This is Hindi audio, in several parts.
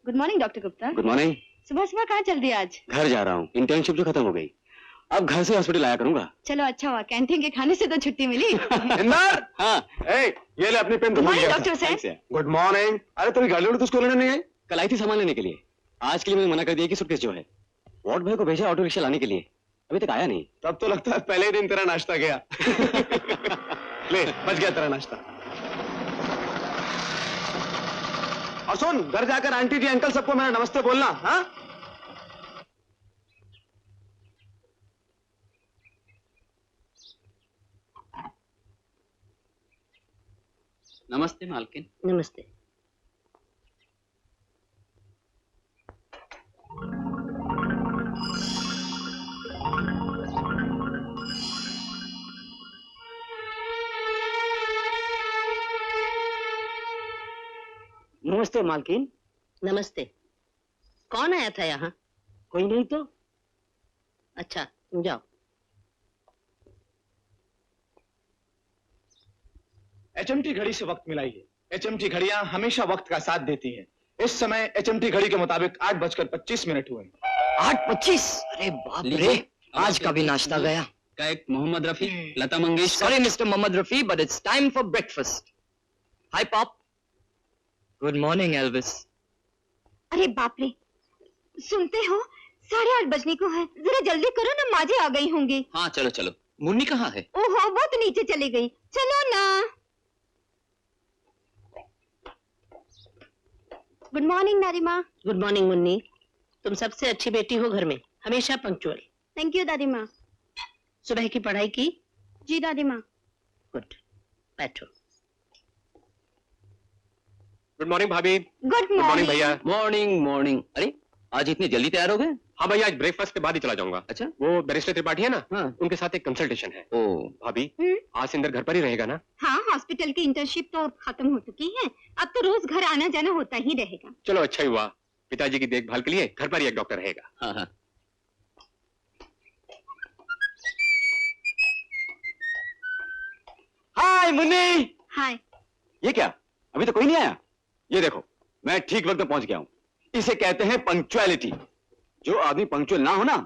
Good morning doctor Gupta. Good morning. सुबह सुबह कहाँ चल दिया आज? घर जा रहा हूँ, इंटर्नशिप जो खत्म हो गई, अब घर से हॉस्पिटल आया करूंगा। चलो अच्छा हुआ, कैंटीन के खाने से तो छुट्टी मिली। इंदर, हाँ, ये ले अपनी पेन। गुड मॉर्निंग डॉक्टर साहब। Good morning. अरे तेरी गाड़ी तो स्कूल नहीं आई? कल आई थी सामान लेने के लिए, आज के लिए मैंने मना कर दिया कि सूटकेस जो है वार्ड बॉय को भेजा ऑटो रिक्शा लाने के लिए, अभी तक आया नहीं। तब तो लगता है पहले ही दिन तेरा नाश्ता गया। ले, बच गया तेरा नाश्ता। और सुन, घर जाकर आंटी जी अंकल सबको मेरा नमस्ते बोलना। हाँ, नमस्ते मालकिन। नमस्ते। नमस्ते मालकिन। नमस्ते। कौन आया था यहाँ? कोई नहीं तो। अच्छा, तुम जाओ। HMT घड़ी से वक्त मिलाइए। HMT घड़ियां हमेशा वक्त का साथ देती हैं। इस समय HMT घड़ी के मुताबिक 8:25 हुए। 8:25? अरे बाप रे, आज का भी नाश्ता गया। एक Mohammad Rafi, Lata Mangeshkar. Sorry, Mr. Mohammad Rafi, but it's time for breakfast. Hi, Pop. Good morning, Elvis. अरे बाप रे, सुनते हो 8:30 बजने को है, जरा जल्दी करो ना, माँ जी आ गई होंगी। हाँ चलो चलो। मुन्नी कहाँ है? ओहो, वो तो नीचे चली गई, चलो ना। गुड मॉर्निंग नारी माँ। Good morning Munni. तुम सबसे अच्छी बेटी हो घर में, हमेशा पंक्चुअल। थैंक यू दादी माँ। सुबह की पढ़ाई की? जी दादी माँ। गुड, बैठो। गुड मॉर्निंग भाभी। गुड मॉर्निंग मॉर्निंग भैया। Morning morning. अरे आज इतने जल्दी तैयार हो गए? हाँ भैया, आज ब्रेकफास्ट के बाद ही चला जाऊंगा। अच्छा। वो बैरिस्टर त्रिपाठी है ना, हाँ। उनके साथ एक कंसल्टेशन है। ओ भाभी, हम्म? आज से इंदर घर पर ही रहेगा ना? हाँ, हॉस्पिटल की इंटर्नशिप तो खत्म हो चुकी है, अब तो रोज घर आना जाना होता ही रहेगा। चलो अच्छा ही हुआ, पिताजी की देखभाल के लिए घर पर ही एक डॉक्टर रहेगा। हाँ हाँ। हाय मुन्नी। हाय। ये क्या, अभी तो कोई नहीं आया? ये देखो, मैं ठीक वक्त में पहुंच गया हूं। इसे कहते हैं पंक्चुअलिटी। जो आदमी पंक्चुअल ना हो ना,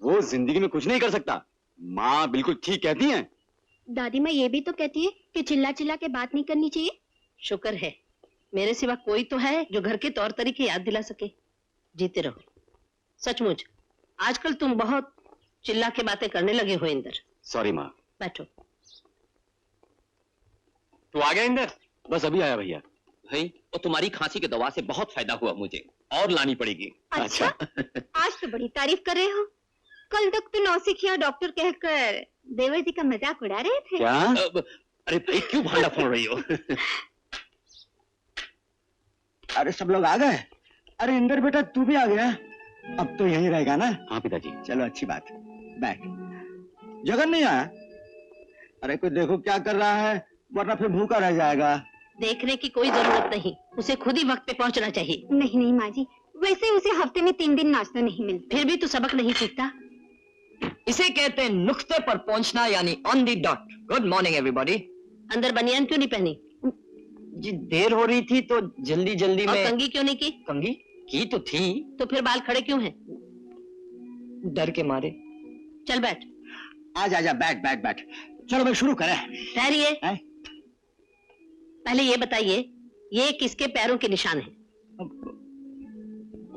वो जिंदगी में कुछ नहीं कर सकता। माँ बिल्कुल ठीक कहती हैं। दादी माँ ये भी तो कहती है कि चिल्ला चिल्ला के बात नहीं करनी चाहिए। शुक्र है मेरे सिवा कोई तो है जो घर के तौर तरीके याद दिला सके। जीते रहो। सचमुच आजकल तुम बहुत चिल्ला के बातें करने लगे हो इंदर। सॉरी माँ। बैठो। तू आ गया इंदर? बस अभी आया भैया। भाई, वो तुम्हारी खांसी की दवा से बहुत फायदा हुआ मुझे, और लानी पड़ेगी। अच्छा, आज तो बड़ी तारीफ कर रहे हो। कल तक तो नौसिखिया डॉक्टर कहकर देवर जी का मजाक उड़ा रहे थे। क्या? अरे भाई, क्यों भांडा फोड़ रही हो? अरे सब लोग आ गए? अरे इंदर बेटा तू भी आ गया? अब तो यही रहेगा ना? हाँ पिताजी। चलो अच्छी बात। बैठ। जगन नहीं आया? अरे कोई देखो क्या कर रहा है, वरना फिर भूखा रह जाएगा। देखने की कोई जरूरत नहीं, उसे खुद ही वक्त पे पहुंचना चाहिए। नहीं नहीं माँ जी, वैसे उसे हफ्ते में 3 दिन नाश्ता नहीं मिलता। फिर भी तू सबक नहीं सीखता। इसे कहते हैं नुक्ते पर पहुंचना, यानी on the dot. Good morning everybody. अंदर बनियान क्यों नहीं पहनी? जी देर हो रही थी तो जल्दी जल्दी और में। कंघी क्यों नहीं की? कंघी की तो थी, तो फिर बाल खड़े क्यों हैं? डर के मारे। चल बैठ। आजा आजा, बैठ बैठ बैठ। चलो भाई शुरू करें। ठहरिए, हैं? पहले ये बताइए, ये किसके पैरों के निशान हैं?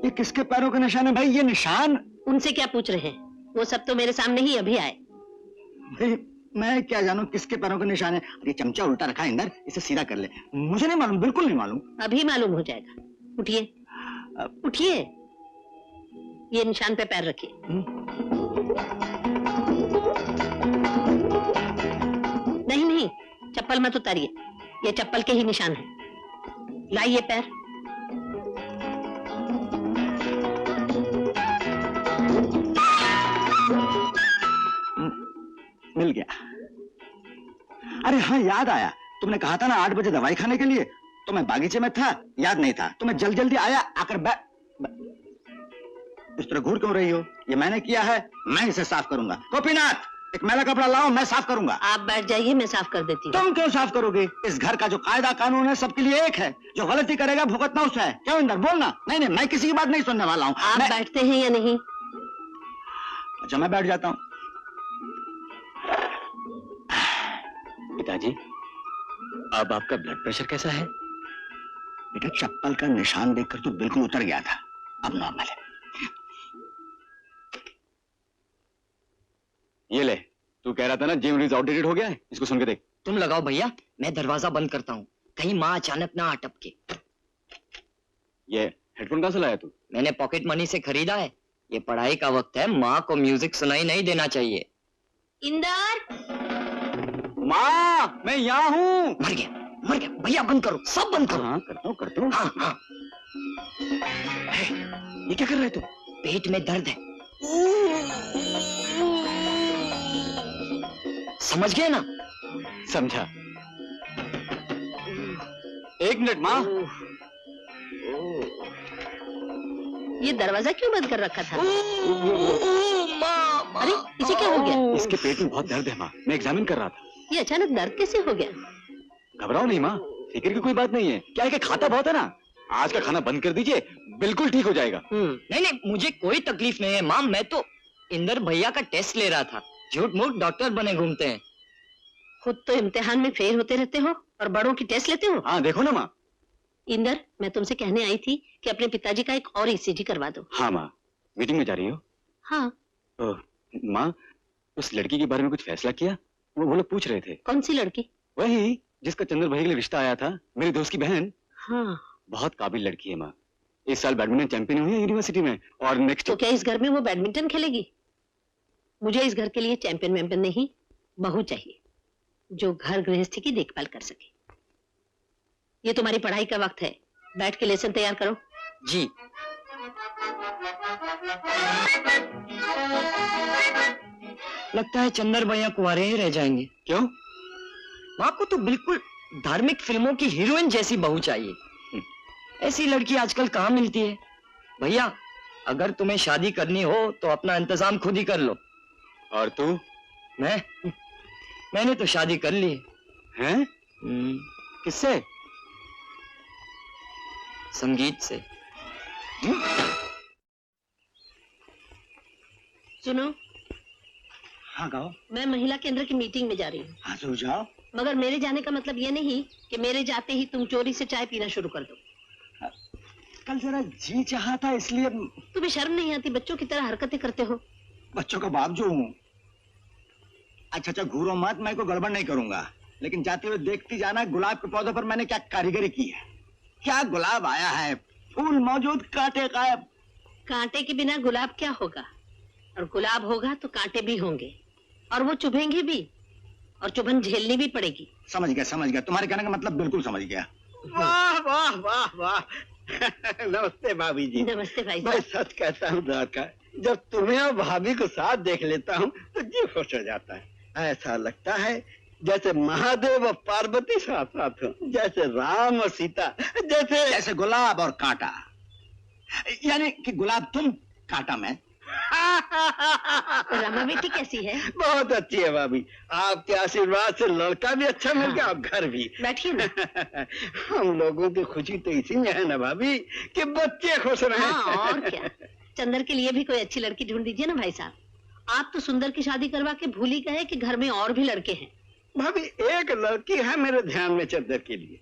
ये किसके पैरों के निशान है भाई? ये निशान उनसे क्या पूछ रहे हैं? वो सब तो मेरे सामने ही अभी आए। भाई मैं क्या जानूं किसके पैरों के निशान है। ये चमचा उल्टा रखा है इंदर, इसे सीधा कर ले। मुझे नहीं मालूम, बिल्कुल नहीं मालूम। अभी मालूम हो जाएगा। उठिए उठिए, ये निशान पे पैर रखिए। नहीं नहीं, चप्पल मत उतारिए, ये चप्पल के ही निशान है। लाइए पैर। मिल गया। अरे हाँ याद आया, तुमने कहा था ना 8 बजे दवाई खाने के लिए, तो मैं बागीचे में था, याद नहीं था। तो मैं जल्दी जल्दी आया, आकर इस तरह घूर क्यों रही हो? ये मैंने किया है, मैं इसे साफ करूंगा। गोपीनाथ, एक मैला कपड़ा लाओ, मैं साफ करूंगा। आप बैठ जाइए, मैं साफ कर देती हूँ। तुम क्यों साफ करोगे? इस घर का जो कायदा कानून है सबके लिए एक है। जो गलती करेगा भुगतना उसे है। क्यों इंदर, बोलना। नहीं नहीं, मैं किसी की बात नहीं सुनने वाला हूँ। आप बैठते हैं या नहीं? अच्छा, मैं बैठ जाता हूँ। पिताजी, अब आपका ब्लड प्रेशर कैसा है? बेटा, चप्पल का निशान देखकर तो बिल्कुल उतर गया था, अब नॉर्मल है। ये ले, तू कह रहा था ना जिम रीज आउटडेटेड हो गया है, इसको सुन के देख। तुम लगाओ भैया, मैं दरवाजा बंद करता हूँ, कहीं माँ अचानक ना अटपके। ये हेडफोन कहाँ से लाया तू? मैंने पॉकेट मनी से खरीदा है। ये पढ़ाई का वक्त है, माँ को म्यूजिक सुनाई नहीं देना चाहिए। इंदर, माँ, मैं यहाँ हूँ। मर गया भैया, बंद करो, सब बंद करो। हाँ, करता हूँ। हाँ। ये क्या कर रहे तू? पेट में दर्द है, समझ गए ना? समझा। एक मिनट माँ। ये दरवाजा क्यों बंद कर रखा था? माँ, अरे, इसे क्या हो गया? इसके पेट में बहुत दर्द है माँ, मैं एग्जामिन कर रहा था। ये अचानक दर्द कैसे हो गया? घबराओ नहीं माँ, फिक्र की कोई बात नहीं है। क्या है कि खाता बहुत है ना, आज का खाना बंद कर दीजिए, बिल्कुल ठीक हो जाएगा। नहीं, मुझे कोई तकलीफ नहीं है माँ, मैं तो इंदर भैया का टेस्ट ले रहा था। झूठ मूठ डॉक्टर बने घूमते हैं। खुद तो इम्तिहान में फेल होते रहते हो और बड़ों की टेस्ट लेते हो। हाँ देखो ना माँ। इंदर, मैं तुमसे कहने आई थी कि अपने पिताजी का एक और ईसीजी करवा दो। हाँ माँ, मीटिंग में जा रही हो? हाँ। माँ, उस लड़की के बारे में कुछ फैसला किया? वो लोग पूछ रहे थे। कौन सी लड़की? वही जिसका चंद्र भाई के लिए रिश्ता आया था, मेरे दोस्त की बहन। हाँ। बहुत काबिल लड़की है माँ, इस साल बैडमिंटन चैंपियन हुई है यूनिवर्सिटी में, और नेक्स्ट। तो क्या इस घर में वो बैडमिंटन खेलेगी? मुझे इस घर के लिए चैंपियन मेंबर नहीं, बहू चाहिए जो घर गृहस्थी की देखभाल कर सके। ये तुम्हारी पढ़ाई का वक्त है, बैठ के लेसन तैयार करो। जी। लगता है चंदर भैया कुंवारे ही रह जाएंगे। क्यों? माँ को तो बिल्कुल धार्मिक फिल्मों की हीरोइन जैसी बहू चाहिए। ऐसी लड़की आजकल कहाँ मिलती है? भैया, अगर तुम्हें शादी करनी हो तो अपना इंतजाम खुद ही कर लो। और तू? मैंने तो शादी कर ली है। किससे? संगीत से। सुनो। हाँ गाओ। मैं महिला केंद्र की मीटिंग में जा रही हूँ। हाँ तो जाओ। मगर मेरे जाने का मतलब ये नहीं कि मेरे जाते ही तुम चोरी से चाय पीना शुरू कर दो। कल जरा जी चाहा था इसलिए। तुम्हें शर्म नहीं आती? बच्चों की तरह हरकतें करते हो। बच्चों का बाप जो हूँ। अच्छा, घूरो मत, मैं कोई गड़बड़ नहीं करूंगा, लेकिन जाते हुए देखती जाना गुलाब के पौधों पर मैंने क्या कारीगरी की है। क्या गुलाब आया है, फूल मौजूद, कांटे गायब। कांटे के बिना गुलाब क्या होगा? और गुलाब होगा तो कांटे भी होंगे, और वो चुभेंगे भी, और चुभन झेलनी भी पड़ेगी। समझ गया, तुम्हारे कहने का मतलब बिल्कुल समझ गया। वाह वाह वाह वाह। नमस्ते भाभी जी। नमस्ते भाई मैं सच कहता हूँ द्वारका, जब तुम्हें और भाभी को साथ देख लेता हूँ तो जी खुश हो जाता है। ऐसा लगता है जैसे महादेव और पार्वती साथ साथ हो, जैसे राम और सीता, जैसे गुलाब और कांटा। यानी कि गुलाब तुम, कांटा मैं। रमा बेटी कैसी है? बहुत अच्छी है भाभी, आपके आशीर्वाद से लड़का भी अच्छा मिल गया और घर भी। बैठिए ना। हम लोगों की खुशी तो इसी में है ना भाभी कि बच्चे खुश रहे। हाँ, और क्या। चंदर के लिए भी कोई अच्छी लड़की ढूंढ दीजिए ना भाई साहब। आप तो सुंदर की शादी करवा के भूल ही गए कि घर में और भी लड़के हैं। भाभी, एक लड़की है मेरे ध्यान में चंदर के लिए।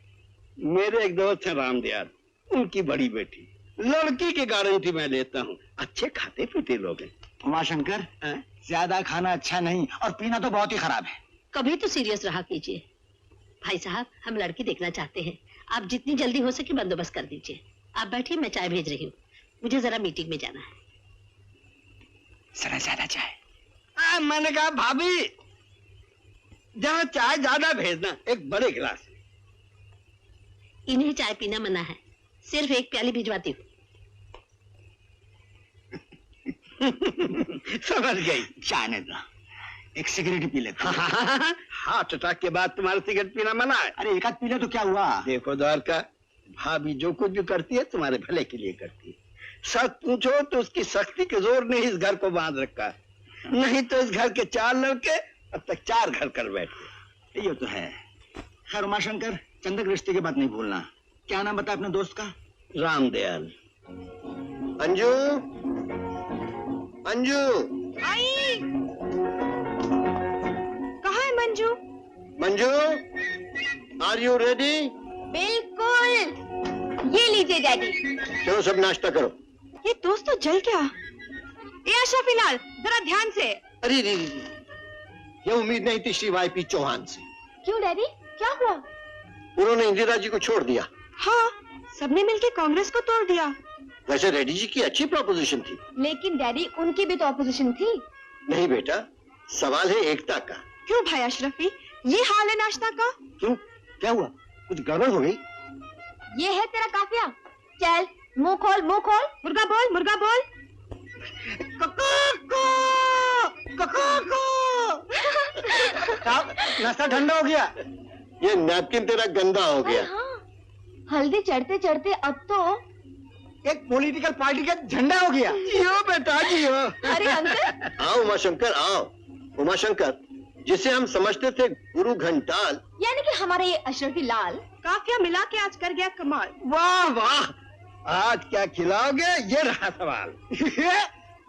मेरे एक दोस्त है रामदयाल, उनकी बड़ी बेटी। लड़की की गारंटी मैं लेता हूँ, अच्छे खाते पीते लोग हैं। उमाशंकर, ज्यादा खाना अच्छा नहीं और पीना तो बहुत ही खराब है। कभी तो सीरियस रहा कीजिए भाई साहब, हम लड़की देखना चाहते हैं। आप जितनी जल्दी हो सके बंदोबस्त कर दीजिए। आप बैठिए, मैं चाय भेज रही हूँ, मुझे जरा मीटिंग में जाना है। जरा ज्यादा चाय। मैंने कहा भाभी, जहाँ चाय ज्यादा भेजना, एक बड़े गिलास। इन्हें चाय पीना मना है, सिर्फ एक प्याली भिजवाती हूँ। समझ गई। जाने दो, एक सिगरेट पी लेता हूं। हार्ट अटैक के बाद तुम्हारा सिगरेट पीना मना है। अरे एक आध पी ले तो क्या हुआ। देखो द्वारका, भाभी जो कुछ भी करती है तुम्हारे भले के लिए करती है। सच पूछो तो उसकी शक्ति के जोर ने इस घर को बांध रखा है। नहीं तो इस घर के 4 लड़के अब तक 4 घर कर बैठे। ये तो है। खैर उमाशंकर, चंदक रिश्ते की बात नहीं भूलना। क्या नाम बता अपने दोस्त का? रामदयाल। अंजू, अंजू, आई। कहाँ है Manju? Manju, are you ready? बिल्कुल। ये लीजिए डैडी। चलो सब नाश्ता करो। ये दोस्त तो जल क्या? ये अशरफी लाल, जरा ध्यान से। अरे रे, ये उम्मीद नहीं थी श्री वाईपी चौहान से। क्यों डैडी, क्या हुआ? उन्होंने इंदिरा जी को छोड़ दिया। हाँ, सबने मिलकर कांग्रेस को तोड़ दिया। वैसे रेड्डी जी की अच्छी प्रोपोजिशन थी। लेकिन डैडी, उनकी भी तो ऑपोजिशन थी। नहीं बेटा, सवाल है एकता का। क्यों भाई अशरफी, ये हाल है नाश्ता का? क्यों, क्या हुआ? कुछ गड़बड़ हो गई? ये है तेरा काफिया। चल मुंह खोल, मुंह खोल। मुर्गा बोल, मुर्गा बोल। नाश्ता ठंडा हो गया। ये नैपकिन तेरा गंदा हो गया। हाँ, हल्दी चढ़ते चढ़ते अब तो एक पॉलिटिकल पार्टी का झंडा हो गया। जियो बेटा जियो। अरे अंकल। आओ उमाशंकर आओ। उमाशंकर, जिसे हम समझते थे गुरु घंटाल, यानी कि हमारे ये अशरफी लाल काफिया मिला के आज कर गया कमाल। वाह वाह, आज क्या खिलाओगे ये रहा सवाल।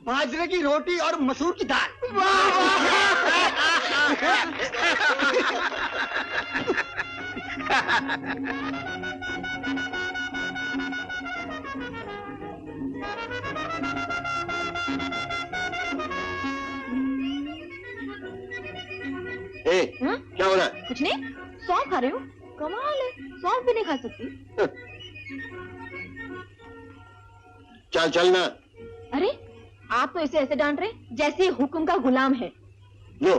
बाजरे की रोटी और मसूर की दाल। वाह क्या हो रहा है? कुछ नहीं, सौंफ खा रही हूँ। कमाल है, सौंफ भी नहीं खा सकती। चल चलना। अरे आप तो इसे ऐसे डांट रहे जैसे हुक्म का गुलाम है। लो,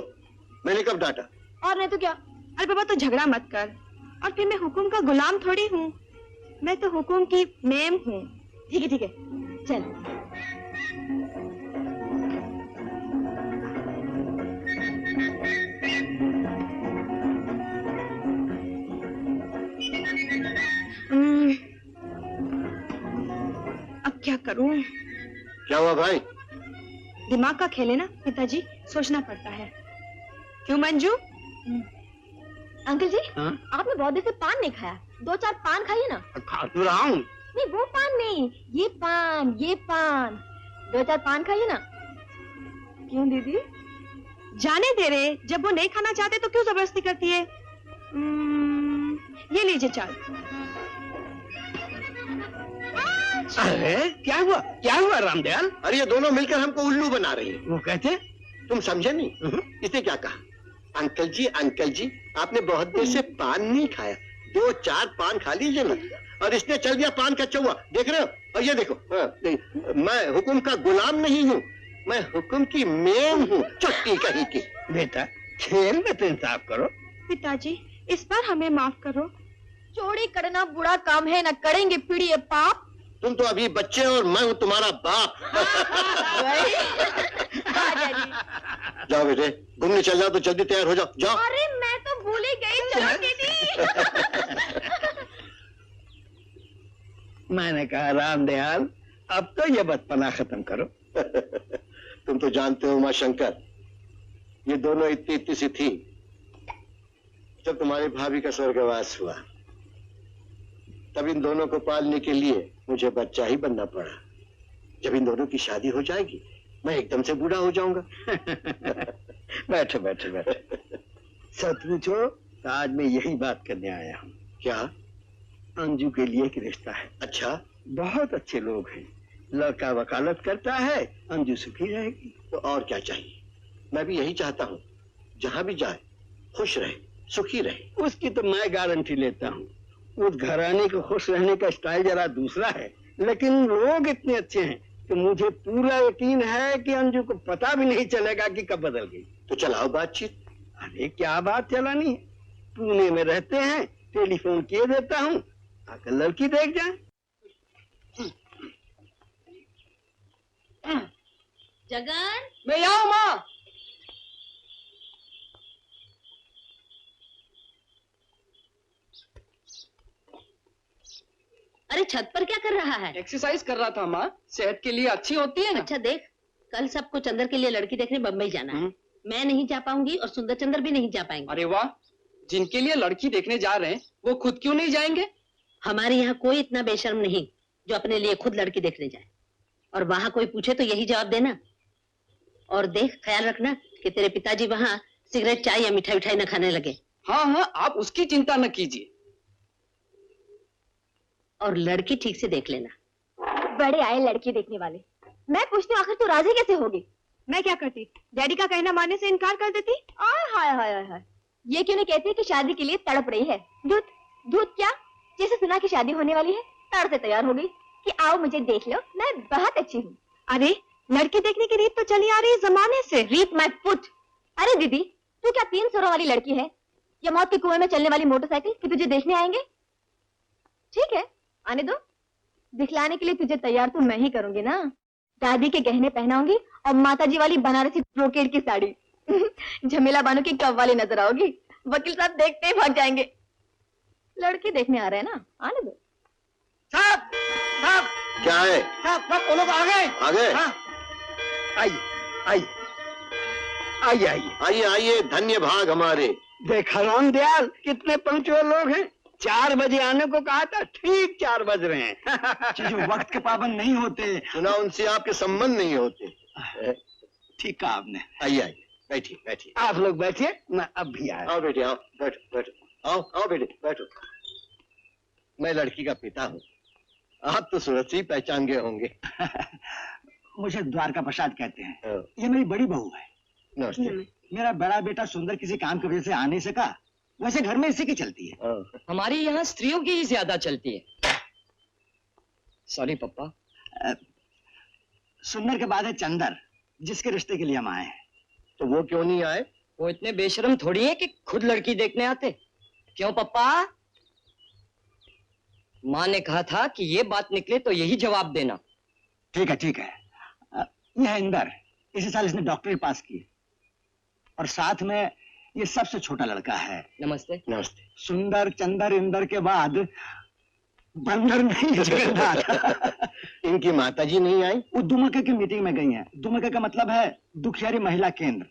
मैंने कब डांटा? और नहीं तो क्या। अरे बाबा तो झगड़ा मत कर। और फिर मैं हुक्म का गुलाम थोड़ी हूँ, मैं तो हुक्म की मेम हूँ। ठीक है चल। अब क्या करूं? क्या हुआ भाई? दिमाग का खेल है ना पिताजी, सोचना पड़ता है। क्यों मंजू? अंकल जी, आपने बहुत देर से पान नहीं खाया। 2-4 पान खाइए ना। खा तो रहा हूँ। नहीं वो पान नहीं, ये पान 2-4 पान खाइए ना। क्यों दीदी? जाने दे रहे, जब वो नहीं खाना चाहते तो क्यों जबरदस्ती करती है? ये लीजिए चाल। अरे क्या हुआ रामदयाल? अरे ये दोनों मिलकर हमको उल्लू बना रही है। वो कहते? तुम समझे नहीं? इसने क्या कहा? अंकल जी आपने बहुत देर से पान नहीं खाया, 2-4 पान खा लीजिए ना। और इसने चल दिया पान का चौवा, देख रहे हो? और ये देखो, मैं हुक्म का गुलाम नहीं हूँ, मैं हुक्म की मेम हूँ, चुट्टी कहीं की। बेटा खेल में तो इंसाफ करो। पिताजी इस बार हमें माफ करो। चोरी करना बुरा काम है, न करेंगे पीढ़ी पाप। तुम तो अभी बच्चे और मैं हूँ तुम्हारा बाप। जाओ बेटे, घूमने चल जाओ, तो जल्दी तैयार हो जाओ। अरे मैं तो भूल ही गई। चलो दीदी। मैंने कहा रामदयाल, अब तो ये बचपना खत्म करो। तुम तो जानते हो उमाशंकर, ये दोनों इतनी सी थी जब तुम्हारी भाभी का स्वर्गवास हुआ। तब इन दोनों को पालने के लिए मुझे बच्चा ही बनना पड़ा। जब इन दोनों की शादी हो जाएगी, मैं एकदम से बूढ़ा हो जाऊंगा। बैठो। सच पूछो तो आज मैं यही बात करने आया हूँ। क्या? अंजू के लिए एक रिश्ता है। अच्छा? बहुत अच्छे लोग हैं, लड़का वकालत करता है, अंजू सुखी रहेगी। तो और क्या चाहिए? मैं भी यही चाहता हूँ, जहाँ भी जाए खुश रहे, सुखी रहे। उसकी तो मैं गारंटी लेता हूँ। उस घराने को खुश रहने का स्टाइल जरा दूसरा है, लेकिन लोग इतने अच्छे हैं कि मुझे पूरा यकीन है कि अंजू को पता भी नहीं चलेगा कि कब बदल गई। तो चलाओ बातचीत। अरे क्या बात चलानी है? पुणे में रहते हैं, टेलीफोन किए देता हूँ, आकर लड़की देख जाए। जगन, मैं आऊँ माँ। अरे छत पर क्या कर रहा है? एक्सरसाइज कर रहा था माँ, सेहत के लिए अच्छी होती है ना। अच्छा देख, कल सबको चंदर के लिए लड़की देखने बम्बई जाना है। मैं नहीं जा पाऊंगी और सुंदर चंदर भी नहीं जा पाएंगे। अरे वाह, जिनके लिए लड़की देखने जा रहे हैं वो खुद क्यों नहीं जाएंगे? हमारे यहाँ कोई इतना बेशर्म नहीं जो अपने लिए खुद लड़की देखने जाए। और वहां कोई पूछे तो यही जवाब देना। और देख, ख्याल रखना कि तेरे पिताजी वहां सिगरेट, चाय या मिठाई उठाई न खाने लगे। हाँ हाँ, आप उसकी चिंता न कीजिए। और लड़की ठीक से देख लेना। बड़े आए लड़की देखने वाले। मैं पूछती हूँ आखिर तू राजी कैसे होगी? मैं क्या करती? डैडी का कहना मानने से इनकार कर देती? हाय हाय हाय हाय, ये क्यों नहीं कहती कि शादी के लिए तड़प रही है? दूध दूध क्या? जैसे सुना कि शादी होने वाली है, तड़ से तैयार हो गई कि आओ मुझे देख लो, मैं बहुत अच्छी हूँ। अरे लड़की देखने की रीत तो चली आ रही है जमाने से। रीत मैं पुट। अरे दीदी, तू क्या 3 सरों वाली लड़की है या मौत के कुएं में चलने वाली मोटरसाइकिल कि तुझे देखने आएंगे? ठीक है, आने दो। दिखलाने के लिए तुझे तैयार तो मैं ही करूंगी ना। दादी के गहने पहनाऊंगी और माताजी वाली बनारसी ब्रोकेड की साड़ी। झमेला बानो की कव्वाली नजर आओगी। वकील साहब देखते ही भाग जाएंगे। लड़की देखने आ रहे हैं ना, आने दो। साहब साहब, क्या है? साहब वो लोग आ गए। आ गए? हाँ, आइए आइए आइए आइए। आइए आइए, धन्य भाग हमारे। देखा रामदयाल, कितने पंक्चुअल लोग हैं। 4 बजे आने को कहा था, ठीक 4 बज रहे हैं। जो वक्त के पाबंद नहीं होते, सुना उनसे आपके संबंध नहीं होते। ठीक कहा आपने। आइए आइए, बैठिए बैठिए। आप लोग बैठिए, मैं अब भी आया। आओ बेटे, आओ, बैठो बैठो, आओ आओ बेटे बैठो। मैं लड़की का पिता हूँ, आप तो सूरत से ही पहचान गए होंगे। मुझे द्वारका प्रसाद कहते हैं। हाँ। ये मेरी बड़ी बहू है। नमस्ते। मेरा बड़ा बेटा सुंदर किसी काम की वजह से आ नहीं सका, वैसे घर में इसी की चलती है। हाँ। हमारी यहाँ स्त्रियों की ही ज्यादा चलती है। सॉरी पापा। सुंदर के बाद है चंदर, जिसके रिश्ते के लिए हम आए हैं। तो वो क्यों नहीं आए? वो इतने बेशर्म थोड़ी है कि खुद लड़की देखने आते। क्यों पापा? माँ ने कहा था कि ये बात निकले तो यही जवाब देना। ठीक है ठीक है। ये है इंदर, इसी साल इसने डॉक्टरी पास की। और साथ में ये सबसे छोटा लड़का है। नमस्ते। नमस्ते। सुंदर, चंदर, इंदर के बाद बंदर नहीं, जगन्नाथ। इनकी माताजी नहीं आई? वो दुमके की मीटिंग में गई हैं। दुमके का मतलब है दुखियारी महिला केंद्र।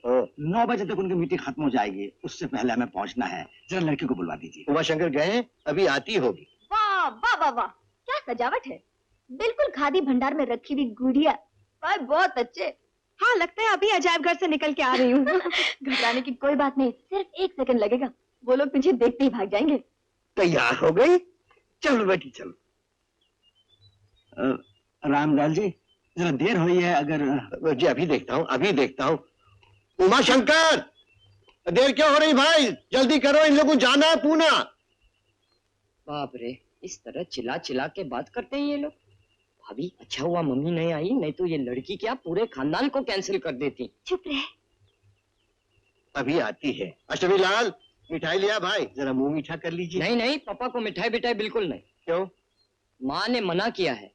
9 बजे तक उनकी मीटिंग खत्म हो जाएगी, उससे पहले हमें पहुंचना है। जरा लड़की को बुलवा दीजिए। उमा शंकर गए हैं, अभी आती होगी। वाह वाह वाह वाह, क्या सजावट है। बिल्कुल खादी भंडार में रखी हुई गुड़िया। वाह, बहुत अच्छे। हाँ, लगता है अभी अजायब घर से निकल के आ रही हूँ। घबराने की कोई बात नहीं, सिर्फ 1 सेकंड लगेगा। वो लोग तुझे देखते ही भाग जाएंगे। तैयार हो गई? चलो बेटी चलो। रामलाल जी, जरा देर हुई है, अगर जी अभी देखता हूँ, अभी देखता हूँ। उमा शंकर, देर क्यों हो रही भाई? जल्दी करो, इन लोगों को जाना है पूना। बाप रे, इस तरह चिल्ला चिल्ला के बात करते हैं ये लोग। भाभी, अच्छा हुआ मम्मी नहीं आई, नहीं तो ये लड़की क्या पूरे खानदान को कैंसिल कर देती। चुप रहे। अभी आती है। अष्टमी लाल, मिठाई लिया भाई, जरा मुंह मीठा कर लीजिए। नहीं नहीं, पापा को मिठाई बिठाई बिल्कुल नहीं। क्यों? माँ ने मना किया है।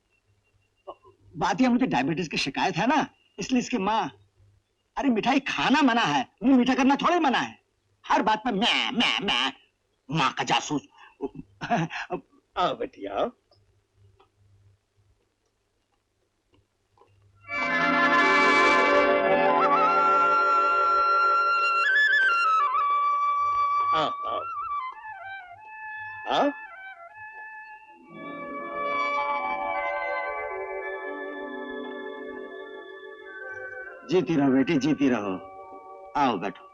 बात यह, मुझे डायबिटीज की शिकायत है ना, इसलिए इसकी माँ। अरे मिठाई खाना मना है, मुंह मीठा करना थोड़ी मना है। हर बात पर मैं माँ का जासूस। आओ बेटी आओ। आओ आओ आओ। जीती रहो बेटी, जीती रहो। आओ बैठो।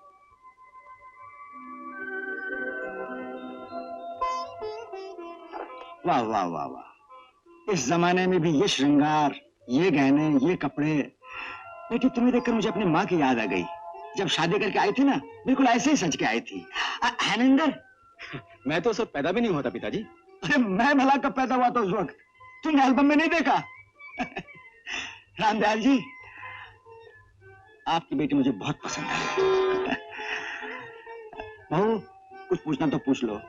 वाह वाह वाह वाह, इस जमाने में भी ये श्रृंगार, ये गहने, ये कपड़े। बेटी तुम्हें देखकर मुझे अपनी माँ की याद आ गई। जब शादी करके आई थी ना, बिल्कुल ऐसे ही सज के आई थी। हैनिंदर, मैं तो सब पैदा भी नहीं होता पिताजी। अरे मैं भला कब पैदा हुआ था उस वक्त? तुमने एल्बम में नहीं देखा? रामदयाल जी, आपकी बेटी मुझे बहुत पसंद है। बहू, कुछ पूछना तो पूछ लो।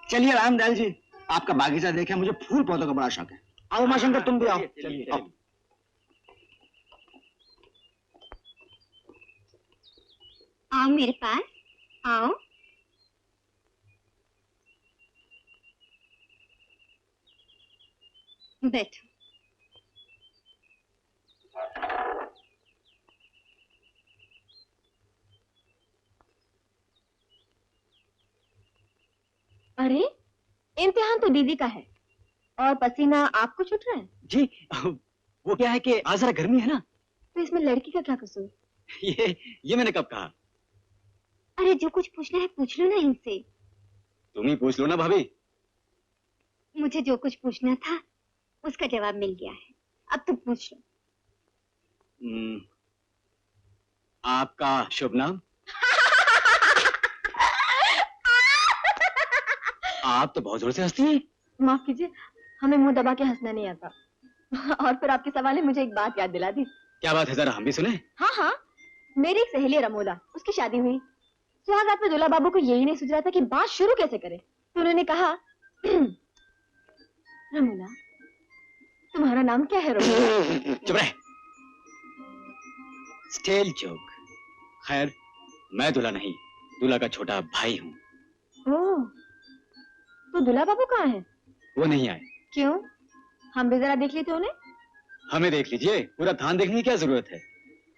चलिए रामदयाल जी, आपका बागीचा देखे, मुझे फूल पौधों का बड़ा शौक है। आओ उमाशंकर, तुम भी आओ। चलिए, आओ। आओ मेरे पास, आओ। बैठो। अरे इम्तिहान तो दीदी का है और पसीना आपको छूट रहा है। जी वो क्या है कि आज जरा गर्मी है ना। तो इसमें लड़की का क्या कसूर? ये मैंने कब कहा? अरे जो कुछ पूछना है पूछ लो ना इनसे। तुम ही पूछ लो ना भाभी। मुझे जो कुछ पूछना था उसका जवाब मिल गया है, अब तुम पूछ लो। आपका शुभ नाम? आप तो बहुत जोर से हंसती हैं। माफ कीजिए, हमें मुंह दबा के हंसना नहीं आता। और फिर आपके सवाल ने मुझे एक बात याद दिला दी। क्या बात है, जरा हम भी सुने। हाँ हाँ, मेरी एक सहेली है रमोला, उसकी शादी हुई। सुहागरात में दूल्हा बाबू को यही नहीं सूझ रहा था कि बात शुरू कैसे करे, तो उन्होंने कहा रमोला तुम्हारा नाम क्या है? रमोला। चुप रहे। Stale joke. खैर मैं दूल्हा नहीं, दूल्हा का छोटा भाई हूँ। ओह, तो दूल्हा बाबू कहाँ है? वो नहीं आए। क्यों? हम भी जरा देख लेते उन्हें। हमें देख लीजिए, पूरा थान देखने की क्या जरूरत है।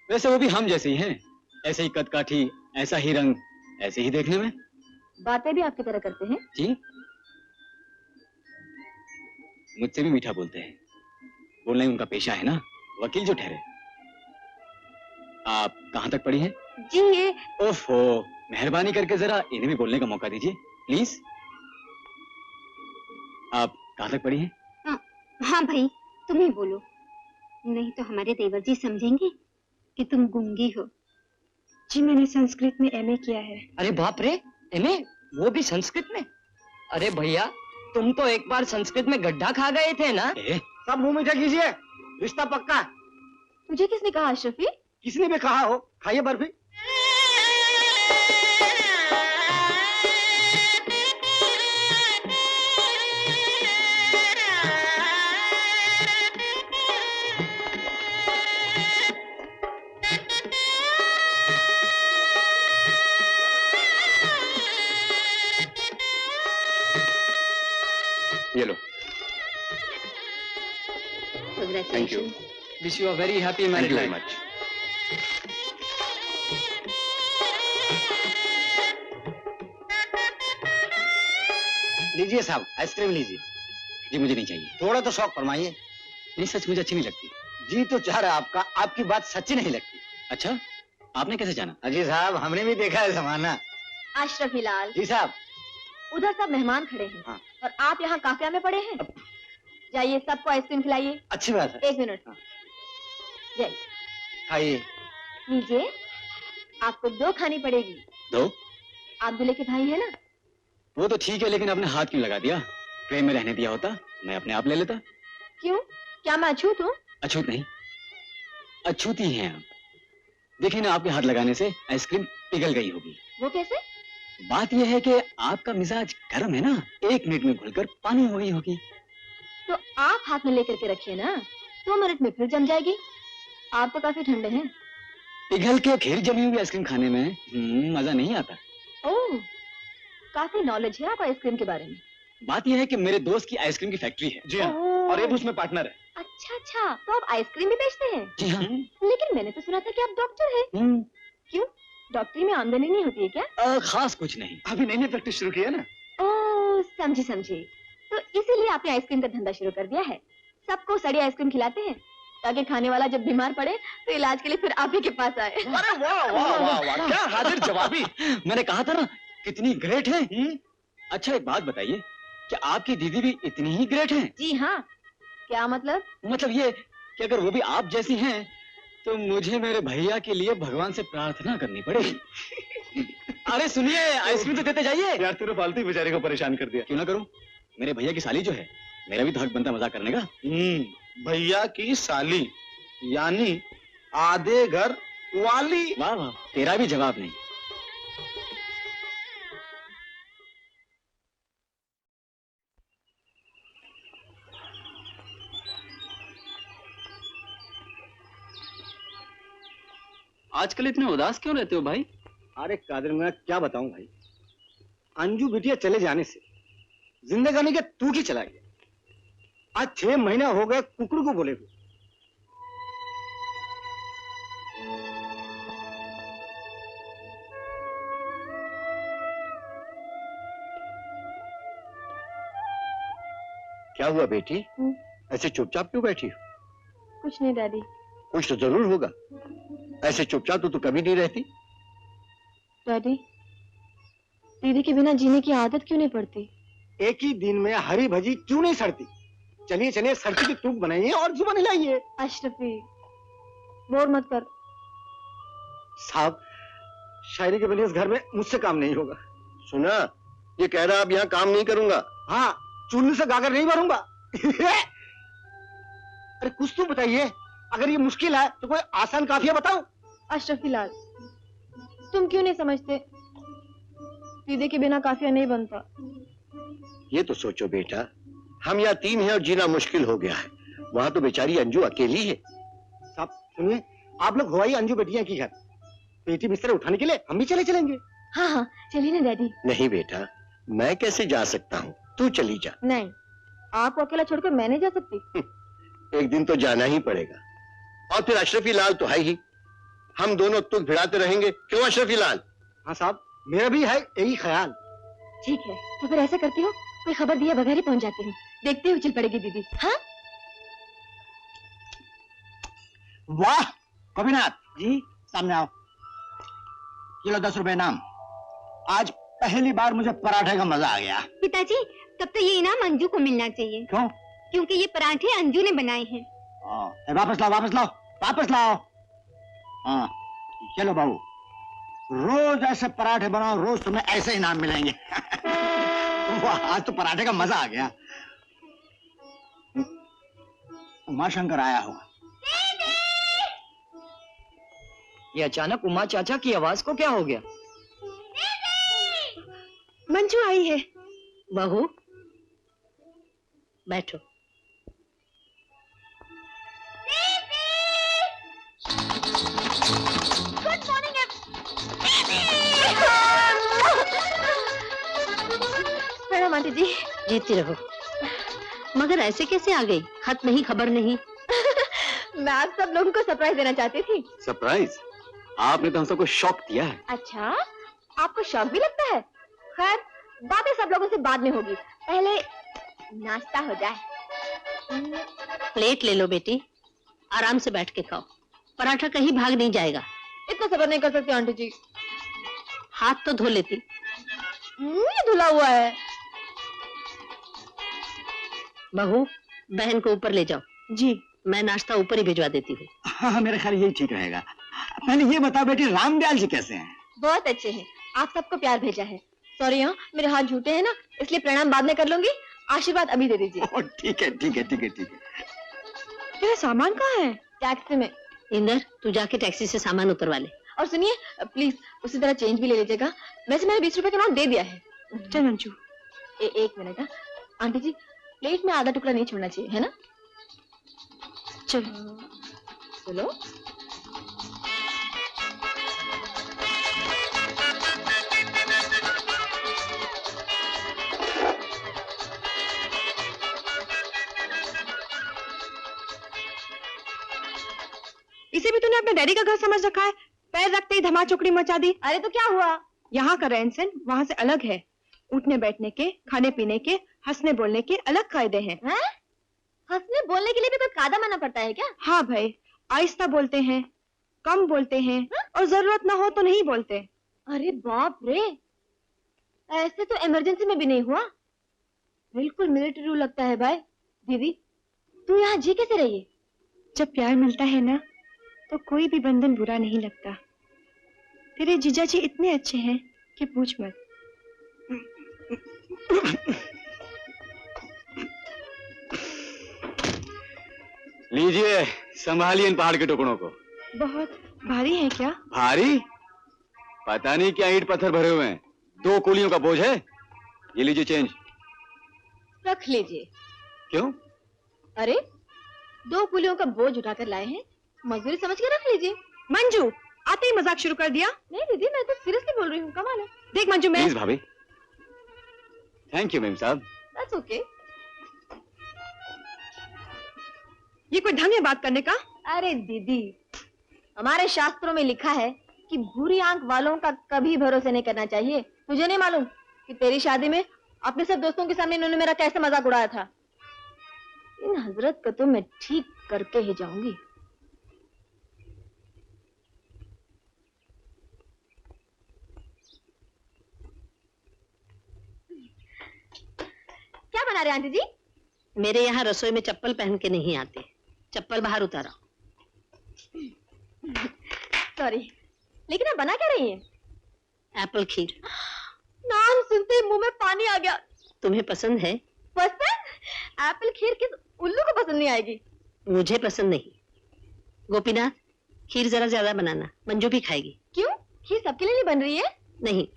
वैसे वो भी हम जैसे ही हैं, ऐसे ही कद काठी, ऐसा ही रंग, ऐसे ही देखने में। बातें भी आपकी तरह करते हैं। जी, मुझसे भी मीठा बोलते हैं। बोलना ही उनका पेशा है ना, वकील जो ठहरे। आप कहाँ तक पढ़ी हैं? जी ये ओफो, मेहरबानी करके जरा इन्हें भी बोलने का मौका दीजिए प्लीज। आप कहाँ तक पढ़ी हैं? हाँ भाई, तुम ही बोलो, नहीं तो हमारे देवर जी समझेंगे कि तुम गूंगी हो। जी मैंने संस्कृत में एमए किया है। अरे बाप रे, एमए, वो भी संस्कृत में? अरे भैया, तुम तो एक बार संस्कृत में गड्ढा खा गए थे ना? सब मुंह मीठा कीजिए, रिश्ता पक्का। तुझे किसने कहा अशरफी? किसने भी कहा हो, खाइए बर्फी। ये लो। Congratulations. you. Wish you a very happy Thank married you very life. much. लीजिए साहब, आइसक्रीम लीजिए। जी मुझे नहीं चाहिए। थोड़ा तो शौक फरमाइए। नहीं, सच मुझे अच्छी नहीं लगती। जी तो चाह रहा आपका, आपकी बात सच्ची नहीं लगती। अच्छा, आपने कैसे जाना? अजी साहब, हमने भी देखा है जमाना। अशरफी लाल, जी साहब। उधर सब मेहमान खड़े हैं। हाँ। और आप यहाँ काफिया में पड़े हैं। जाइए सबको आइसक्रीम खिलाइए। अच्छी बात है। 1 मिनट। हाँ। जाइए, खाइए। लीजिए, आपको 2 खानी पड़ेगी। 2? आप दूल्हे के भाई है ना? वो तो ठीक है, लेकिन आपने हाथ क्यों लगा दिया? प्रेम में रहने दिया होता, मैं अपने आप ले लेता। क्यों, क्या मैं अछूत हूँ? अछूत नहीं, अछूती हैं आप। देखिए ना, आपके हाथ लगाने से आइसक्रीम पिघल गई होगी। वो कैसे? बात यह है कि आपका मिजाज गर्म है ना, 1 मिनट में घुलकर पानी हो गई होगी। तो आप हाथ में लेकर के रखिए ना, 2 मिनट में फिर जम जाएगी। आप तो काफी ठंडे हैं। पिघल के फिर जमी हुई आइसक्रीम खाने में मजा नहीं आता। ओह, काफी नॉलेज है आपको आइसक्रीम के बारे में। बात यह है कि मेरे दोस्त की आइसक्रीम की फैक्ट्री है। जी हाँ, ओह। और ये भी उसमें पार्टनर है। अच्छा अच्छा, तो आप आइसक्रीम भी बेचते हैं? जी हाँ। लेकिन मैंने तो सुना था कि आप डॉक्टर हैं। क्यों, डॉक्टरी में आमदनी नहीं होती है क्या? खास कुछ नहीं। अभी नई नई प्रैक्टिस शुरू की है ना। ओह, समझी समझी। तो इसीलिए आपने आइसक्रीम का धंधा शुरू कर दिया है। सबको सड़ी आइसक्रीम खिलाते हैं ताकि खाने वाला जब बीमार पड़े तो इलाज के लिए फिर आप ही के पास आए। अरे वाह वाह वाह वाह, क्या हाजिर जवाबी। मैंने कहा था ना, कितनी ग्रेट है। अच्छा एक बात बताइए, क्या आपकी दीदी भी इतनी ही ग्रेट है? जी हाँ। क्या मतलब? मतलब ये कि अगर वो भी आप जैसी हैं तो मुझे मेरे भैया के लिए भगवान से प्रार्थना करनी पड़ेगी। अरे सुनिए, आइसक्रीम तो देते जाइए। यार तूने फालतू ही बेचारे को परेशान कर दिया। क्यों ना करूं, मेरे भैया की साली जो है, मेरा भी तो हक बनता मजाक करने का। भैया की साली, यानी आधे घर वाली। वाह वाह, तेरा भी जवाब नहीं। आजकल इतने उदास क्यों रहते हो भाई? अरे कादिर, मैं क्या बताऊं भाई, अंजू बिटिया चले जाने से जिंदगानी के तू की चला गया। आज 6 महीना हो गए कुकड़ू को बोले हुए। क्या हुआ बेटी? ऐसे चुपचाप क्यों बैठी हो? कुछ नहीं डैडी। कुछ तो जरूर होगा, ऐसे चुपचाप तो तू कभी नहीं रहती। डैडी, दीदी के बिना जीने की आदत क्यों नहीं पड़ती? एक ही दिन में हरी भजी क्यों नहीं सड़ती? चलिए चलिए, सब्जी की टूक बनाइए और जुबान हिलाइए। अशरफी, बोर मत कर। साहब, शायरी के बिना इस घर में मुझसे काम नहीं होगा। सुना, ये कह रहा अब यहाँ काम नहीं करूंगा। हाँ, चुन्नी से गागर नहीं भरूंगा। अरे कुछ तो बताइए, अगर ये मुश्किल है तो कोई आसान काफिया बताओ। अशरफी लाल, तुम क्यों नहीं समझते? दीदी के बिना काफिया नहीं बनता। ये तो सोचो बेटा, हम यहाँ 3 हैं और जीना मुश्किल हो गया है, वहां तो बेचारी अंजू अकेली है। साहब सुनिए, आप लोग हवाई अंजू बेटियां की घर, पेटी बिस्तर उठाने के लिए हम भी चलेंगे। हाँ हाँ, चलिए ना डैडी। नहीं बेटा, मैं कैसे जा सकता हूँ, तू चली जा। नहीं, आपको अकेला छोड़कर मैं नहीं जा सकती। एक दिन तो जाना ही पड़ेगा, और फिर अशरफी लाल तो है ही, हम दोनों तुक भिड़ाते रहेंगे। क्यों अशरफी लाल? हाँ साहब, मेरा भी है यही ख्याल। ठीक है, तो फिर ऐसा करती हूँ, कोई खबर दिए बगैर ही पहुंच जाती हूँ। देखते हुए चल पड़ेगी दीदी। हाँ वाह कविनाथ जी, सामने आओ। ये लो 10 रुपए इनाम। आज पहली बार मुझे पराठे का मजा आ गया। पिताजी, तब तो ये इनाम अंजू को मिलना चाहिए। क्यों? क्योंकि ये पराठे अंजू ने बनाए हैं। वापस लाओ, वापस लाओ, वापस लाओ। हाँ, चलो बहू, रोज ऐसे पराठे बनाओ, रोज तुम्हें ऐसे इनाम मिलेंगे। वाह, आज तो पराठे का मजा आ गया। उमाशंकर आया होगा। ये अचानक उमा चाचा की आवाज को क्या हो गया? मंजू आई है। बहू, बैठो। Good morning. प्रणाम आंटी जी। जीती रहो। मगर ऐसे कैसे आ गई? खत नहीं, खबर नहीं। मैं आप सब लोगों को सरप्राइज देना चाहती थी। सरप्राइज? आपने तो हम सबको शॉक दिया है। अच्छा, आपको शौक भी लगता है? खैर, बातें सब लोगों से बाद में होगी, पहले नाश्ता हो जाए। प्लेट ले लो बेटी, आराम से बैठ के खाओ, पराठा कहीं भाग नहीं जाएगा। इतना सब्र नहीं कर सकती आंटी जी। हाथ तो धो लेती। ये धुला हुआ है। बहू, बहन को ऊपर ले जाओ। जी। मैं नाश्ता ऊपर ही भिजवा देती हूँ। हाँ, मेरे ख्याल यही ठीक रहेगा। पहले ये बताओ बेटी, रामदयाल जी कैसे हैं? बहुत अच्छे हैं, आप सबको प्यार भेजा है। सॉरी हाँ, मेरे हाथ झूठे हैं ना, इसलिए प्रणाम बाद में कर लूंगी, आशीर्वाद अभी दे दीजिए। ठीक है ठीक है ठीक है ठीक है। तेरा सामान कहाँ है? टैक्सी में। इंदर, तू जाके टैक्सी से सामान उतरवा ले। और सुनिए प्लीज, उसी तरह चेंज भी ले लीजिएगा। वैसे मैंने 20 रुपए का नोट दे दिया है। चल मंजू, एक मिनट। हाँ आंटी जी, प्लेट में आधा टुकड़ा नहीं छोड़ना चाहिए, है ना? चलो चलो। इसे भी तूने अपने डैडी का घर समझ रखा है? पैर रखते ही धमा चौकड़ी मचा दी। अरे तो क्या हुआ? यहाँ का रहन सहन वहाँ से अलग है। उठने बैठने के, खाने पीने के, हंसने बोलने के अलग कायदे हैं। हंसने बोलने के लिए भी कोई कायदा मानना पड़ता है क्या? हाँ भाई, आहिस्ता बोलते हैं, कम बोलते हैं, और जरूरत ना हो तो नहीं बोलते। अरे बाप रे, ऐसे तो इमरजेंसी में भी नहीं हुआ। बिल्कुल मिलिट्री रूल लगता है भाई। दीदी, तू यहाँ जी कैसे रही है? जब प्यार मिलता है ना, तो कोई भी बंधन बुरा नहीं लगता। तेरे जीजा जी इतने अच्छे हैं कि पूछ मत। लीजिए, संभालिए इन पहाड़ के टुकड़ों को। बहुत भारी है क्या? भारी? पता नहीं क्या ईंट पत्थर भरे हुए हैं। 2 कुलियों का बोझ है। ये लीजिए चेंज। रख लीजिए। क्यों? अरे 2 कुलियों का बोझ उठाकर लाए हैं, मजदूरी समझ के रख लीजिए। मंजू, आते ही मजाक शुरू कर दिया। नहीं दीदी, मैं तो सीरियसली बोल रही हूँ, कमाल है। देख मंजू, मैं प्लीज भाभी। थैंक यू मेम साहब। That's okay. ये कोई ढंग है बात करने का? अरे दीदी, हमारे शास्त्रों में लिखा है कि बुरी आंख वालों का कभी भरोसा नहीं करना चाहिए। तुझे नहीं मालूम कि तेरी शादी में अपने सब दोस्तों के सामने इन्होंने मेरा कैसे मजाक उड़ाया था? इन हजरत का तो मैं ठीक करके ही जाऊंगी। क्या बना रहे आंटी जी? मेरे यहाँ रसोई में चप्पल पहन के नहीं आते, चप्पल बाहर उतारो। सॉरी, लेकिन आप बना क्या रही हैं? एप्पल खीर। नाम सुनते ही मुंह में पानी आ गया। तुम्हें पसंद है? पसंद? एप्पल खीर किस उल्लू को पसंद नहीं आएगी? मुझे पसंद नहीं। गोपीनाथ, खीर जरा ज्यादा बनाना, मंजू भी खाएगी। क्यों? खीर सबके लिए नहीं बन रही है? नहीं,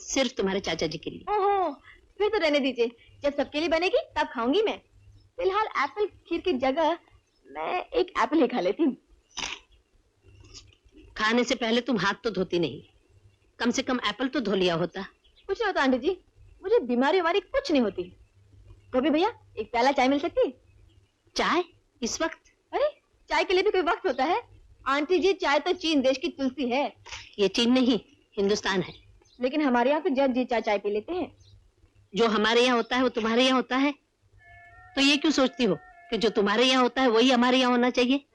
सिर्फ तुम्हारे चाचा जी के लिए। ओहो, फिर तो रहने दीजिए। जब सबके लिए बनेगी तब खाऊंगी मैं। फिलहाल एप्पल खीर की जगह मैं एक एप्पल ही खा लेती हूँ। खाने से पहले तुम हाथ तो धोती नहीं, कम से कम एप्पल तो धो लिया होता। कुछ नहीं होता आंटी जी, मुझे बीमारी हमारी कुछ नहीं होती। गोभी भैया, एक प्याला चाय मिल सकती है? चाय इस वक्त? अरे, चाय के लिए भी कोई वक्त होता है? आंटी जी, चाय तो चीन देश की तुलसी है। ये चीन नहीं, हिंदुस्तान है। लेकिन हमारे यहाँ तो जब जी चाय पी लेते हैं। जो हमारे यहाँ होता है वो तुम्हारे यहाँ होता है, तो ये क्यों सोचती हो कि जो तुम्हारे यहाँ होता है वही हमारे यहाँ होना चाहिए?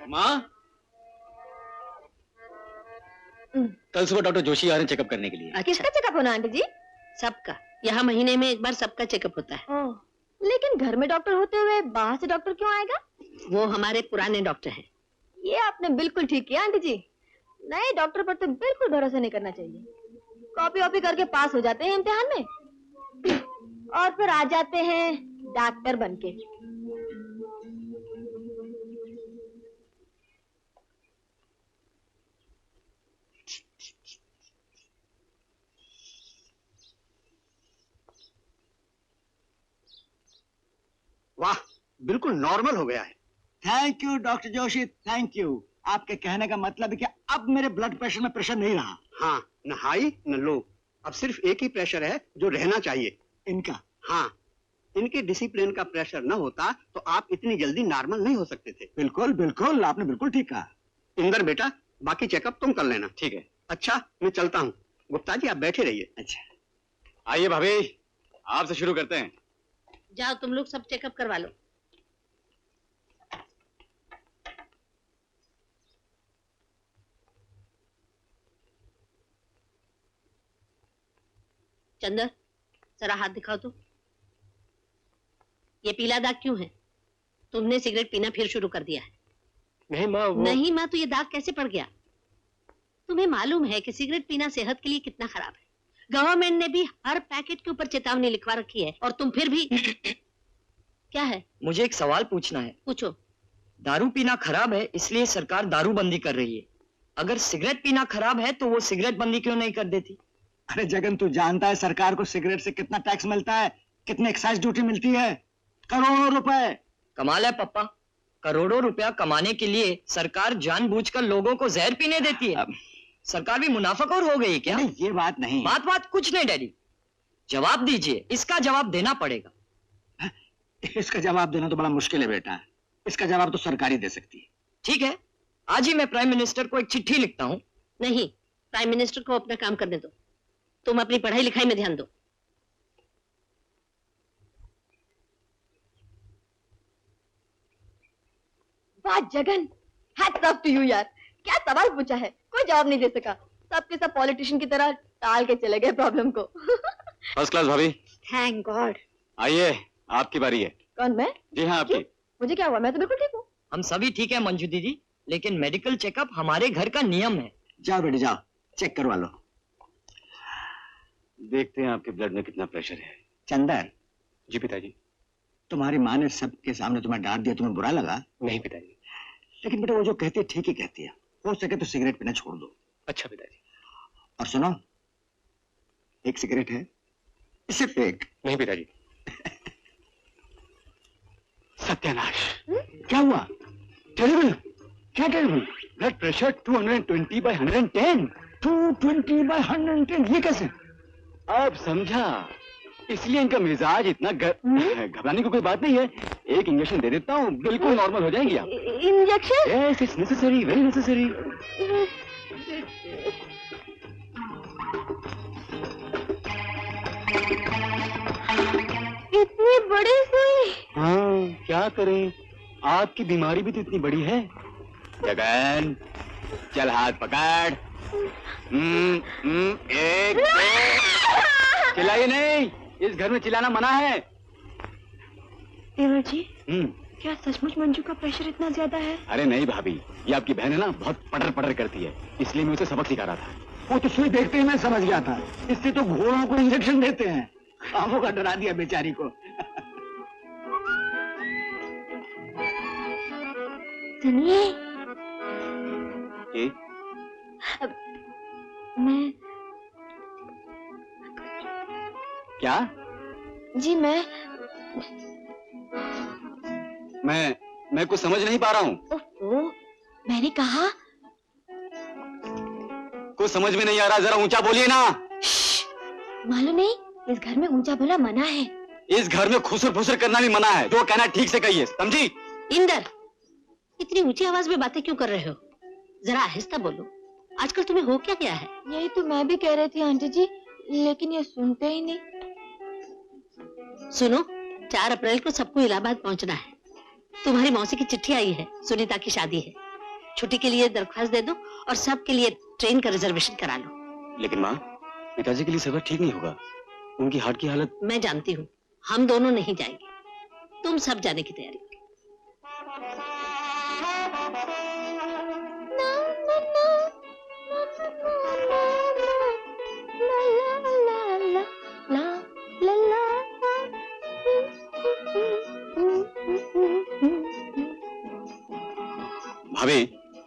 माँ, कल सुबह डॉक्टर जोशी आ रहे हैं चेकअप करने के लिए। अच्छा, किसका चेकअप होना आंटी जी? सबका। यहाँ महीने में एक बार सबका चेकअप होता है। ओह, लेकिन घर में डॉक्टर होते हुए बाहर से डॉक्टर क्यों आएगा? वो हमारे पुराने डॉक्टर हैं। ये आपने बिल्कुल ठीक किया आंटी जी। नए डॉक्टर पर तो बिल्कुल भरोसा नहीं करना चाहिए। कॉपी वॉपी करके पास हो जाते हैं इम्तिहान में और फिर आ जाते हैं डॉक्टर बनके। वाह, बिल्कुल नॉर्मल हो गया है। Thank you doctor Joshi, thank you. आपके कहने का मतलब है कि अब मेरे ब्लड प्रेशर में प्रेशर नहीं रहा। हाँ, न हाई न लो, अब सिर्फ एक ही प्रेशर है जो रहना चाहिए। इनका? हाँ, इनके डिसिप्लिन का प्रेशर न होता तो आप इतनी जल्दी नॉर्मल नहीं हो सकते थे। बिल्कुल बिल्कुल, आपने बिल्कुल ठीक कहा। इंदर बेटा, बाकी चेकअप तुम कर लेना। ठीक है। अच्छा, मैं चलता हूँ। गुप्ता जी, आप बैठे रहिए। अच्छा, आइए भाभी, आपसे शुरू करते हैं। जाओ तुम लोग सब चेकअप करवा लो। चंदर, जरा हाथ दिखाओ तो। ये पीला दाग क्यों है? तुमने सिगरेट पीना फिर शुरू कर दिया है। नहीं माँ, नहीं माँ, तो ये दाग कैसे पड़ गया? तुम्हें मालूम है कि सिगरेट पीना सेहत के लिए कितना खराब है। गवर्नमेंट ने भी हर पैकेट के ऊपर चेतावनी लिखवा रखी है और तुम फिर भी क्या है? मुझे एक सवाल पूछना है। पूछो। दारू पीना खराब है इसलिए सरकार दारू बंदी कर रही है। अगर सिगरेट पीना खराब है तो वो सिगरेट बंदी क्यों नहीं कर देती? अरे जगन, तू जानता है सरकार को सिगरेट से कितना टैक्स मिलता है, कितनी एक्साइज ड्यूटी मिलती है? करोड़ों रुपए। कमाल है पप्पा, करोड़ों रुपया कमाने के लिए सरकार जानबूझकर लोगों को जहर पीने देती है। सरकार भी मुनाफाखोर हो गई क्या? नहीं, ये बात नहीं। बात कुछ नहीं डैडी, जवाब दीजिए, इसका जवाब देना पड़ेगा। इसका जवाब देना तो बड़ा मुश्किल है बेटा, इसका जवाब तो सरकार ही दे सकती है। ठीक है, आज ही मैं प्राइम मिनिस्टर को एक चिट्ठी लिखता हूँ। नहीं, प्राइम मिनिस्टर को अपना काम करने दो, तुम अपनी पढ़ाई लिखाई में ध्यान दो। वाह Jagan, hats off to you यार। क्या सवाल पूछा है, कोई जवाब नहीं दे सका। सबके सब पॉलिटिशियन की तरह टाल के चले गए प्रॉब्लम को। फर्स्ट क्लास भाभी। Thank God. आइए, आपकी बारी है। कौन, मैं? जी हाँ, आपकी। मुझे क्या हुआ? मैं तो बिल्कुल ठीक हूँ। हम सभी ठीक है मंजू दीदी, लेकिन मेडिकल चेकअप हमारे घर का नियम है। जाओ बेटे जाओ, चेक करवा लो। देखते हैं आपके ब्लड में कितना प्रेशर है। चंदर। जी पिताजी। तुम्हारी माँ ने सबके सामने तुम्हें डांट दिया, तुम्हें बुरा लगा? नहीं पिताजी। लेकिन बेटा वो जो कहती है ठीक ही कहती है। हो सके तो सिगरेट पीना छोड़ दो। अच्छा पिताजी। और सुनो, एक सिगरेट है, सिर्फ एक। नहीं पिताजी। सत्यानाश। क्या हुआ? टेरिबल। क्या टेरिबल? Blood pressure 220/110। 220/110, ये कैसे? अब समझा, इसलिए इनका मिजाज इतना घबराने की कोई बात नहीं है। एक इंजेक्शन दे देता हूँ, बिल्कुल नॉर्मल हो जाएंगी आप। Injection? Yes, it's necessary, very necessary. इतनी इतनी बड़ी सुई। हाँ, क्या करें, आपकी बीमारी भी तो इतनी बड़ी है। गगन, चल हाथ पकड़। एक, दो। चिल्लाइए नहीं, इस घर में चिल्लाना मना है। देवर जी, क्या सचमुच मंजू का प्रेशर इतना ज्यादा है? अरे नहीं भाभी, ये आपकी बहन है ना, बहुत पटर पटर करती है, इसलिए मैं उसे सबक सिखा रहा था। वो तो सुई देखते ही मैं समझ गया था, इससे तो घोड़ों को इंजेक्शन देते हैं। आंखों का डरा दिया बेचारी को। सुनिए, ये? मैं क्या? जी मैं कुछ समझ नहीं पा रहा हूँ। ओहो, मैंने कहा कुछ समझ में नहीं आ रहा, जरा ऊंचा बोलिए ना। मालूम नहीं, इस घर में ऊंचा बोला मना है। इस घर में खुसर फुसर करना भी मना है, जो कहना ठीक से कहिए, समझी? इंदर, इतनी ऊंची आवाज में बातें क्यों कर रहे हो? जरा आहिस्ता बोलो, आजकल तुम्हें हो क्या गया है? यही तो मैं भी कह रही थी आंटी जी, लेकिन ये सुनते ही नहीं। सुनो, 4 अप्रैल को सबको इलाहाबाद पहुंचना है। तुम्हारी मौसी की चिट्ठी आई है, सुनीता की शादी है। छुट्टी के लिए दरख्वास्त दे दो और सबके लिए ट्रेन का रिजर्वेशन करा लो। लेकिन माँ, पिताजी के लिए सफर ठीक नहीं होगा, उनकी हार्ट की हालत। मैं जानती हूँ, हम दोनों नहीं जाएंगे, तुम सब जाने की तैयारी। भाभी,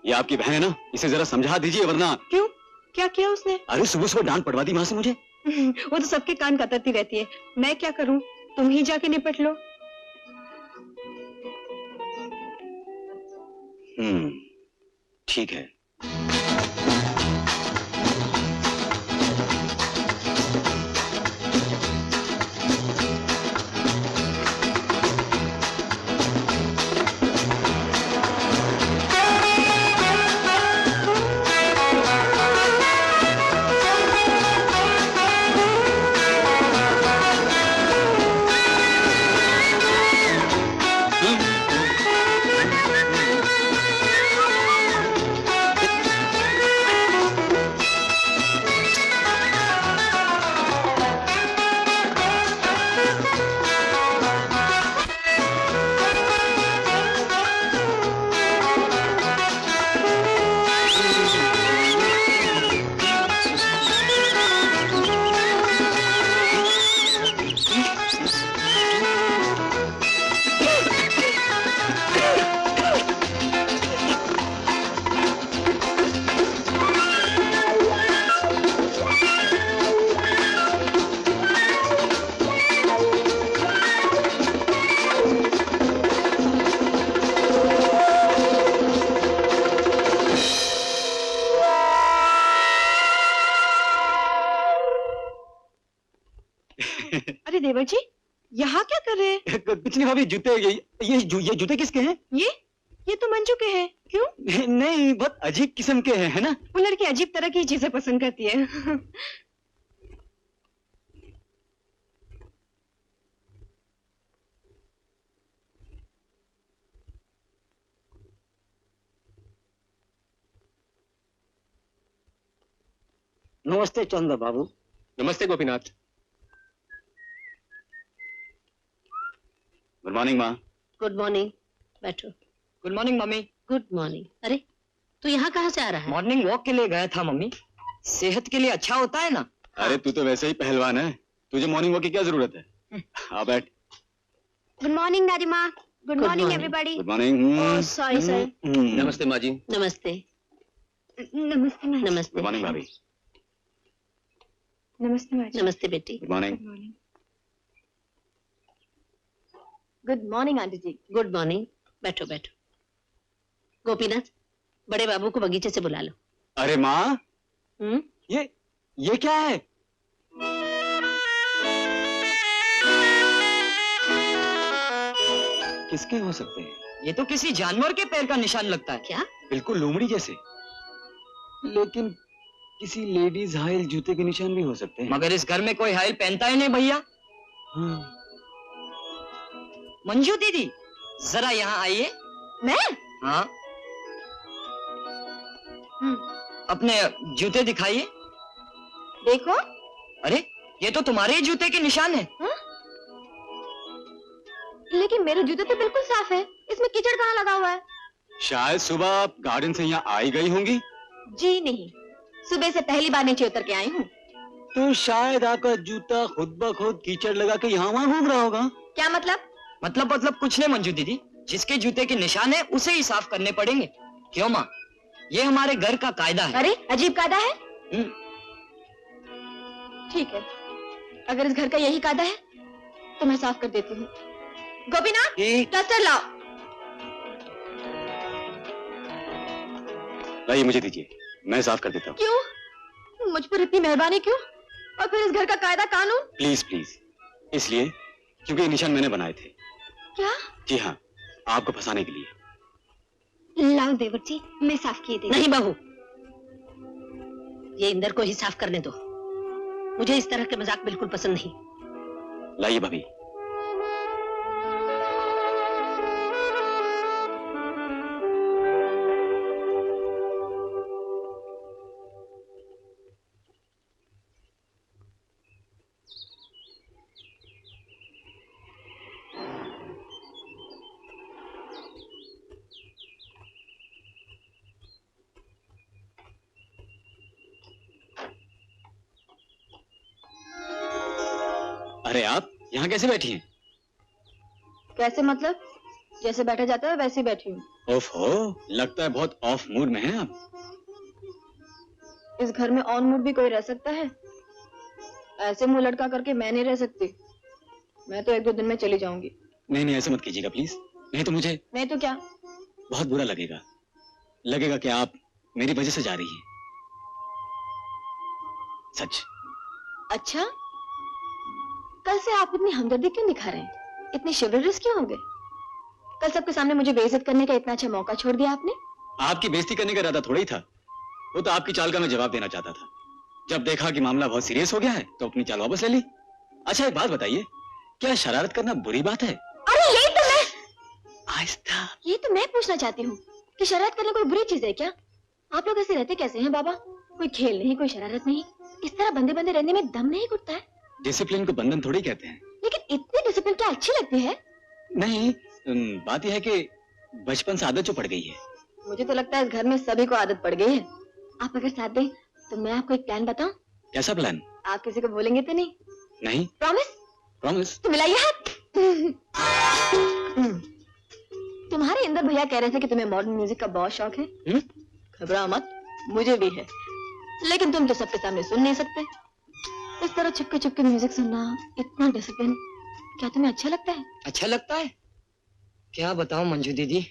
ये आपकी बहन है ना, इसे जरा समझा दीजिए, वरना। क्यों, क्या किया उसने? अरे सुबह सुबह डांट पड़वा दी माँ से मुझे। वो तो सबके कान कतरती रहती है, मैं क्या करूं? तुम ही जाके निपट लो। ठीक है। अरे देवर जी, यहाँ क्या कर रहे हैं? कुछ नहीं भाभी, जूते ये जूते किसके हैं? ये तो मंजू के हैं। क्यों? नहीं, बहुत अजीब किस्म के हैं, है ना? वो लड़की अजीब तरह की चीजें पसंद करती है। नमस्ते चंद्र बाबू। नमस्ते गोपीनाथ। गुड मॉर्निंग माँ। गुड मॉर्निंग, बैठो। Good morning mummy. Good morning. अरे, तू यहाँ कहाँ से आ रहा है? मॉर्निंग वॉक के लिए गया था मम्मी, सेहत के लिए अच्छा होता है ना। अरे तू तो वैसे ही पहलवान है, तुझे मॉर्निंग वॉक की क्या जरूरत है? आ बैठ। गुड मॉर्निंग दादी माँ। Good morning everybody. Good morning. Oh sorry sorry. नमस्ते माँ जी। नमस्ते। नमस्ते माँ। नमस्ते। गुड मॉर्निंग भाभी। नमस्ते माँ जी। नमस्ते बेटी। Good morning. Good morning aunty ji. Good morning, बैठो बैठो। गोपीनाथ, बड़े बाबू को बगीचे से बुला लो। अरे माँ, ये क्या है? किसके हो सकते हैं? ये तो किसी जानवर के पैर का निशान लगता है। क्या? बिल्कुल लोमड़ी जैसे, लेकिन किसी लेडीज हाइल जूते के निशान भी हो सकते हैं। मगर इस घर में कोई हाइल पहनता ही नहीं भैया। मंजू दीदी, जरा यहाँ आइए। मैं? हाँ, अपने जूते दिखाइए। देखो। अरे, ये तो तुम्हारे ही जूते के निशान है। हा? लेकिन मेरे जूते तो बिल्कुल साफ है, इसमें कीचड़ कहाँ लगा हुआ है? शायद सुबह आप गार्डन से यहाँ आई गई होंगी। जी नहीं, सुबह से पहली बार नीचे उतर के आई हूँ। तो शायद आपका जूता खुद ब खुद कीचड़ लगा के यहाँ वहाँ घूम रहा होगा। क्या मतलब? मतलब कुछ नहीं मंजू दीदी, जिसके जूते के निशान है उसे ही साफ करने पड़ेंगे। क्यों माँ, ये हमारे घर का कायदा है। अरे अजीब कायदा है। ठीक है, अगर इस घर का यही कायदा है तो मैं साफ कर देती हूँ। गोपीनाथ, डस्टर लाओ। लाइए, मुझे दीजिए, मैं साफ कर देता हूँ। क्यों? मुझ पर इतनी मेहरबानी क्यों? और फिर इस घर का कायदा कानून? प्लीज प्लीज, इसलिए क्योंकि ये निशान मैंने बनाए थे। क्या? जी हाँ, आपको फंसाने के लिए। लाओ देवर जी, मैं साफ किए दे। नहीं बहू, ये इंदर को ही साफ करने दो। मुझे इस तरह के मजाक बिल्कुल पसंद नहीं। लाइए भाभी। अरे आप यहाँ कैसे बैठी हैं? कैसे मतलब? जैसे बैठा जाता है वैसे ही बैठी हूँ। ओफो, लगता है बहुत ऑफ मूड में हैं आप। इस घर में ऑन मूड भी कोई रह सकता है? ऐसे मुंह लटका करके मैं नहीं रह सकती। मैं तो 1-2 दिन में चली जाऊंगी। नहीं नहीं, ऐसा मत कीजिएगा प्लीज, नहीं तो मुझे। नहीं तो क्या? बहुत बुरा लगेगा। लगेगा कि आप मेरी वजह से जा रही हैं। सच। अच्छा, कल से आप इतनी हमदर्दी क्यों दिखा रहे हैं? इतने शिवरस क्यों हो गए? कल सबके सामने मुझे बेइज्जत करने का इतना अच्छा मौका छोड़ दिया आपने। आपकी बेइज्जती करने का इरादा थोड़ा ही था, वो तो आपकी चाल का मैं जवाब देना चाहता था। जब देखा कि मामला बहुत सीरियस हो गया है तो अपनी चाल वापस ले ली। अच्छा एक बात बताइए, क्या शरारत करना बुरी बात है? अरे यही तो मैं आहिस्ता। ये तो मैं पूछना चाहती हूँ कि शरारत करना कोई बुरी चीज है क्या? आप लोग ऐसे रहते कैसे हैं बाबा? कोई खेल नहीं, कोई शरारत नहीं, इस तरह बंदे बंदे रहने में दम नहीं घुटता है। डिसिप्लिन को बंधन थोड़ी कहते हैं। लेकिन इतनी डिसिप्लिन क्या अच्छी लगती है? नहीं, बात यह है कि बचपन से आदत जो पड़ गई है। मुझे तो लगता है इस घर में सभी को आदत पड़ गई है। आप अगर साथ दें तो मैं आपको एक प्लान बताऊं। कैसा प्लान? आप किसी को बोलेंगे तो नहीं? नहीं। प्रॉमिस? प्रॉमिस। तो मिलाइए हाथ। तुम्हारे इंदर भैया कह रहे थे कि तुम्हें मॉडर्न म्यूजिक का बहुत शौक है। घबराओ मत, मुझे भी है, लेकिन तुम तो सबके सामने सुन नहीं सकते। इस तरह चुपके चुपके म्यूजिक सुनना, इतना डिसिप्लिन, क्या तुम्हें अच्छा लगता है? अच्छा लगता है? क्या बताऊं मंजू दीदी,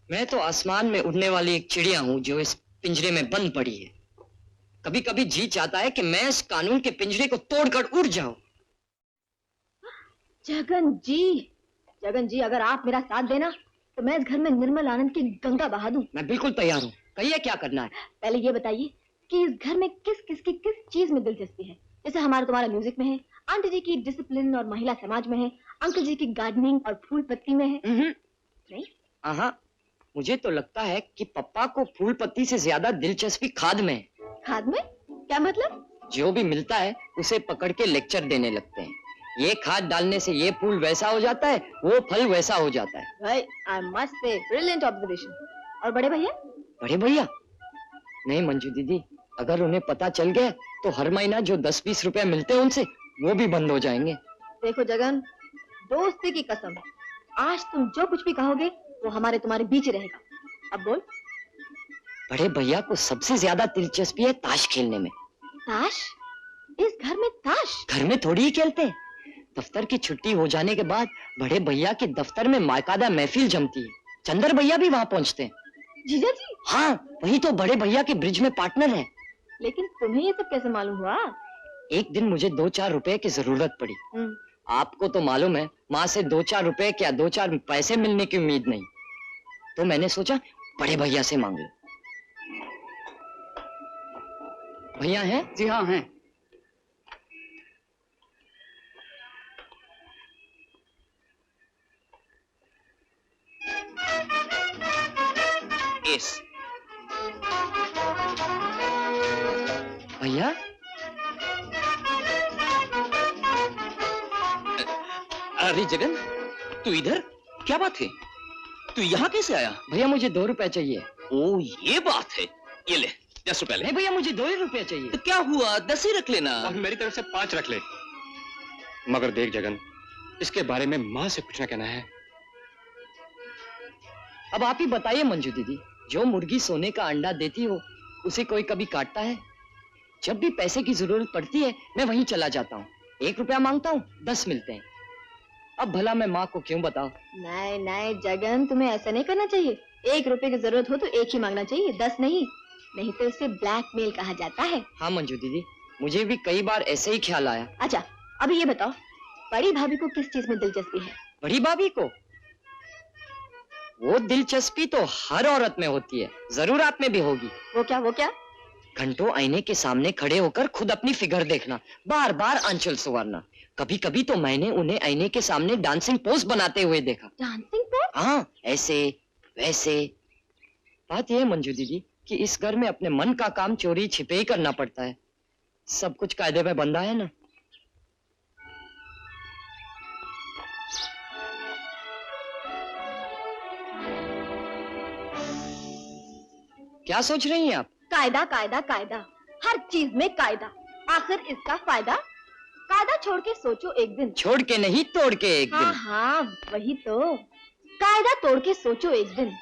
मैं तो आसमान में उड़ने वाली एक चिड़िया हूँ जो इस पिंजरे में बंद पड़ी है। कभी कभी जी चाहता है कि मैं इस कानून के पिंजरे को तोड़कर उड़ जाऊं। जगन जी, अगर आप मेरा साथ देना तो मैं इस घर में निर्मल आनंद की गंगा बहा दूं। मैं बिल्कुल तैयार हूँ, कहिए क्या करना है। पहले ये बताइए कि इस घर में किस किस की किस चीज में दिलचस्पी है? जैसे हमारा तुम्हारा म्यूजिक में है, आंटी जी की डिसिप्लिन और महिला समाज में है, अंकल जी की गार्डनिंग और फूल पत्ती में है। नहीं? हाँ, मुझे तो लगता है कि पप्पा को फूल पत्ती से ज्यादा दिलचस्पी खाद में है। खाद में? क्या मतलब? जो भी मिलता है उसे पकड़ के लेक्चर देने लगते हैं। ये खाद डालने से ये फूल वैसा हो जाता है, वो फल वैसा हो जाता है। भाई, I must say, brilliant observation. और बड़े भैया? बड़े भैया? नहीं मंजू दीदी, अगर उन्हें पता चल गया तो हर महीना जो 10-20 रुपए मिलते हैं उनसे, वो भी बंद हो जाएंगे। देखो जगन, दोस्ती की कसम, आज तुम जो कुछ भी कहोगे वो हमारे तुम्हारे बीच ही रहेगा। अब बोल। बड़े भैया को सबसे ज्यादा दिलचस्पी है ताश खेलने में। ताश? इस घर में ताश? घर में थोड़ी ही खेलते हैं। दफ्तर की छुट्टी हो जाने के बाद बड़े भैया के दफ्तर में मायकादा महफिल जमती है। चंदर भैया भी वहाँ पहुँचते हैं। जीजा जी? हाँ, वही तो बड़े भैया के ब्रिज में पार्टनर है। लेकिन तुम्हें ये सब कैसे मालूम हुआ? एक दिन मुझे 2-4 रुपए की जरूरत पड़ी। आपको तो मालूम है, माँ से 2-4 रुपए क्या 2-4 पैसे मिलने की उम्मीद नहीं, तो मैंने सोचा बड़े भैया से मांग लो। भैया हैं? जी हाँ हैं। केस। भैया अरे जगन, तू इधर? क्या बात है? तू यहाँ कैसे आया? भैया मुझे 2 रुपए चाहिए। ओ ये बात है, ये ले 10 रुपए ले। नहीं भैया मुझे 2 ही रुपए चाहिए। तो क्या हुआ, 10 ही रख लेना। और मेरी तरफ से 5 रख ले। मगर देख जगन, इसके बारे में माँ से कुछ ना कहना है। अब आप ही बताइए मंजू दीदी, जो मुर्गी सोने का अंडा देती हो उसे कोई कभी काटता है? जब भी पैसे की जरूरत पड़ती है मैं वहीं चला जाता हूँ, 1 रुपया मांगता हूँ, 10 मिलते हैं। अब भला मैं माँ को क्यों बताऊं? नहीं नहीं जगन, तुम्हें ऐसा नहीं करना चाहिए। 1 रुपए की जरूरत हो तो 1 ही मांगना चाहिए, 10 नहीं। नहीं तो इसे ब्लैकमेल कहा जाता है। हाँ मंजू दीदी, मुझे भी कई बार ऐसे ही ख्याल आया। अच्छा अभी ये बताओ, बड़ी भाभी को किस चीज में दिलचस्पी है? बड़ी भाभी को? वो दिलचस्पी तो हर औरत में होती है, जरूर आप में भी होगी। वो क्या वो क्या? घंटों आईने के सामने खड़े होकर खुद अपनी फिगर देखना, बार बार आंचल संवारना। कभी कभी तो मैंने उन्हें आईने के सामने डांसिंग पोज बनाते हुए देखा। Dancing pose? हाँ, ऐसे वैसे। बात यह है मंजू दीदी कि इस घर में अपने मन का काम चोरी छिपे ही करना पड़ता है। सब कुछ कायदे में बंधा है ना। क्या सोच रही हैं आप? कायदा कायदा कायदा, हर चीज में कायदा। आखिर इसका फायदा? कायदा छोड़ के सोचो एक दिन। छोड़ के नहीं, तोड़ के एक दिन। हाँ वही तो, कायदा तोड़ के सोचो एक दिन।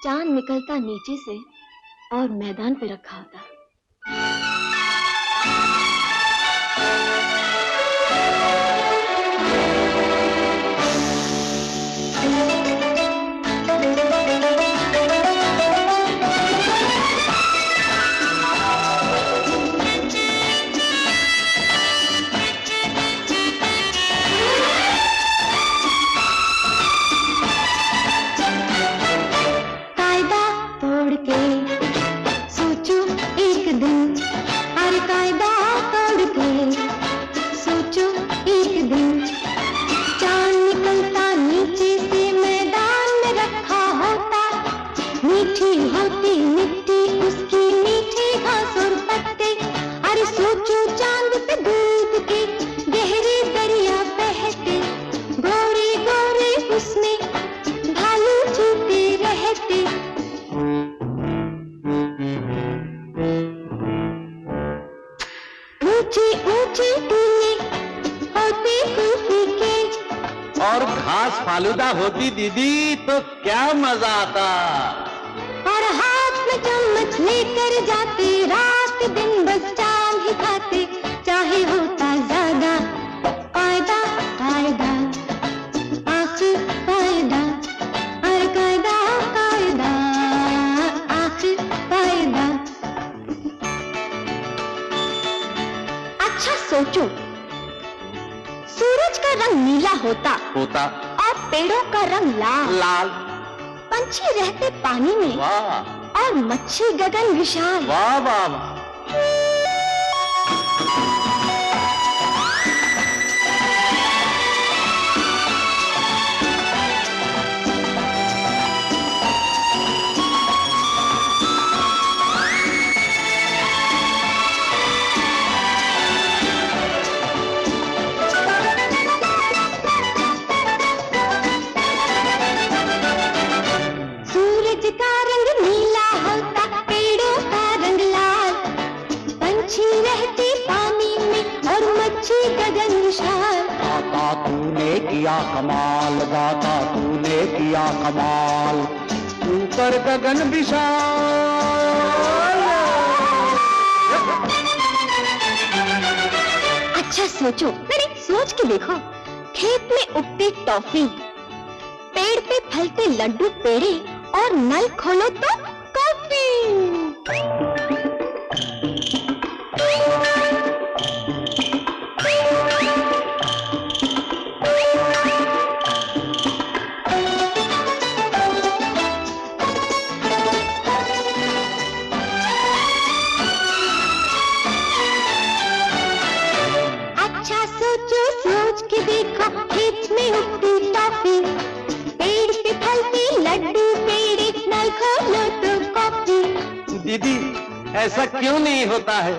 चांद निकलता नीचे से और मैदान पे रखा होता। और घास फालूदा होती दीदी तो क्या मजा आता। और हाथ में चम्मच लेकर जाते, रात दिन बस चांद ही खाते, चाहे होता ज्यादा। कायदा कायदा आखिर कायदा, हर कायदा कायदा आखिर कायदा। अच्छा सोचो, सूरज का रंग नीला होता और पेड़ों का रंग लाल। पंछी रहते पानी में वाह, और मच्छी गगन विशाल। वाह वाह वाह। तूने किया कमाल, गाता तूने किया कमाल, ऊपर गगन विशाल। अच्छा सोचो, अरे सोच के देखो, खेत में उगती टॉफी, पेड़ पे फलते लड्डू पेड़े, और नल खोलो तो कॉफी। खेत में उगती टॉफी, पेड़ पे फलती लड्डू पेड़े, नल खोलो दीदी ऐसा क्यों नहीं होता है?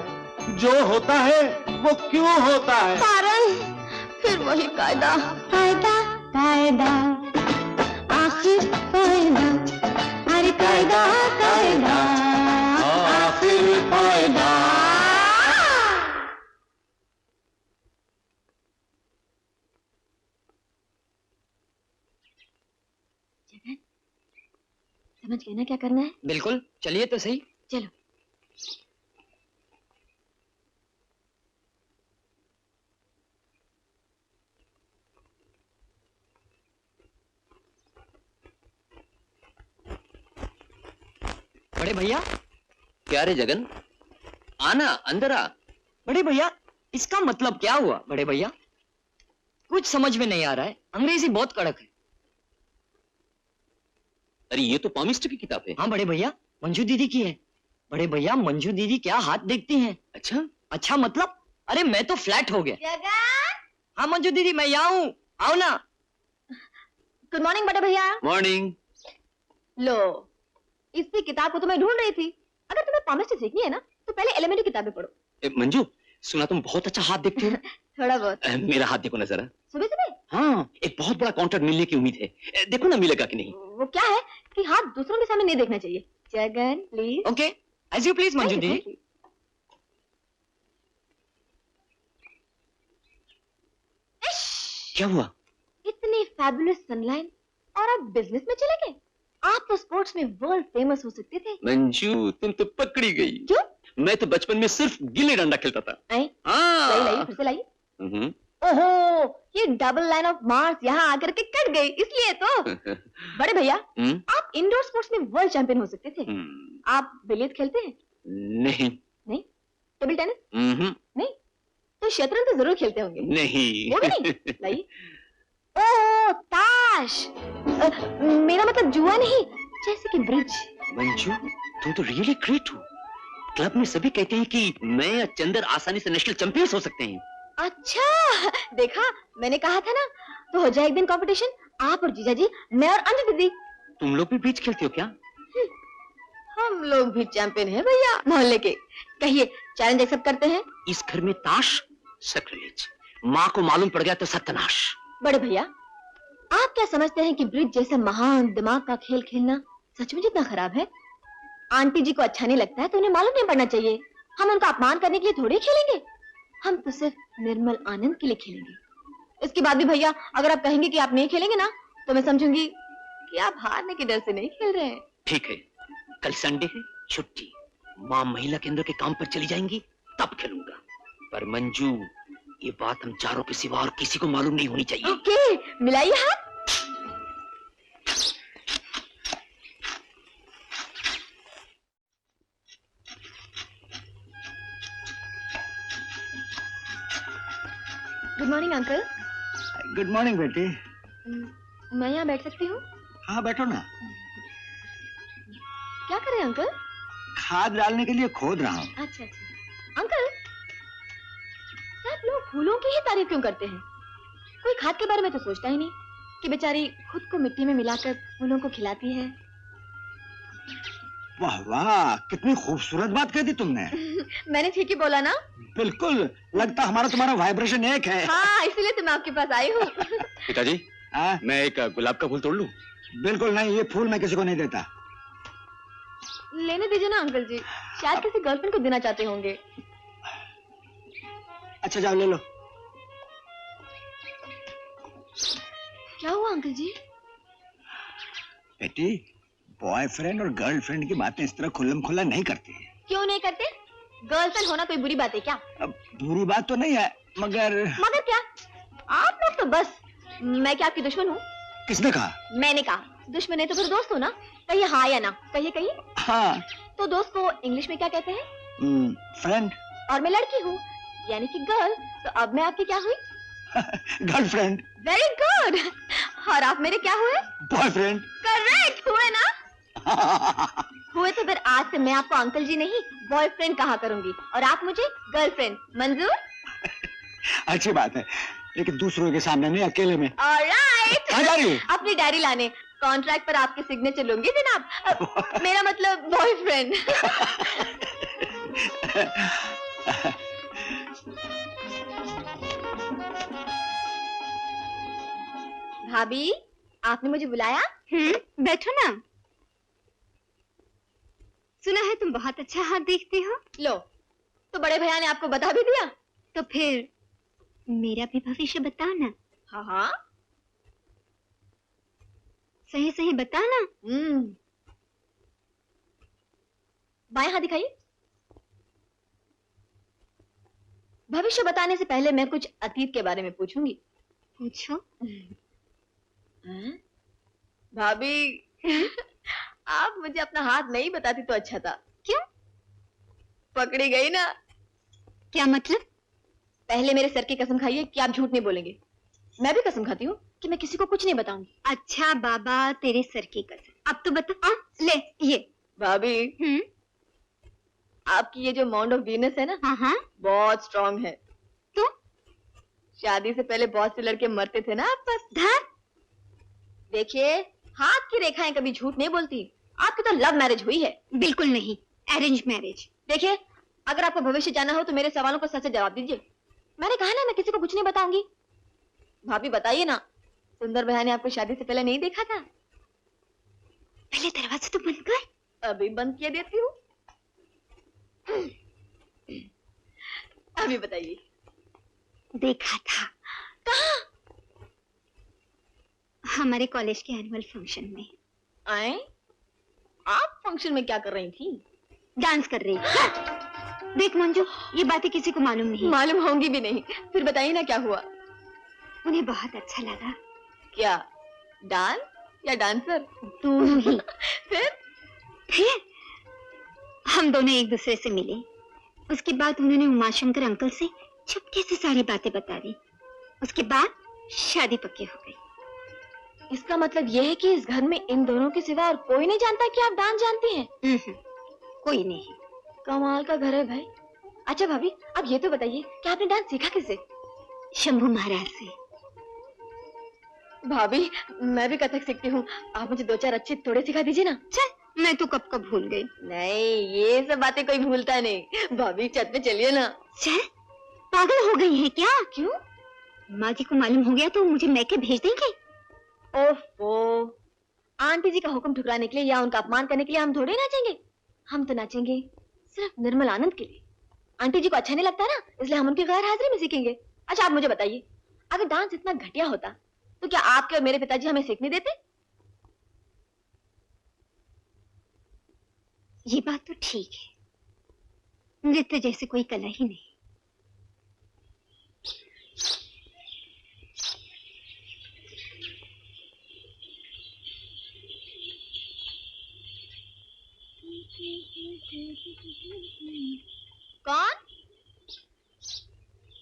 जो होता है वो क्यों होता है? कारण फिर वही कायदा कायदा कायदा आखिर कायदा, अरे कायदा कायदा आखिर कायदा। समझ गए ना क्या करना है? बिल्कुल, चलिए तो सही। चलो। बड़े भैया। क्या रे जगन, आना अंदर आ। बड़े भैया, इसका मतलब क्या हुआ? बड़े भैया कुछ समझ में नहीं आ रहा है, अंग्रेजी बहुत कड़क है। अरे ये तो पामिस्टर की किताब है। हाँ बड़े भैया, मंजू दीदी की है। बड़े भैया, मंजू दीदी क्या हाथ देखती हैं। अच्छा अच्छा मतलब? अरे मैं तो फ्लैट हो गया। हाँ मंजू दीदी, मैं यहाँ हूँ, आओ ना। गुड मॉर्निंग बड़े भैया। मॉर्निंग। लो, इसी किताब को तो मैं ढूंढ रही थी। अगर तुम्हें पामिस्टर सीखनी है ना तो पहले एलिमेंट्री किताबें पढ़ो। मंजू, सुना तुम बहुत अच्छा हाथ देखते हो। थोड़ा बहुत। मेरा हाथ देखो ना जरा। सुबह सुबह? हाँ, एक बहुत बड़ा कॉन्ट्रैक्ट मिलने की उम्मीद है। देखो ना मिलेगा कि नहीं। वो क्या है कि हाथ दूसरों के सामने नहीं देखना चाहिए। Jagan please. Okay, as you please Manju दीदी। क्या हुआ? इतनी फैबुलस सनलाइन और आप बिजनेस में चले गए? आप तो स्पोर्ट्स में वर्ल्ड फेमस हो सकते थे। मंजू, तुम तो पकड़ी गई। क्यों? मैं तो बचपन में सिर्फ गिल्ली डंडा खेलता था। लाइए फिर से लाइए। ओहो, ये डबल लाइन ऑफ मार्स यहाँ आकर के कट गई, इसलिए तो। बड़े भैया, आप इंडोर स्पोर्ट्स में वर्ल्ड चैंपियन हो सकते थे। आप बिलियर्ड खेलते हैं? नहीं। नहीं? Table tennis? नहीं। तो शतरंज तो जरूर खेलते होंगे। नहीं। वो भी नहीं? लाइए। ओह, ताश। मेरा मतलब जुआ नहीं, जैसे कि ब्रिज। मंजू, तुम तो रियली ग्रेट हो। क्लब में सभी कहते हैं कि मैं या चंदर आसानी से नेशनल चैंपियंस हो सकते हैं। अच्छा, देखा मैंने कहा था ना। तो हो जाए एक दिन कंपटीशन, आप और जीजा जी, मैं और अंजू दीदी। तुम लोग भी बीच खेलते हो क्या? हम लोग भी चैंपियन हैं भैया, मोहल्ले के। कहिए, चैलेंज एक्सेप्ट करते हैं? इस घर में ताश सैक्रिलेज, माँ को मालूम पड़ गया तो सत्यानाश। बड़े भैया, आप क्या समझते हैं कि ब्रिज जैसा महान दिमाग का खेल खेलना सच में जितना खराब है? आंटी जी को अच्छा नहीं लगता है तो उन्हें मालूम नहीं पड़ना चाहिए। हम उनका अपमान करने के लिए थोड़ी खेलेंगे, हम तो सिर्फ निर्मल आनंद के लिए खेलेंगे। इसके बाद भी भैया, अगर आप कहेंगे कि आप नहीं खेलेंगे ना, तो मैं समझूंगी कि आप हारने के डर से नहीं खेल रहे हैं। ठीक है, कल संडे है, छुट्टी। माँ महिला केंद्र के काम पर चली जाएंगी, तब खेलूंगा। पर मंजू, ये बात हम चारों के सिवा और किसी को मालूम नहीं होनी चाहिए। ओके, मिलाइए हाथ। Good morning uncle. Good morning बेटी। मैं यहाँ बैठ सकती हूँ? हाँ बैठो ना। क्या कर रहे हैं अंकल? खाद डालने के लिए खोद रहा हूँ। अच्छा अच्छा। अंकल, सब लोग फूलों की ही तारीफ क्यों करते हैं? कोई खाद के बारे में तो सोचता ही नहीं कि बेचारी खुद को मिट्टी में मिलाकर फूलों को खिलाती है। वाह वाह, कितनी खूबसूरत बात कह दी तुमने। मैंने ठीक ही बोला ना? बिल्कुल, लगता हमारा तुम्हारा वाइब्रेशन एक है। हाँ, इसीलिए तो मैं आपके पास आई हूँ। पिताजी, मैं एक गुलाब का फूल तोड़ लूं? बिल्कुल नहीं, ये फूल मैं किसी को नहीं देता। लेने दीजिए ना अंकल जी, शायद किसी गर्लफ्रेंड को देना चाहते होंगे। अच्छा जाओ ले लो। क्या हुआ अंकल जी? बेटी, बॉयफ्रेंड और गर्लफ्रेंड की बातें इस तरह खुल्लम खुल्ला नहीं करते। क्यों नहीं करते? गर्लफ्रेंड होना कोई बुरी बात है क्या? अब बुरी बात तो नहीं है, मगर क्या? आप लोग तो बस। मैं क्या आपकी दुश्मन हूँ? किसने कहा? मैंने कहा। दुश्मन है तो फिर दोस्त हो ना। कहिए हाँ या ना। कहिए कहिए। हाँ। तो दोस्त को इंग्लिश में क्या कहते हैं? फ्रेंड। और मैं लड़की हूँ, यानी कि गर्ल। तो अब मैं आपकी क्या हुई? गर्लफ्रेंड। Very good. और आप मेरे क्या हुए? बॉयफ्रेंड। करेक्ट हुए ना? हुए तो फिर आज से मैं आपको अंकल जी नहीं, बॉयफ्रेंड कहा करूंगी और आप मुझे गर्लफ्रेंड। मंजूर? अच्छी बात है, लेकिन दूसरों के सामने नहीं, अकेले में। ऑलराइट। कहाँ जा रही हो? अपनी डायरी लाने। कॉन्ट्रैक्ट पर आपके सिग्नेचर लूंगी जनाब। मेरा मतलब बॉयफ्रेंड। भाभी, आपने मुझे बुलाया? बैठो ना। सुना है तुम बहुत अच्छा हाथ देखती हो। लो, तो बड़े भैया ने आपको बता भी दिया? तो फिर मेरा भी भविष्य बताओ ना। हाँ हाँ, सही सही बताओ ना। बाएं हाथ दिखाइए। भविष्य बताने से पहले मैं कुछ अतीत के बारे में पूछूंगी। पूछो। भाभी, आप मुझे अपना हाथ नहीं बताती तो अच्छा था। क्यों? पकड़ी गई ना। क्या मतलब? पहले मेरे सर की कसम खाइए कि आप झूठ नहीं बोलेंगे। मैं भी कसम खाती हूँ कि मैं किसी को कुछ नहीं बताऊंगी। अच्छा बाबा, तेरे सर की कसम। अब तो बता। ले ये। भाभी, आपकी ये जो माउंट ऑफ वीनस है ना, हाँ, बहुत स्ट्रांग है। तो शादी से पहले बहुत से लड़के मरते थे ना आप बस। धर। देखिए, हाथ की रेखाएं कभी झूठ नहीं बोलती। आपकी तो लव मैरिज हुई है। बिल्कुल नहीं, अरेंज मैरिज। देखिए, अगर आपको भविष्य जाना हो तो मेरे सवालों को सच से जवाब दीजिए। मैंने कहा ना, मैं किसी को कुछ नहीं बताऊंगी। भाभी बताइए ना, सुंदर भैया ने आपको शादी से पहले नहीं देखा था? पहले दरवाजा तो बंद कर। अभी बंद किए देती हूँ। अभी बताइए। देखा था। कहाँ? हमारे कॉलेज के एनुअल फंक्शन में। आए? आप फंक्शन में क्या कर रही थी? डांस कर रही। देख मंजू, ये बातें किसी को मालूम नहीं। मालूम होंगी भी नहीं। फिर बताइए ना क्या हुआ? उन्हें बहुत अच्छा लगा। क्या डांस या डांसर? दोनों ही। फिर हम दोनों एक दूसरे से मिले। उसके बाद उन्होंने उमाशंकर अंकल से चुपके से सारी बातें बता दी। उसके बाद शादी पक्की हो गई। इसका मतलब यह है कि इस घर में इन दोनों के सिवा और कोई नहीं जानता कि आप डांस जानती हैं? कोई नहीं। कमाल का घर है भाई। अच्छा भाभी, अब ये तो बताइए कि आपने डांस सीखा किससे? शंभू महाराज से। भाभी, मैं भी कथक सीखती हूँ। आप मुझे दो चार अच्छे थोड़े सिखा दीजिए ना। चल, मैं तो कब कब भूल गई। नहीं, ये सब बातें कोई भूलता नहीं। भाभी, छत पे चलिए ना। चल, पागल हो गई है क्या? क्यों? माँ जी को मालूम हो गया तो मुझे मैके भेज देंगे। ओफो, आंटी जी का हुक्म ठुकराने के लिए या उनका अपमान करने के लिए हम थोड़े नाचेंगे। हम तो नाचेंगे सिर्फ निर्मल आनंद के लिए। आंटी जी को अच्छा नहीं लगता ना, इसलिए हम उनकी गैर हाजिरी में सीखेंगे। अच्छा आप मुझे बताइए, अगर डांस इतना घटिया होता तो क्या आपके और मेरे पिताजी हमें सीखने देते? ये बात तो ठीक है, नृत्य जैसे कोई कला ही नहीं। कौन?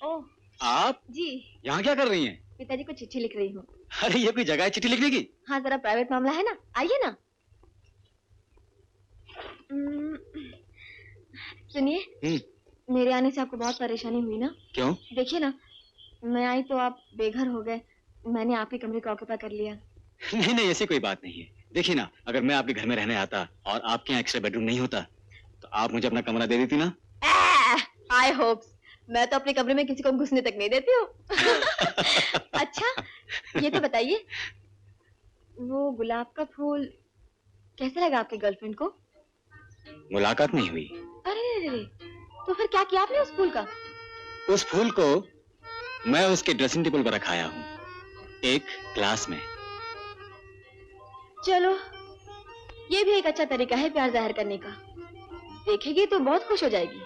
ओह, आप जी। यहाँ क्या कर रही हैं? पिताजी को चिट्ठी लिख रही हूँ। अरे ये कोई जगह है चिट्ठी लिखने की? हाँ, जरा प्राइवेट मामला है ना, आइए ना। सुनिए, मेरे आने से आपको बहुत परेशानी हुई ना? क्यों? देखिए ना, मैं आई तो आप बेघर हो गए। मैंने आपके कमरे को ऑक्यूपाई कर लिया। नहीं नहीं, ऐसी कोई बात नहीं है। देखिए ना, अगर मैं आपके घर में रहने आता और आपके यहाँ एक्स्ट्रा बेडरूम नहीं होता तो आप मुझे अपना कमरा दे देती ना? आई होप्स। मैं तो अपने कमरे में किसी को घुसने तक नहीं देती हूँ। अच्छा, ये तो बताइए, वो गुलाब का फूल कैसा लगा आपके गर्लफ्रेंड को? मुलाकात नहीं हुई। अरे, तो फिर क्या किया आपने उस फूल का? उस फूल को मैं उसके ड्रेसिंग टेबल पर रखाया हूँ, एक क्लास में। चलो, ये भी एक अच्छा तरीका है प्यार जाहिर करने का। देखेगी तो बहुत खुश हो जाएगी।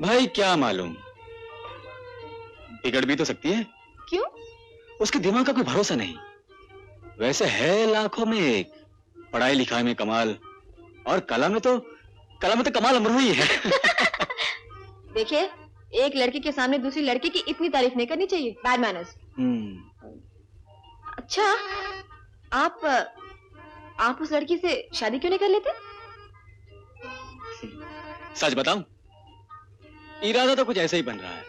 भाई क्या मालूम, बिगड़ भी तो सकती है। क्यों? उसके दिमाग का कोई भरोसा नहीं। वैसे है लाखों में एक, पढ़ाई लिखाई में कमाल और कला में तो कमाल अमर ही है। देखिए, एक लड़की के सामने दूसरी लड़की की इतनी तारीफ नहीं करनी चाहिए। Bad manners. अच्छा, आप उस लड़की से शादी क्यों नहीं कर लेते? सच बताऊं, इरादा तो कुछ ऐसा ही बन रहा है,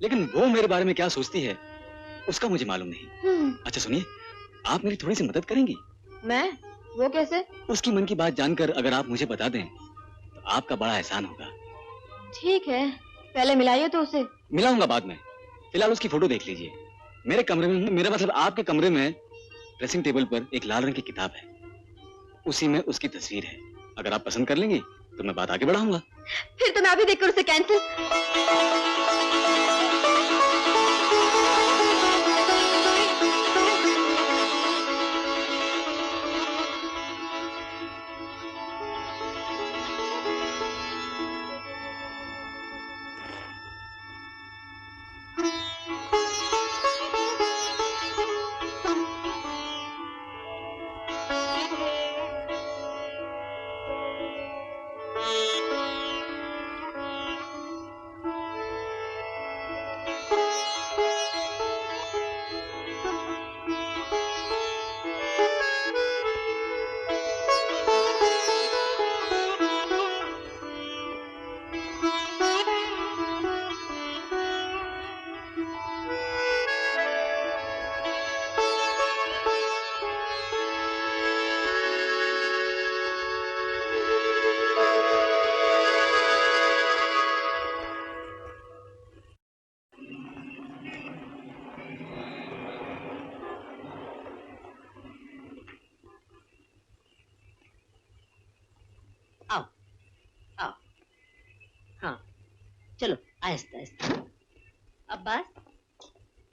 लेकिन वो मेरे बारे में क्या सोचती है उसका मुझे मालूम नहीं। अच्छा सुनिए, आप मेरी थोड़ी सी मदद करेंगी? मैं? वो कैसे? उसकी मन की बात जानकर अगर आप मुझे बता दें तो आपका बड़ा एहसान होगा। ठीक है, पहले मिलाइए तो उसे। मिलाऊंगा बाद में, फिलहाल उसकी फोटो देख लीजिए। मेरे कमरे में, मेरा मतलब आपके कमरे में ड्रेसिंग टेबल पर एक लाल रंग की किताब है, उसी में उसकी तस्वीर है। अगर आप पसंद कर लेंगी तो मैं बात आगे बढ़ाऊंगा। फिर तो मैं अभी देखकर उसे कैंसिल। आओ आओ, हाँ चलो आहिस्ता आहिस्ता। अब्बास।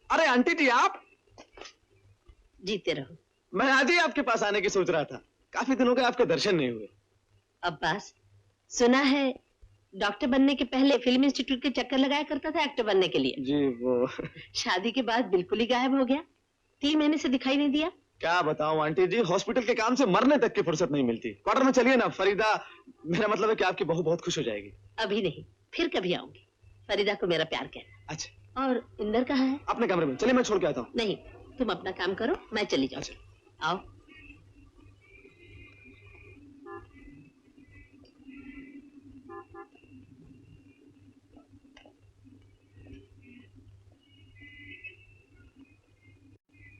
अरे आंटी जी आप? जीते रहो। मैं आज ही आपके पास आने की सोच रहा था, काफी दिनों के आपके दर्शन नहीं हुए। अब्बास, सुना है डॉक्टर बनने के पहले फिल्म इंस्टीट्यूट के चक्कर लगाया करता था एक्टर बनने के लिए। जी वो शादी के बाद बिल्कुल ही गायब हो गया, 3 महीने से दिखाई नहीं दिया। क्या बताऊं आंटी जी, हॉस्पिटल के काम से मरने तक की फुर्सत नहीं मिलती। क्वार्टर में चलिए ना, फरीदा, मेरा मतलब है कि आपकी बहू बहुत खुश हो जाएगी। अभी नहीं, फिर कभी आऊंगी। फरीदा को मेरा प्यार कहना। अच्छा। और इंदर कहाँ है? अपने कमरे में, चलिए मैं छोड़ के आता हूँ। नहीं, तुम अपना काम करो, मैं चली जाऊँ। अच्छा। आओ।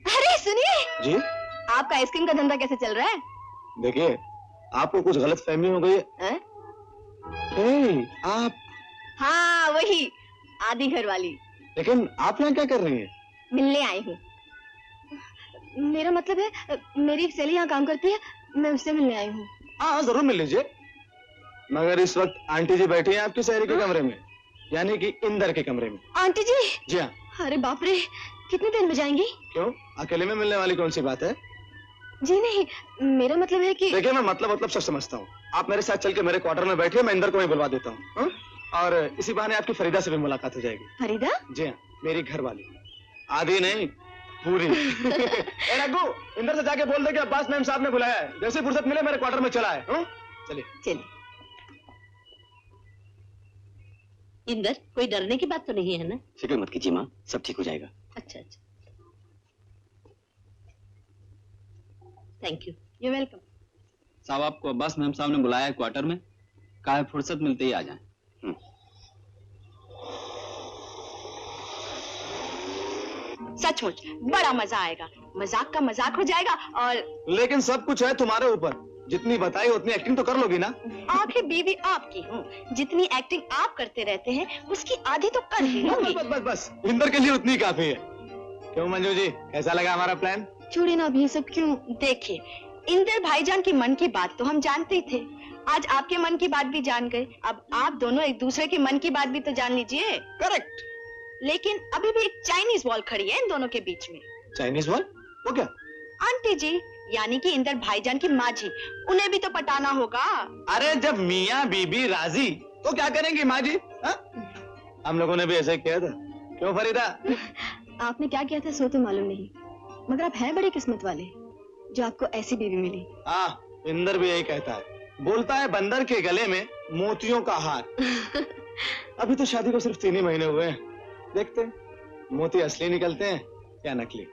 अरे सुनिए जी, आपका आइसक्रीम का धंधा कैसे चल रहा है? देखिए आपको कुछ गलत फहमी हो गई है। आप? हाँ वही आधी घर वाली। लेकिन आप यहाँ क्या कर रही हैं? मिलने आई हूँ। मेरा मतलब है मेरी एक सहेली यहाँ काम करती है, मैं उससे मिलने आई हूँ। हाँ जरूर मिल लीजिए, मगर इस वक्त आंटी जी बैठी हैं आपकी सहेली के कमरे में, यानी कि इंदर के कमरे में। आंटी जी? जी हाँ। अरे बाप रे, कितनी देर में जाएंगी? क्यों, अकेले में मिलने वाली कौन सी बात है? जी नहीं, मेरा मतलब है कि देखिए मैं मतलब सब समझता हूँ। आप मेरे साथ चल के मेरे क्वार्टर में बैठिए, मैं इंदर को वहीं बुलवा देता हूँ। और इसी बहाने आपकी फरीदा से भी मुलाकात हो जाएगी। फरीदा? जी हाँ, मेरी घर वाली, आधी नहीं पूरी। ए रघु, इंदर से जाके बोल दे कि अब्बास मैम साहब ने बुलाया है, जैसे फुर्सत मिले मेरे क्वार्टर में चला है। चलिए चलिए। इंदर, कोई डरने की बात तो नहीं है ना? फिक्र मत कीजिए माँ, सब ठीक हो जाएगा। अच्छा अच्छा, थैंक यू। You welcome. साहब आपको अब्बास मैम साहब ने बुलाया है क्वार्टर में, कहा है फुर्सत मिलते ही आ जाएं। सचमुच बड़ा मजा आएगा, मजाक का मजाक हो जाएगा। और लेकिन सब कुछ है तुम्हारे ऊपर, जितनी बताई उतनी एक्टिंग तो कर लोगी ना? आखिर बीवी आपकी हूँ, जितनी एक्टिंग आप करते रहते हैं उसकी आधी तो कर ही लूंगी। बस इंदर के लिए उतनी काफी है। क्यों मंजू जी, कैसा लगा हमारा प्लान? छोड़िए ना अभी ये सब क्यों। देखिए, इंदर भाईजान की मन की बात तो हम जानते ही थे, आज आपके मन की बात भी जान गए, अब आप दोनों एक दूसरे की मन की बात भी तो जान लीजिए। करेक्ट। लेकिन अभी भी एक चाइनीज वॉल खड़ी है इन दोनों के बीच में। Chinese wall? वो क्या? आंटी जी, यानी कि इंदर भाईजान की माँ जी, उन्हें भी तो पटाना होगा। अरे जब मियाँ बीबी राजी तो क्या करेंगी माँ जी? हम लोगों ने भी ऐसे किया था। क्यों फरीदा? आपने क्या किया था सो तो मालूम नहीं, मगर आप हैं बड़े किस्मत वाले जो आपको ऐसी बीवी मिली। इंदर भी यही कहता है, बोलता है बंदर के गले में मोतियों का हार। अभी तो शादी को सिर्फ 3 ही महीने हुए हैं, देखते हैं मोती असली निकलते हैं या नकली।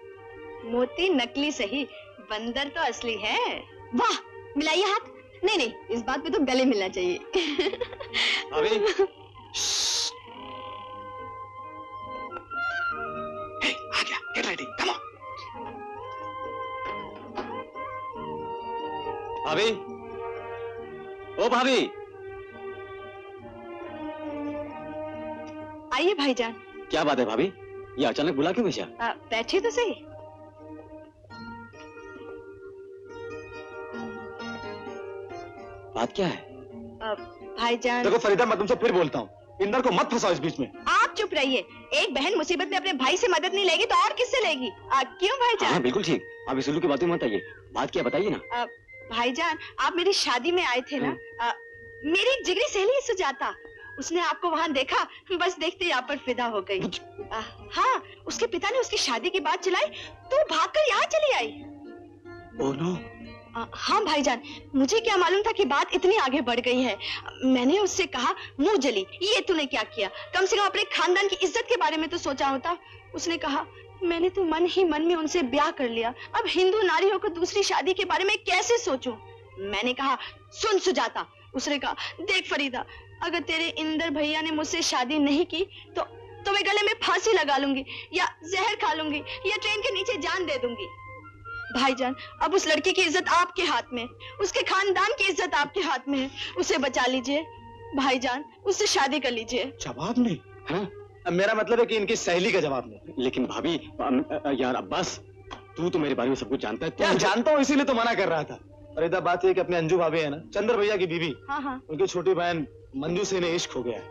मोती नकली सही, बंदर तो असली है। वाह, मिलाइए हाथ। नहीं नहीं, इस बात पे तो गले मिलना चाहिए। अभी आ गया, get ready. भाभी, ओ भाभी। आइए भाईजान। क्या बात है भाभी, ये अचानक बुला क्यों भेजा? बैठिए तो सही। बात क्या है? भाईजान। देखो फरीदा, मैं तुमसे फिर बोलता हूँ, इंदर को मत फंसाओ इस बीच में। आप चुप रहिए। एक बहन मुसीबत में अपने भाई से मदद नहीं लेगी तो और किससे लेगी? क्यों भाईजान? हाँ बिल्कुल ठीक, आप इस उल्लू की बातें मत आइए। बात क्या बताइए ना। भाईजान, आप मेरी शादी में आए थे ना। मेरी एक जिगरी सहेली है सुजाता, उसने आपको वहाँ देखा, बस देखते ही आप पर फिदा हो गई। हाँ, उसके पिता ने उसकी शादी की बात चलाई तो भागकर यहाँ चली आई। Oh no. हाँ भाईजान, मुझे क्या मालूम था कि बात इतनी आगे बढ़ गई है। मैंने उससे कहा, मुंह जली, ये तूने क्या किया? कम से कम अपने खानदान की इज्जत के बारे में तो सोचा होता। उसने कहा, मैंने तो मन ही मन में उनसे ब्याह कर लिया, अब हिंदू नारी होकर दूसरी शादी के बारे में कैसे सोचूं? मैंने कहा, सुन सुजाता। उसने कहा, देख फरीदा, अगर तेरे इंदर भैया ने मुझसे शादी नहीं की तो मैं गले में फांसी लगा लूंगी, या जहर खा लूंगी, या ट्रेन के नीचे जान दे दूंगी। भाईजान, अब उस लड़की की इज्जत आपके हाथ में, उसके खानदान की इज्जत आपके हाथ में है। उसे बचा लीजिए भाईजान, उससे शादी कर लीजिए। जवाब नहीं? हाँ? मेरा मतलब है कि इनकी सहेली का जवाब नहीं। लेकिन भाभी, यार अब्बास, तू तो मेरे बारे में सब कुछ जानता है। क्या जानता हूँ, इसीलिए तो मना कर रहा था। फरीदा, बात ये कि अपने अंजू भाभी है ना, चंद्र भैया की बीवी, हाँ। उनकी छोटी बहन मंजू से इन्हें इश्क हो गया है।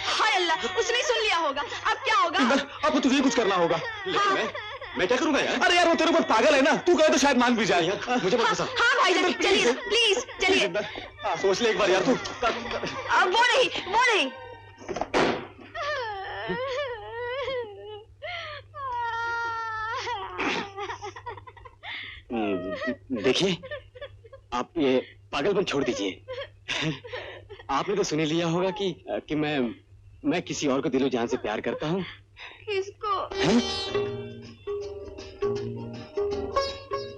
हाय अल्लाह, उसने सुन लिया होगा, अब क्या होगा? अब तुझे कुछ करना होगा। मैं क्या करूंगा यार? अरे यार, वो तेरे ऊपर पागल है ना, तू कहे तो शायद मान भी जाए। मुझे मत फंसा। हाँ भाईजान, चलिए प्लीज चलिए। सोच ले एक बार यार तू। वो नहीं। देखिए, आप ये पागलपन छोड़ दीजिए। आपने तो सुन ही लिया होगा कि मैं किसी और को दिलो जान से प्यार करता हूँ। किसको?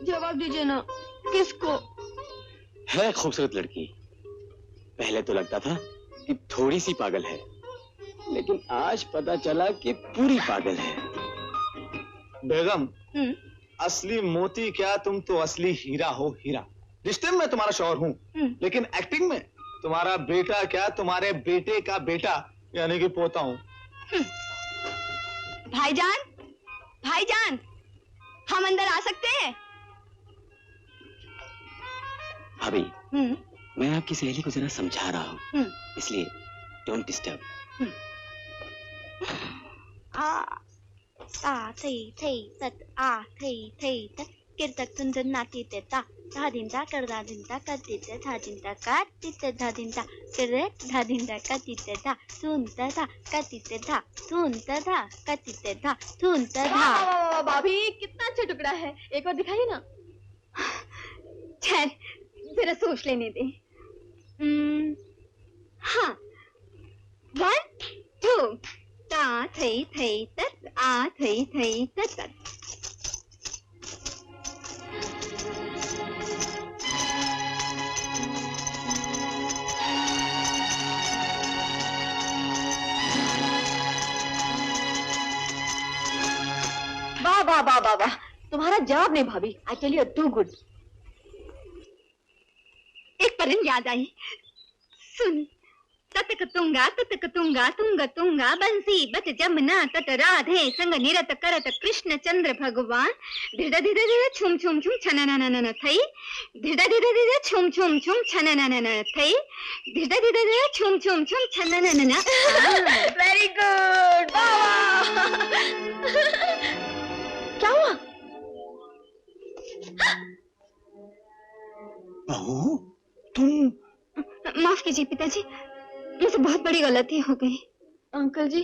जवाब दीजिए ना, किसको? है खूबसूरत लड़की। पहले तो लगता था कि थोड़ी सी पागल है, लेकिन आज पता चला कि पूरी पागल है। बेगम, असली मोती क्या, तुम तो असली हीरा हो, हीरा। रिश्ते में मैं तुम्हारा शौहर हूँ, लेकिन एक्टिंग में तुम्हारा बेटा क्या, तुम्हारे बेटे का बेटा यानी कि पोता हूँ। भाईजान, हम अंदर आ सकते हैं? भाभी, मैं आपकी सहेली को जरा समझा रहा हूँ, इसलिए डोंट डिस्टर्ब। किरतक तुंजन नाती तेता धा दिनता कर धा दिनता का तीते धा दिनता का तीते धा दिनता किरत धा दिनता का तीते धा सुनता था का तीते धा सुनता था का तीते धा सुनता था। भाभी, कितना अच्छा टुकड़ा है, एक बार दिखाइए ना। खैर, जरा सोच लेने दे। हाँ, 1 2 ता थई थई तत आ थई थई तत। वाह, तुम्हारा जवाब नहीं भाभी। I tell you too good. एक परिंद याद आई, सुन। ततकतुंगा तुंग तुंगा बंसी बच जमुना तट राधे संग निरत करत कृष्ण चंद्र भगवान। धिड़ धिड़ धिड़ छुम छुम छुम छनननन थई, धिड़ धिड़ धिड़ छुम छुम छुम छनननन थई, धिड़ धिड़ धिड़ छुम छुम छुम छनननन। Very good. क्या हुआ? बहू, तुम? माफ कीजिए पिताजी, मुझसे बहुत बड़ी गलती हो गई। अंकल जी,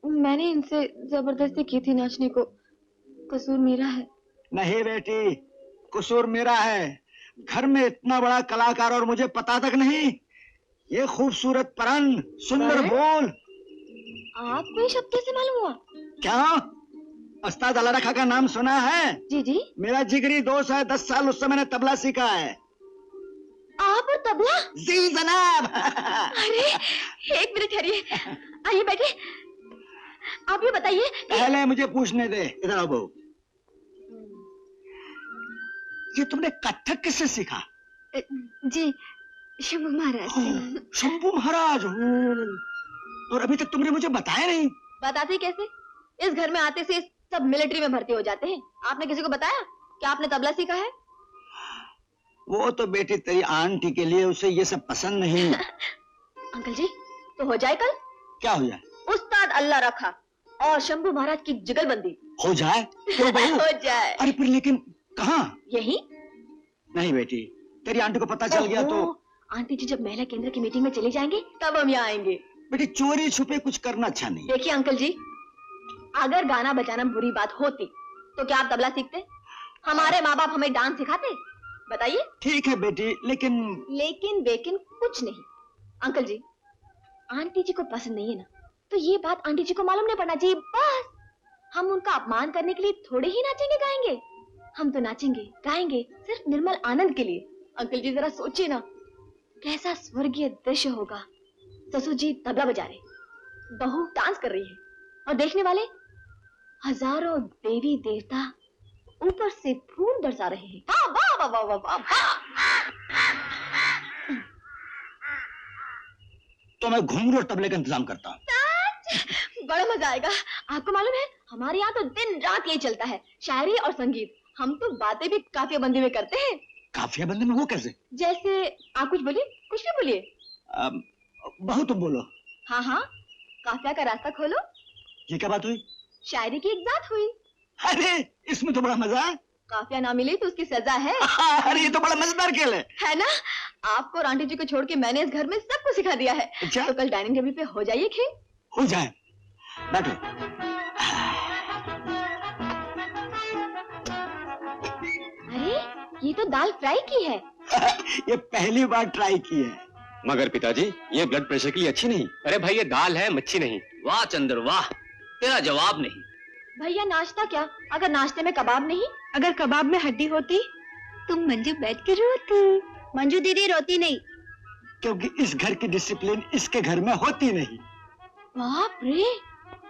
मैंने इनसे जबरदस्ती की थी नाचने को, कसूर मेरा है। नहीं बेटी, कसूर मेरा है। घर में इतना बड़ा कलाकार और मुझे पता तक नहीं। ये खूबसूरत परन, सुंदर बोल। आपको ये शब्द कैसे मालूम हुआ? क्या उस्ताद अल्लाह रखा का नाम सुना है? जी। मेरा जिगरी दोस्त है, 10 साल उससे मैंने तबला सीखा है। आप और तबला? जी जनाब। अरे एक मिनट ठहरिए, आइए बैठिए। आप ये बताइए। पहले मुझे पूछने दे। इधर आओ बहू। ये तुमने कथक किससे सीखा? जी शंभू महाराज से। शंभू महाराज हो। और अभी तक तुमने मुझे बताया नहीं। बताते कैसे? इस घर में आते से सब मिलिट्री में भर्ती हो जाते हैं। आपने किसी को बताया कि आपने तबला सीखा है? वो तो बेटी तेरी आंटी के लिए, उसे ये सब पसंद नहीं। अंकल जी तो हो जाए कल। क्या हो जाए? उस्ताद अल्लाह रखा और शंभू महाराज की जुगलबंदी हो जाए? क्यों बहू? हो जाए। अरे पर लेकिन कहाँ? यही। नहीं बेटी, तेरी आंटी को पता चल गया तो। आंटी जी जब महिला केंद्र की मीटिंग में चले जाएंगे तब हम यहाँ आएंगे। बेटी चोरी छुपे कुछ करना अच्छा नहीं। देखिए अंकल जी, अगर गाना बजाना बुरी बात होती तो क्या आप तबला सीखते? हमारे माँ बाप हमें डांस सिखाते? बताइए। ठीक है बेटी, लेकिन लेकिन कुछ नहीं। अंकल जी, आंटी जी को पसंद नहीं है ना, तो ये बात आंटी जी को मालूम नहीं पड़ना चाहिए। बस हम उनका अपमान करने के लिए थोड़े ही नाचेंगे गाएंगे। हम तो नाचेंगे गाएंगे सिर्फ निर्मल आनंद के लिए। अंकल जी जरा सोचिए ना, कैसा स्वर्गीय दृश्य होगा। ससुर जी तबला बजा रहे, बहू डांस कर रही है और देखने वाले हजारों देवी देवता ऊपर से फूल बरसा रहे हैं। वाह वाह वाह वाह वाह वाह। तो मैं घुंघरू और तबले का इंतजाम करता हूँ। बड़ा मजा आएगा। आपको मालूम है हमारे यहाँ तो दिन रात यही चलता है, शायरी और संगीत। हम तो बातें भी काफिया बंदी में करते हैं। काफिया बंदी में? वो कैसे? जैसे आप कुछ बोलिए, कुछ भी बोलिए। बहू तुम बोलो। हाँ हाँ, काफिया का रास्ता खोलो। ये क्या बात हुई? शायरी की एक बात हुई। अरे इसमें तो बड़ा मजा है। काफिया ना मिली तो उसकी सजा है। अरे ये तो बड़ा मजेदार खेल है ना? आपको और आंटी जी को छोड़ के मैंने इस घर में सबको सिखा दिया है। अच्छा? तो कल डाइनिंग टेबल पे हो जाइए खेल। हो जाए। बैठो। अरे ये तो दाल फ्राई की है। ये पहली बार ट्राई की है। मगर पिताजी ये ब्लड प्रेशर के लिए अच्छी नहीं। अरे भाई ये दाल है, मच्छी नहीं। वाह चंद्र वाह, तेरा जवाब नहीं। भैया नाश्ता क्या? अगर नाश्ते में कबाब नहीं, अगर कबाब में हड्डी होती तुम मंजू बैठ के रोती। मंजू दीदी रोती नहीं, क्योंकि इस घर की डिसिप्लिन इसके घर में होती नहीं। बाप रे,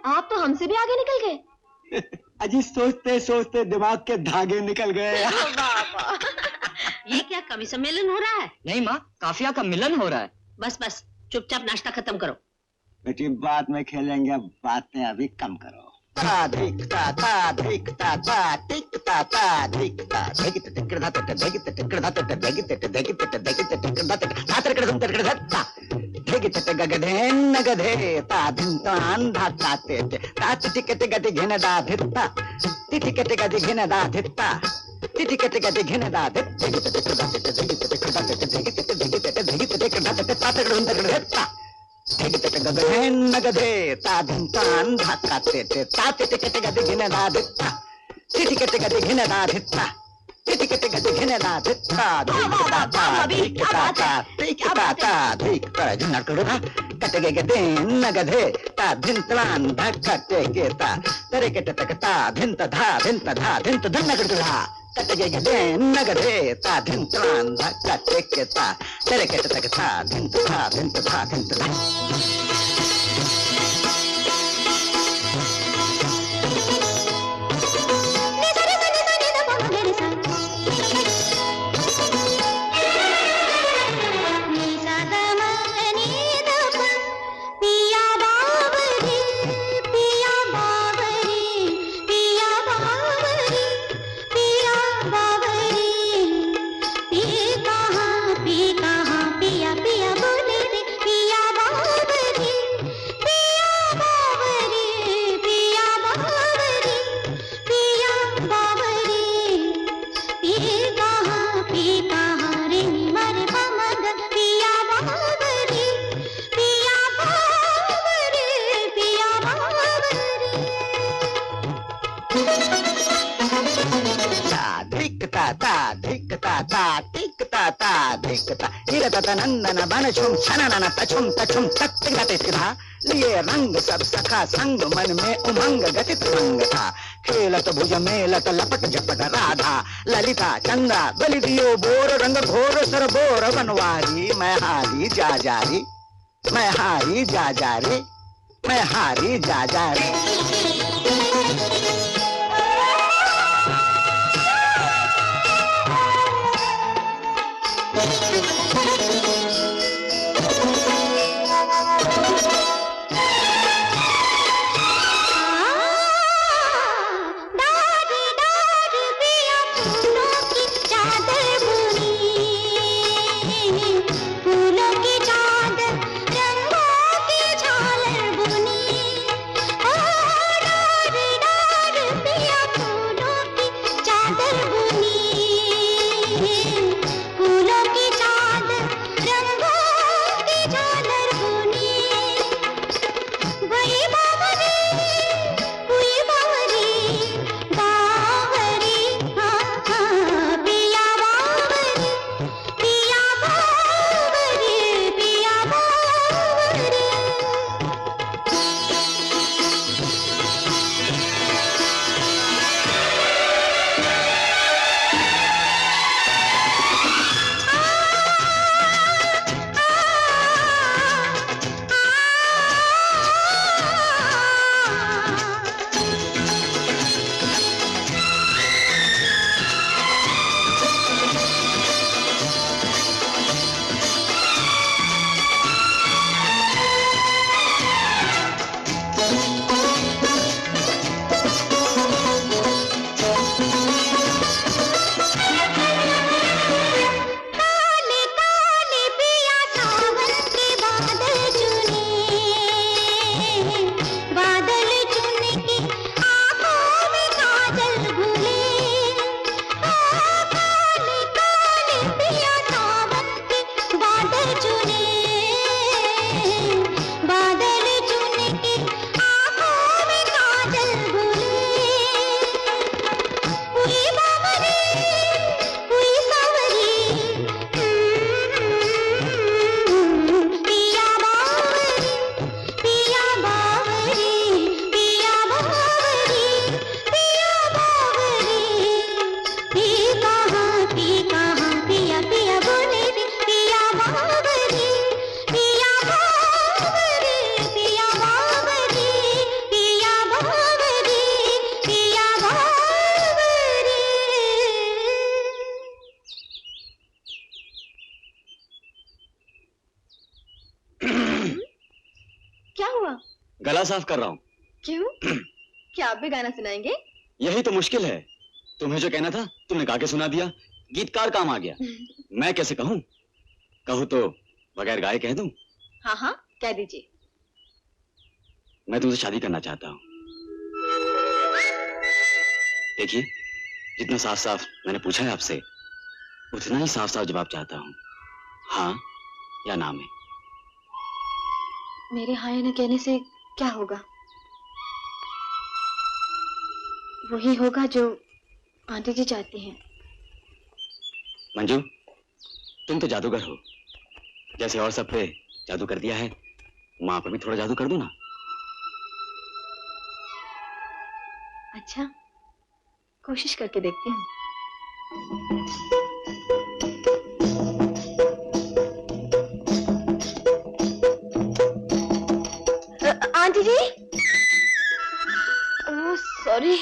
आप तो हमसे भी आगे निकल गए। अजी सोचते सोचते दिमाग के धागे निकल गए। ये क्या कवि सम्मेलन हो रहा है? नहीं माँ, काफिया का मिलन हो रहा है। बस बस चुपचाप नाश्ता खत्म करो। बेटी बाद में खेलेंगे, बातें अभी कम करो। ता धिकता ता धिकता ता टिकता ता धिकता धिकता टिकड़ा ता धिकता टिकड़ा ता धिकता धिकता धिकता टिकड़ा ता तातर कडम टिकड़ा ता धिकता गगधे नगधे ता धिंतान धाताते तात टिकट गति घिन दा धित्ता टिकट गति घिन दा धित्ता टिकट गति घिन दा धित्ता धिकता टिकड़ा ता धिकता टिकड़ा ता धिकता धिकता धिकता तातर कडम टिकड़ा ता गगधे नगधे ता धिंतान धाताते तात टिकट गति घिन दा धित्ता टिकट गति घिन दा धित्ता टिकट गति घिन दा धित्ता धिकता ता धिकता ता टिकता ता धिकता जुन्ना करूँगा कटगे गधे नगधे ता धिंतलान धक्कटे के ता तेरे के टकता धिंत धा धिंत धन्ना करूँगा कटगे गधे नगधे ता धिंतलान धक्कटे के ता तेरे के टकता धिंत धा धिंत धा नंदन बन छुम छनन तछुम तछुम तत्ते था लिए रंग सब सखा संग मन में उमंग गतित रंग था खेलत भुज मेलत लपट झपट राधा ललिता चंदा बलि दियो बोर रंग घोर सर बोर बनवारी मैं हारी जा जारी मैं हारी जा जारी मैं हारी जा जारी। गला साफ कर रहा हूँ। क्यों? क्या आप भी गाना सुनाएंगे? यही तो मुश्किल है। तुम्हें जो कहना था तुमने गा के सुना दिया, गीतकार काम आ गया। मैं कैसे कहूँ? कहूँ तो बगैर गाए कह दूं? हाँ हाँ कह दीजिए। मैं तुमसे शादी करना चाहता हूँ। देखिए, जितना साफ साफ मैंने पूछा है आपसे, उतना ही साफ साफ जवाब चाहता हूँ, हाँ या ना में। मेरे हाँ या ना कहने से क्या होगा? वही होगा जो आंटी जी चाहती हैं। मंजू, तुम तो जादूगर हो। जैसे और सब पे जादू कर दिया है, माँ पर भी थोड़ा जादू कर दो ना। अच्छा, कोशिश करके देखती हूँ। आंटी जी, ओह सॉरी,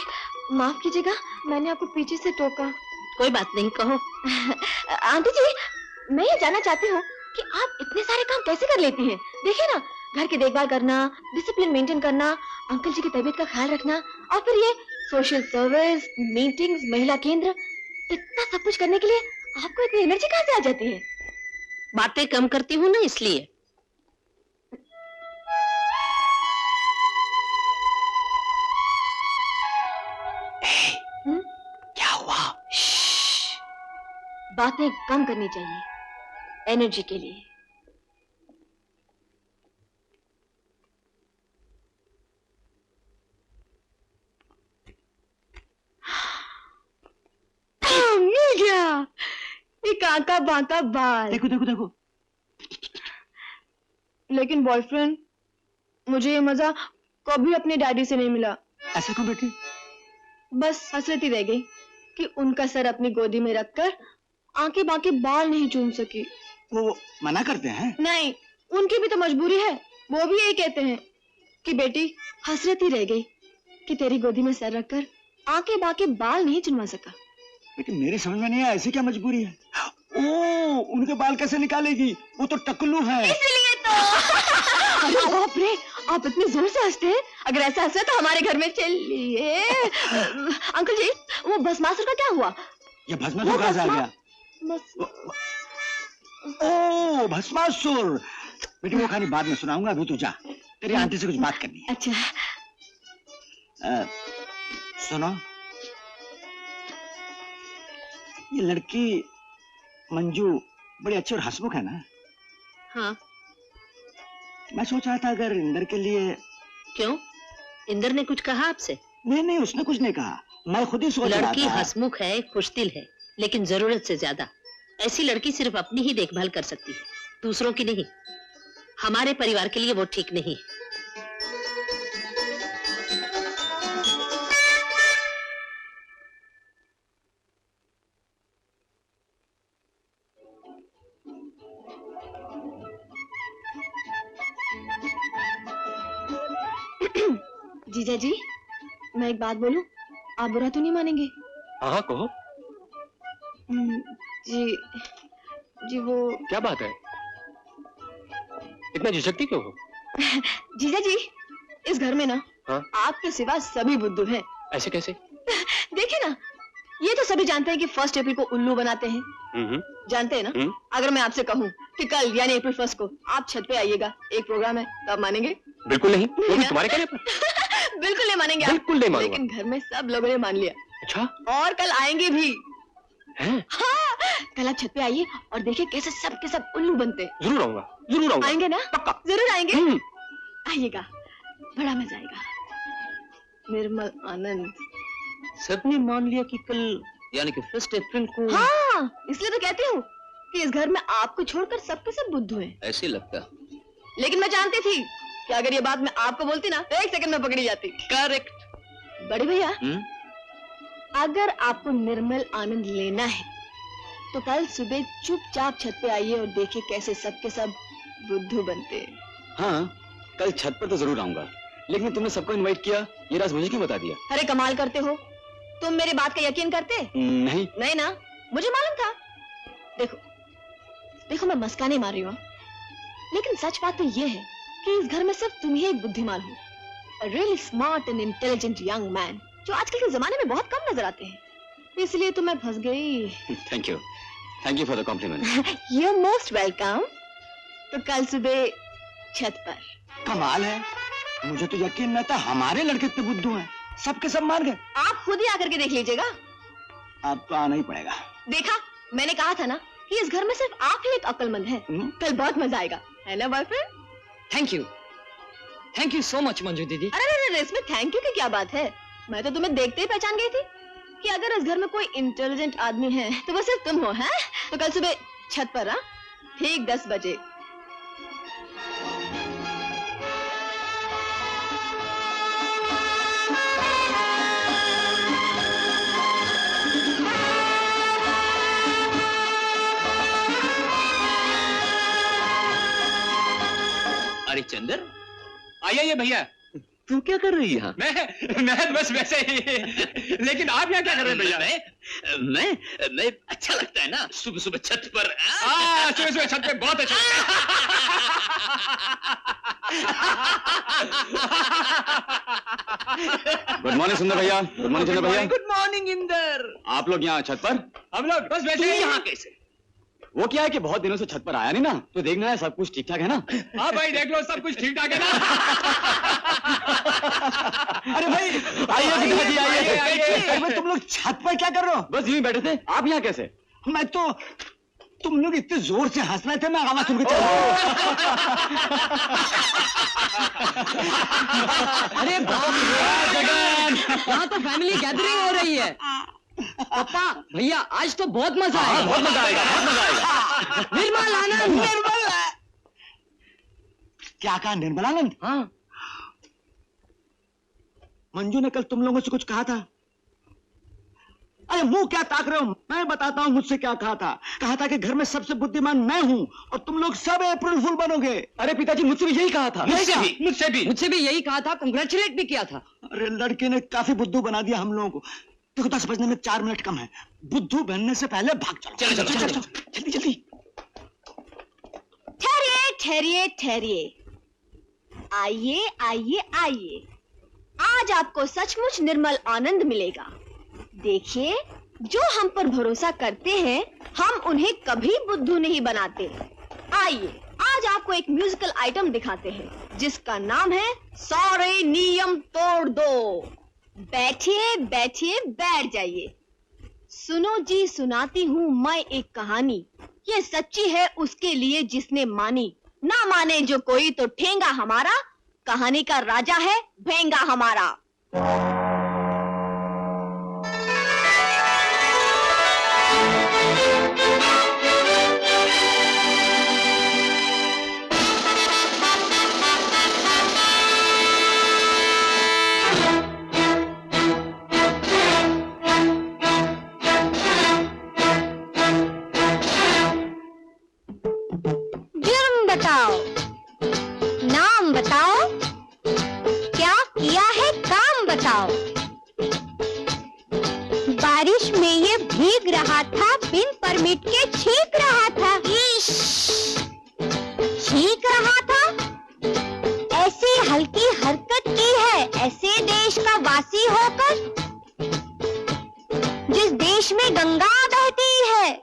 माफ कीजिएगा, मैंने आपको पीछे से टोका। कोई बात नहीं, कहो। आंटी जी, मैं ये जानना चाहती हूँ कि आप इतने सारे काम कैसे कर लेती हैं? देखिए ना, घर की देखभाल करना, डिसिप्लिन मेंटेन करना, अंकल जी की तबीयत का ख्याल रखना, और फिर ये सोशल सर्विस, मीटिंग्स, महिला केंद्र, इतना सब कुछ करने के लिए आपको इतनी एनर्जी कहाँ से आ जाती है? बातें कम करती हूँ ना, इसलिए। क्या हुआ? बातें कम करनी चाहिए, एनर्जी के लिए। मिल गया, ये काका बांका बाल। देखो देखो देखो। लेकिन बॉयफ्रेंड, मुझे ये मजा कभी अपने डैडी से नहीं मिला। ऐसे क्यों बेटी? बस हसरत ही रह गई कि उनका सर अपनी गोदी में रखकर आंखें बांके बाल नहीं चूम सकी। वो मना करते हैं? नहीं, उनकी भी तो मजबूरी है। वो भी यही कहते हैं कि बेटी हसरत ही रह गई कि तेरी गोदी में सर रखकर आंखें बांके बाल नहीं चुनवा सका। लेकिन मेरी समझ में नहीं आया, ऐसी क्या मजबूरी है? ओ, उनके बाल कैसे निकालेगी? वो तो टकलू है। इसलिए तो। अरे बाप रे, आप इतने जोर से हंसते हैं। अगर ऐसा हंसे तो हमारे घर में चलिए। अंकल जी, वो भस्मासुर का क्या हुआ? ये भस्मासुर कहाँ से आ गया? ओ, भस्मासुर। बेटी वो कहानी बाद में सुनाऊंगा, अभी तू जा, तेरी आंटी से कुछ बात करनी है। अच्छा। सुनो, ये लड़की मंजू बड़ी अच्छी और हंसमुख है ना? हाँ। मैं सोच रहा था अगर इंदर के लिए। क्यों? इंदर ने कुछ कहा आपसे? नहीं नहीं, उसने कुछ नहीं कहा, मैं खुद ही सोच रहा था। लड़की हंसमुख है, खुशदिल है, लेकिन जरूरत से ज्यादा। ऐसी लड़की सिर्फ अपनी ही देखभाल कर सकती है, दूसरों की नहीं। हमारे परिवार के लिए वो ठीक नहीं है। जीजा जी, मैं एक बात बोलूं, आप बुरा तो नहीं मानेंगे? हाँ कहो। जी वो। क्या बात है, इतना झिझकती क्यों हो? जीजा जी, इस घर में ना, हाँ? आपके सिवा सभी बुद्धू हैं। ऐसे कैसे? देखिए ना, ये तो सभी जानते हैं कि 1 अप्रैल को उल्लू बनाते हैं। जानते हैं ना? अगर मैं आपसे कहूँ कि कल यानी अप्रैल 1 को आप छत पे आइएगा, एक प्रोग्राम है, तो आप मानेंगे? बिल्कुल नहीं, वो भी तुम्हारे कहने पर। बिल्कुल नहीं मानेंगे आप। बिल्कुल नहीं मानूंगा। लेकिन घर में सब लोगों ने मान लिया। अच्छा? और कल आएंगे भी। हैं? हाँ, कल आप छत पे आइए और देखिए कैसे सब के सब उल्लू बनते। जरूर आऊंगा, जरूर आऊंगा। आएंगे ना? पक्का। जरूर आएंगे। आइएगा, बड़ा मजा आएगा। निर्मल आनंद। सबने मान लिया कि कल यानी कि 1 अप्रैल को। हाँ, इसलिए तो कहती हूँ कि इस घर में आपको छोड़कर सबके सब बुद्धू हैं। ऐसे लगता। लेकिन मैं जानती थी कि अगर ये बात मैं आपको बोलती ना, तो 1 सेकंड में पकड़ी जाती। करेक्ट। बड़े भैया, अगर आपको निर्मल आनंद लेना है तो कल सुबह चुपचाप छत पे आइए और देखिए कैसे सबके सब बुद्धू बनते हैं। हाँ, कल छत पर तो जरूर आऊंगा, लेकिन तुमने सबको इनवाइट किया, ये राज मुझे क्यों बता दिया? अरे कमाल करते हो, तुम मेरी बात का यकीन करते? नहीं। नहीं ना, मुझे मालूम था। देखो देखो, मैं मस्का नहीं मार रही हूँ, लेकिन सच बात तो ये है कि इस घर में सिर्फ तुम ही एक बुद्धिमान हो। Really smart and intelligent young man जो आजकल के जमाने में बहुत कम नजर आते हैं, इसलिए तो मैं फंस गई। Thank you for the compliment. You are most welcome. तो कल सुबह छत पर। कमाल है, मुझे तो यकीन नहीं था हमारे लड़के इतने बुद्धू हैं, सबके सब मान गए। आप खुद ही आकर के देख लीजिएगा। अब तो आना ही पड़ेगा। देखा, मैंने कहा था ना कि इस घर में सिर्फ आप ही एक अक्लमंद हैं। कल बहुत मजा आएगा, है ना boyfriend? Thank you so much Manju दीदी। अरे इसमें थैंक यू की क्या बात है? मैं तो तुम्हें देखते ही पहचान गई थी कि अगर इस घर में कोई इंटेलिजेंट आदमी है तो वो सिर्फ तुम हो। हैं? तो कल सुबह छत पर, हाँ, ठीक 10 बजे। अरे चंदर, आइए भैया। तू क्या कर रही है यहाँ? मैं बस वैसे ही। लेकिन आप यहाँ क्या कर रहे हैं भैया? मैं अच्छा लगता है ना सुबह सुबह छत पर। सुबह सुबह छत पे बहुत अच्छा गुड मॉर्निंग सुंदर भैया। गुड मॉर्निंग चंदर भैया। Good morning Inder. आप लोग यहाँ छत पर? हम लोग बस वैसे ही। यहाँ कैसे? वो क्या है कि बहुत दिनों से छत पर आया नहीं ना, तो देखना है सब कुछ ठीक ठाक है ना। हाँ भाई देख लो, सब कुछ ठीक ठाक है ना। अरे भाई आइए। अरे तुम लोग छत पर क्या कर रहे हो? बस यूं ही बैठे थे। आप यहाँ कैसे? मैं तो, तुम लोग इतने जोर से हंस रहे थे, मैं आवाज सुन के चला। अरे बाप रे, यहाँ तो फैमिली गैदरिंग हो रही है। पापा भैया आज तो बहुत मजा आएगा। बहुत मजा आएगा। निर्मल आनंद। निर्मल क्या कहा? निर्मल आनंद? हाँ। मंजू ने कल तुम लोगों से कुछ कहा था। अरे मुंह क्या ताक रहे हो? मैं बताता हूँ मुझसे क्या कहा था। कहा था कि घर में सबसे बुद्धिमान मैं हूँ और तुम लोग सब अप्रैल फूल बनोगे। अरे पिताजी मुझसे भी यही कहा था। मुझसे भी यही कहा था, कांग्रेचुलेट भी किया था। अरे लड़के ने काफी बुद्धू बना दिया हम लोगों को। देखो 10 बजने में 4 मिनट कम है, बुद्धू बनने से पहले भाग चलो। चलो जल्दी। ठहरिए। आइए। आज आपको सचमुच निर्मल आनंद मिलेगा। देखिए, जो हम पर भरोसा करते हैं हम उन्हें कभी बुद्धू नहीं बनाते। आइए, आज आपको एक म्यूजिकल आइटम दिखाते हैं जिसका नाम है सारे नियम तोड़ दो। बैठिए, बैठ जाइए। सुनो जी, सुनाती हूँ मैं एक कहानी। ये सच्ची है उसके लिए जिसने मानी, ना माने जो कोई तो ठेंगा हमारा। कहानी का राजा है भेंगा हमारा। बताओ, नाम बताओ, क्या किया है काम बताओ। बारिश में ये भीग रहा था, बिन परमिट के छींक रहा था। छींक रहा था, ऐसी हल्की हरकत की है ऐसे देश का वासी होकर जिस देश में गंगा बहती है।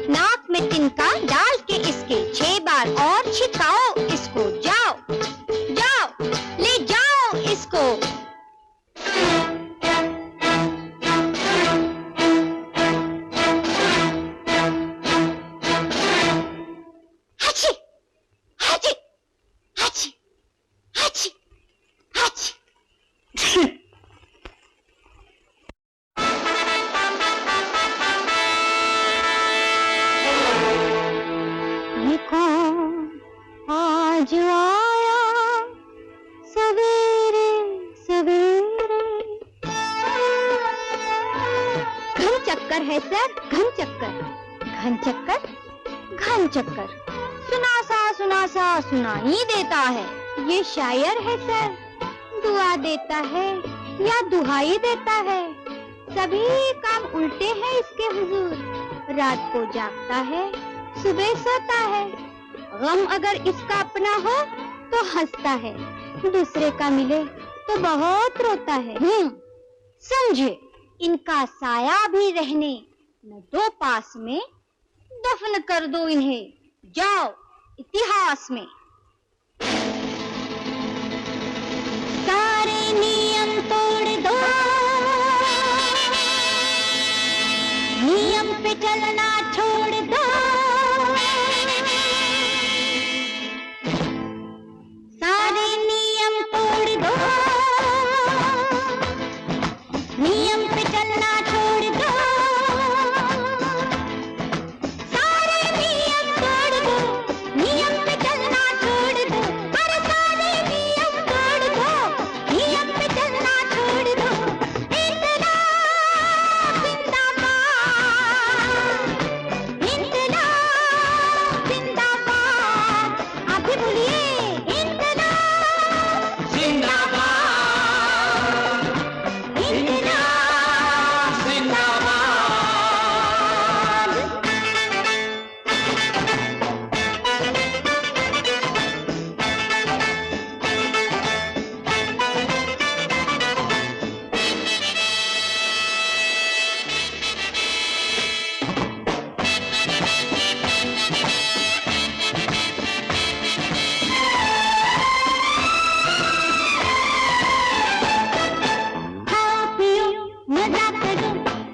नाक में तिनका डाल के इसके 6 बार और छिड़काओ इसको। जाओ ले जाओ इसको। हाची हाची हाची हाची हाची। ये कौन आज आया सवेरे सवेरे। घन चक्कर है सर, घन चक्कर। सुना सा सुना सा सुनाई देता है। ये शायर है सर, दुआ देता है या दुहाई देता है। सभी काम उल्टे हैं इसके हुजूर। रात को जागता है, सुबह सोता है। गम अगर इसका अपना हो तो हंसता है, दूसरे का मिले तो बहुत रोता है। समझे, इनका साया भी रहने न दो पास में, दफन कर दो इन्हें, जाओ इतिहास में। सारे नियम तोड़ दो, नियम पे चलना छोड़ दो। सारे नियम तोड़ दो, नियम पे चलना छोड़ दो। सारे नियम तोड़ दो, नियम पे चलना छोड़ दो। अरे सारे नियम तोड़ दो, नियम पे चलना छोड़ दो। इन्कलाब जिंदाबाद, इन्कलाब जिंदाबाद। आप भी बोलिए, इन्कलाब जिंदाबाद, इन्कलाब जिंदाबाद। खाओ पियो मजा करो,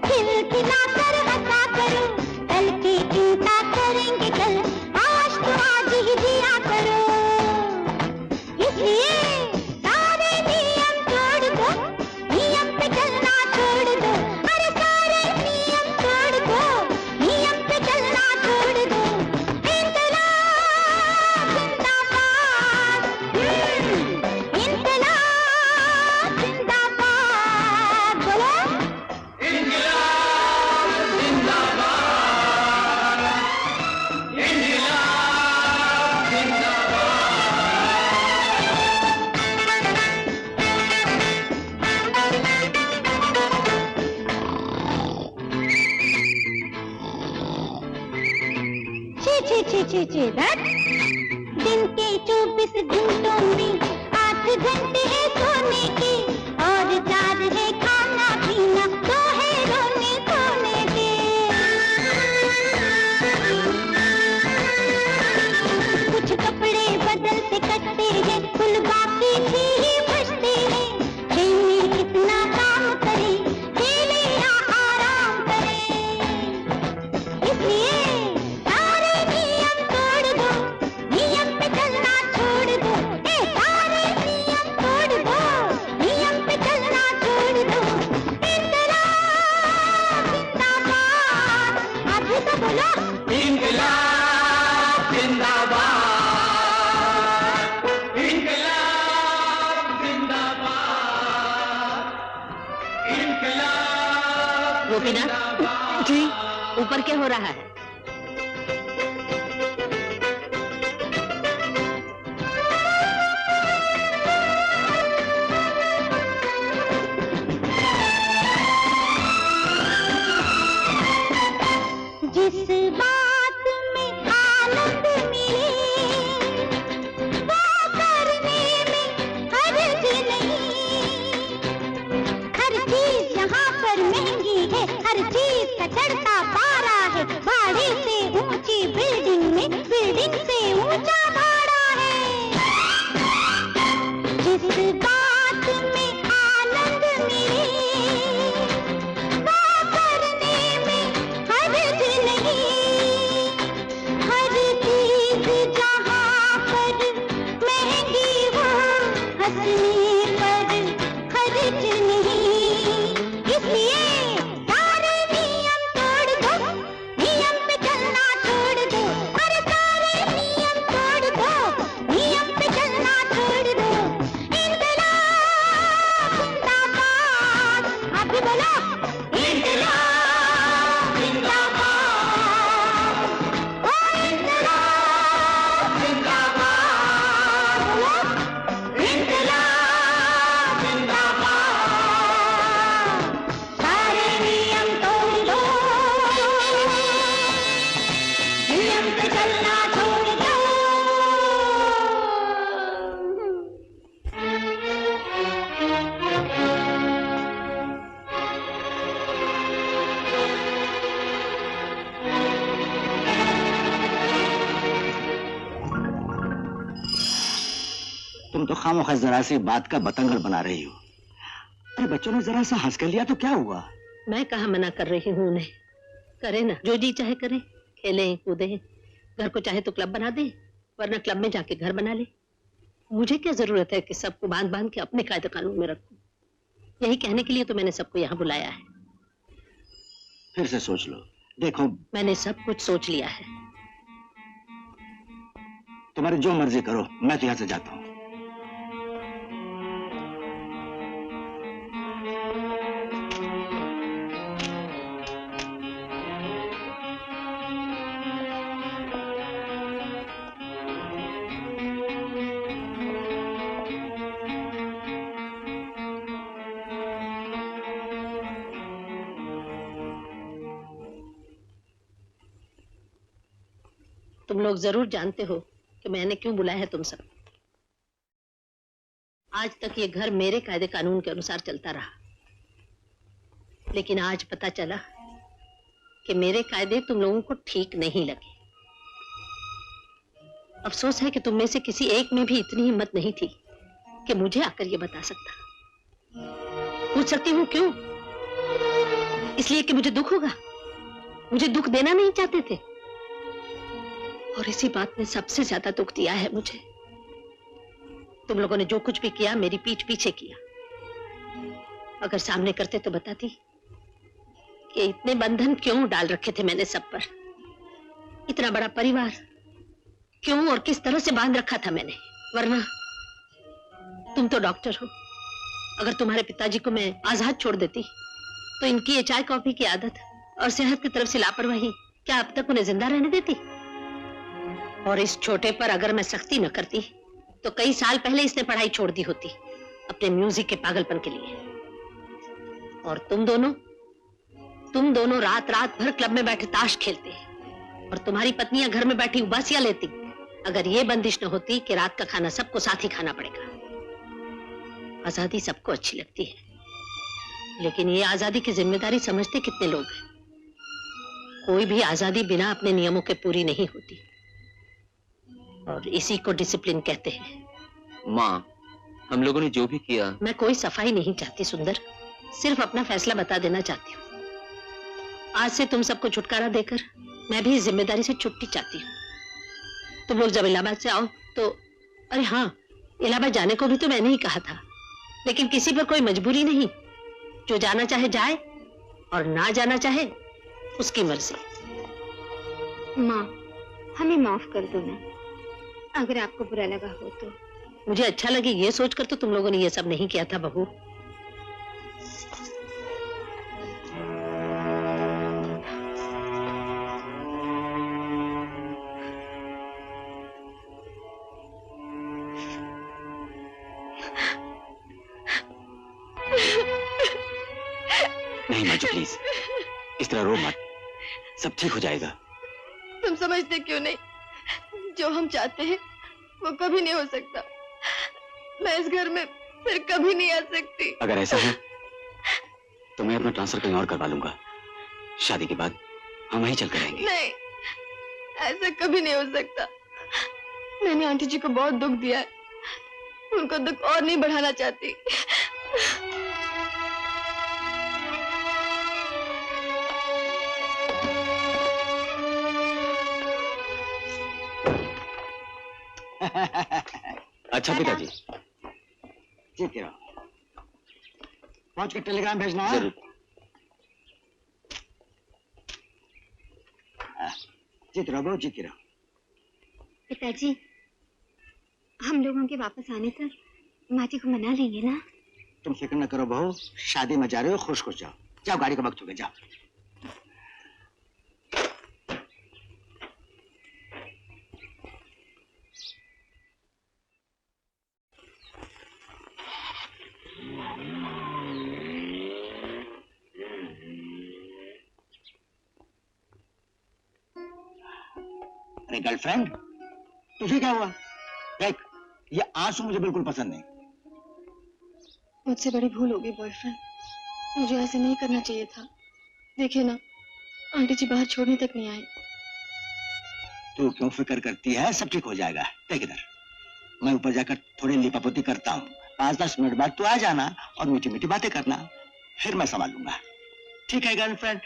खिलखिला कर हंसा करो। कल की चिंता करेंगे कल, आज तो आज ही जिया करो। इसलिए सारे नियम तोड़ दो, नियम पे चलना छोड़ दो। अरे सारे नियम तोड़ दो, नियम पे चलना छोड़ दो। इन्कलाब जिंदाबाद, इन्कलाब जिंदाबाद। बोलो, छी धत। दिन के 24 घंटों में 8 घंटे है सोने के, और 4 है खाना पीना, 2 है रोने सोने के। कुछ कपड़े बदल से कटते हैं, कुल बाकी ही बचते हैं। दिन में कितना काम करे, खेले या आराम करे। इसलिए सारे नियम तोड़ दो, नियम पे चलना छोड़ दो। सारे नियम तोड़ दो, नियम पे चलना छोड़ दो। इन्कलाब जिंदाबाद। आप भी तो बोलो, इनकलाब जिंदाबाद, इनकलाब जिंदाबाद, इनकलाब गोपीनाथ जी, ऊपर क्या हो रहा है? जिस बात में आनंद मिले वो करने में हर्ज नहीं। हर चीज यहाँ पर महंगी है, हर चीज का चढ़ता पारा है। भाड़े से ऊंची बिल्डिंग में, बिल्डिंग से ऊंचा भाड़ा है। जिस बात में आनंद मिले वो करने में हर्ज नहीं। हर चीज जहाँ पर महंगी हो, हंसने पर खर्च नहीं। इसलिए सारे नियम तोड़ दो, नियम पे चलना छोड़ दो। अरे सारे नियम तोड़ दो, नियम पे चलना छोड़ दो। इन्कलाब जिंदाबाद। आप भी बोलो, इन्कलाब जिंदाबाद, ओ इन्कलाब जिंदाबाद। तो खामोखा जरा सी बात का बतंगड़ बना रही हो। अरे बच्चों ने जरा सा हंस कर लिया तो क्या हुआ? मैं कहाँ मना कर रही हूँ उन्हें, करे ना, जो जी चाहे करे, खेलें कूदें, घर को चाहे तो क्लब बना दे, वरना क्लब में जाके घर बना ले। मुझे क्या जरूरत है कि सबको बांध बांध के अपने कायदे कानून में रखूं। यही कहने के लिए तो मैंने सबको यहाँ बुलाया है। फिर से सोच लो। देखो मैंने सब कुछ सोच लिया है। तुम्हारी जो मर्जी करो, मैं तो यहाँ से जाता हूँ। तुम लोग जरूर जानते हो कि मैंने क्यों बुलाया है तुम सब। आज तक ये घर मेरे कायदे कानून के अनुसार चलता रहा, लेकिन आज पता चला कि मेरे कायदे तुम लोगों को ठीक नहीं लगे। अफसोस है कि तुम में से किसी एक में भी इतनी हिम्मत नहीं थी कि मुझे आकर ये बता सकता। पूछ सकती हूँ क्यों? इसलिए कि मुझे दुख होगा। मुझे दुख देना नहीं चाहते थे, और इसी बात ने सबसे ज्यादा दुख दिया है मुझे। तुम लोगों ने जो कुछ भी किया मेरी पीठ पीछे किया। अगर सामने करते तो बताती कि इतने बंधन क्यों डाल रखे थे मैंने सब पर। इतना बड़ा परिवार क्यों और किस तरह से बांध रखा था मैंने। वरना तुम तो डॉक्टर हो, अगर तुम्हारे पिताजी को मैं आजाद छोड़ देती तो इनकी ये चाय कॉफी की आदत और सेहत की तरफ से लापरवाही क्या अब तक उन्हें जिंदा रहने देती? और इस छोटे पर अगर मैं सख्ती न करती तो कई साल पहले इसने पढ़ाई छोड़ दी होती अपने म्यूजिक के पागलपन के लिए। और तुम दोनों रात रात भर क्लब में बैठे ताश खेलते, और तुम्हारी पत्नियां घर में बैठी उबासियां लेती, अगर ये बंदिश न होती कि रात का खाना सबको साथ ही खाना पड़ेगा। आजादी सबको अच्छी लगती है, लेकिन ये आजादी की जिम्मेदारी समझते कितने लोग हैं? कोई भी आजादी बिना अपने नियमों के पूरी नहीं होती, और इसी को डिसिप्लिन कहते हैं। माँ, हम लोगों ने जो भी किया। मैं कोई सफाई नहीं चाहती सुंदर, सिर्फ अपना फैसला बता देना चाहती हूँ। आज से तुम सबको छुटकारा देकर मैं भी इस जिम्मेदारी से छुट्टी चाहती हूँ। तुम लोग जब इलाहाबाद से आओ तो, अरे हाँ, इलाहाबाद जाने को भी तो मैंने ही कहा था, लेकिन किसी पर कोई मजबूरी नहीं। जो जाना चाहे जाए और ना जाना चाहे उसकी मर्जी। माँ, हमें माफ कर दो ना, अगर आपको बुरा लगा हो तो। मुझे अच्छा लगे ये सोचकर तो तुम लोगों ने ये सब नहीं किया था बहू। नहीं मंजू प्लीज, इस तरह रो मत, सब ठीक हो जाएगा। तुम समझते क्यों नहीं? जो हम चाहते हैं वो कभी नहीं हो सकता। मैं इस घर में फिर कभी नहीं आ सकती। अगर ऐसा है तो मैं अपना ट्रांसफर कहीं और करवा लूंगा। शादी के बाद हम वहीं चलकर रहेंगे। नहीं, ऐसा कभी नहीं हो सकता। मैंने आंटी जी को बहुत दुख दिया है, उनको दुख और नहीं बढ़ाना चाहती। अच्छा पिताजी। ठीक है, पहुंच कर टेलीग्राम भेजना है। जरूर। जीत रहो, जीत रहो। पिताजी, हम लोगों के वापस आने तक माँ जी को मना लेंगे ना? तुम फिक्र न करो बहू, शादी में जा रहे हो, खुश खुश जाओ। जाओ, गाड़ी का वक्त हो गया, जाओ। अरे गर्लफ्रेंड, तुझे क्या हुआ? देख, ये आंसू मुझे बिल्कुल पसंद नहीं। मुझसे बड़ी भूल हो गई बॉयफ्रेंड, मुझे ऐसे नहीं करना चाहिए था। देखिए ना, आंटी जी बाहर छोड़ने तक नहीं आई। तू क्यों फिक्र करती है? सब ठीक हो जाएगा। देख इधर, मैं ऊपर जाकर थोड़ी लिपापोती करता हूँ। 5-10 मिनट बाद तू आ जाना और मीठी मीठी बातें करना, फिर मैं संभालूंगा। ठीक है गर्लफ्रेंड?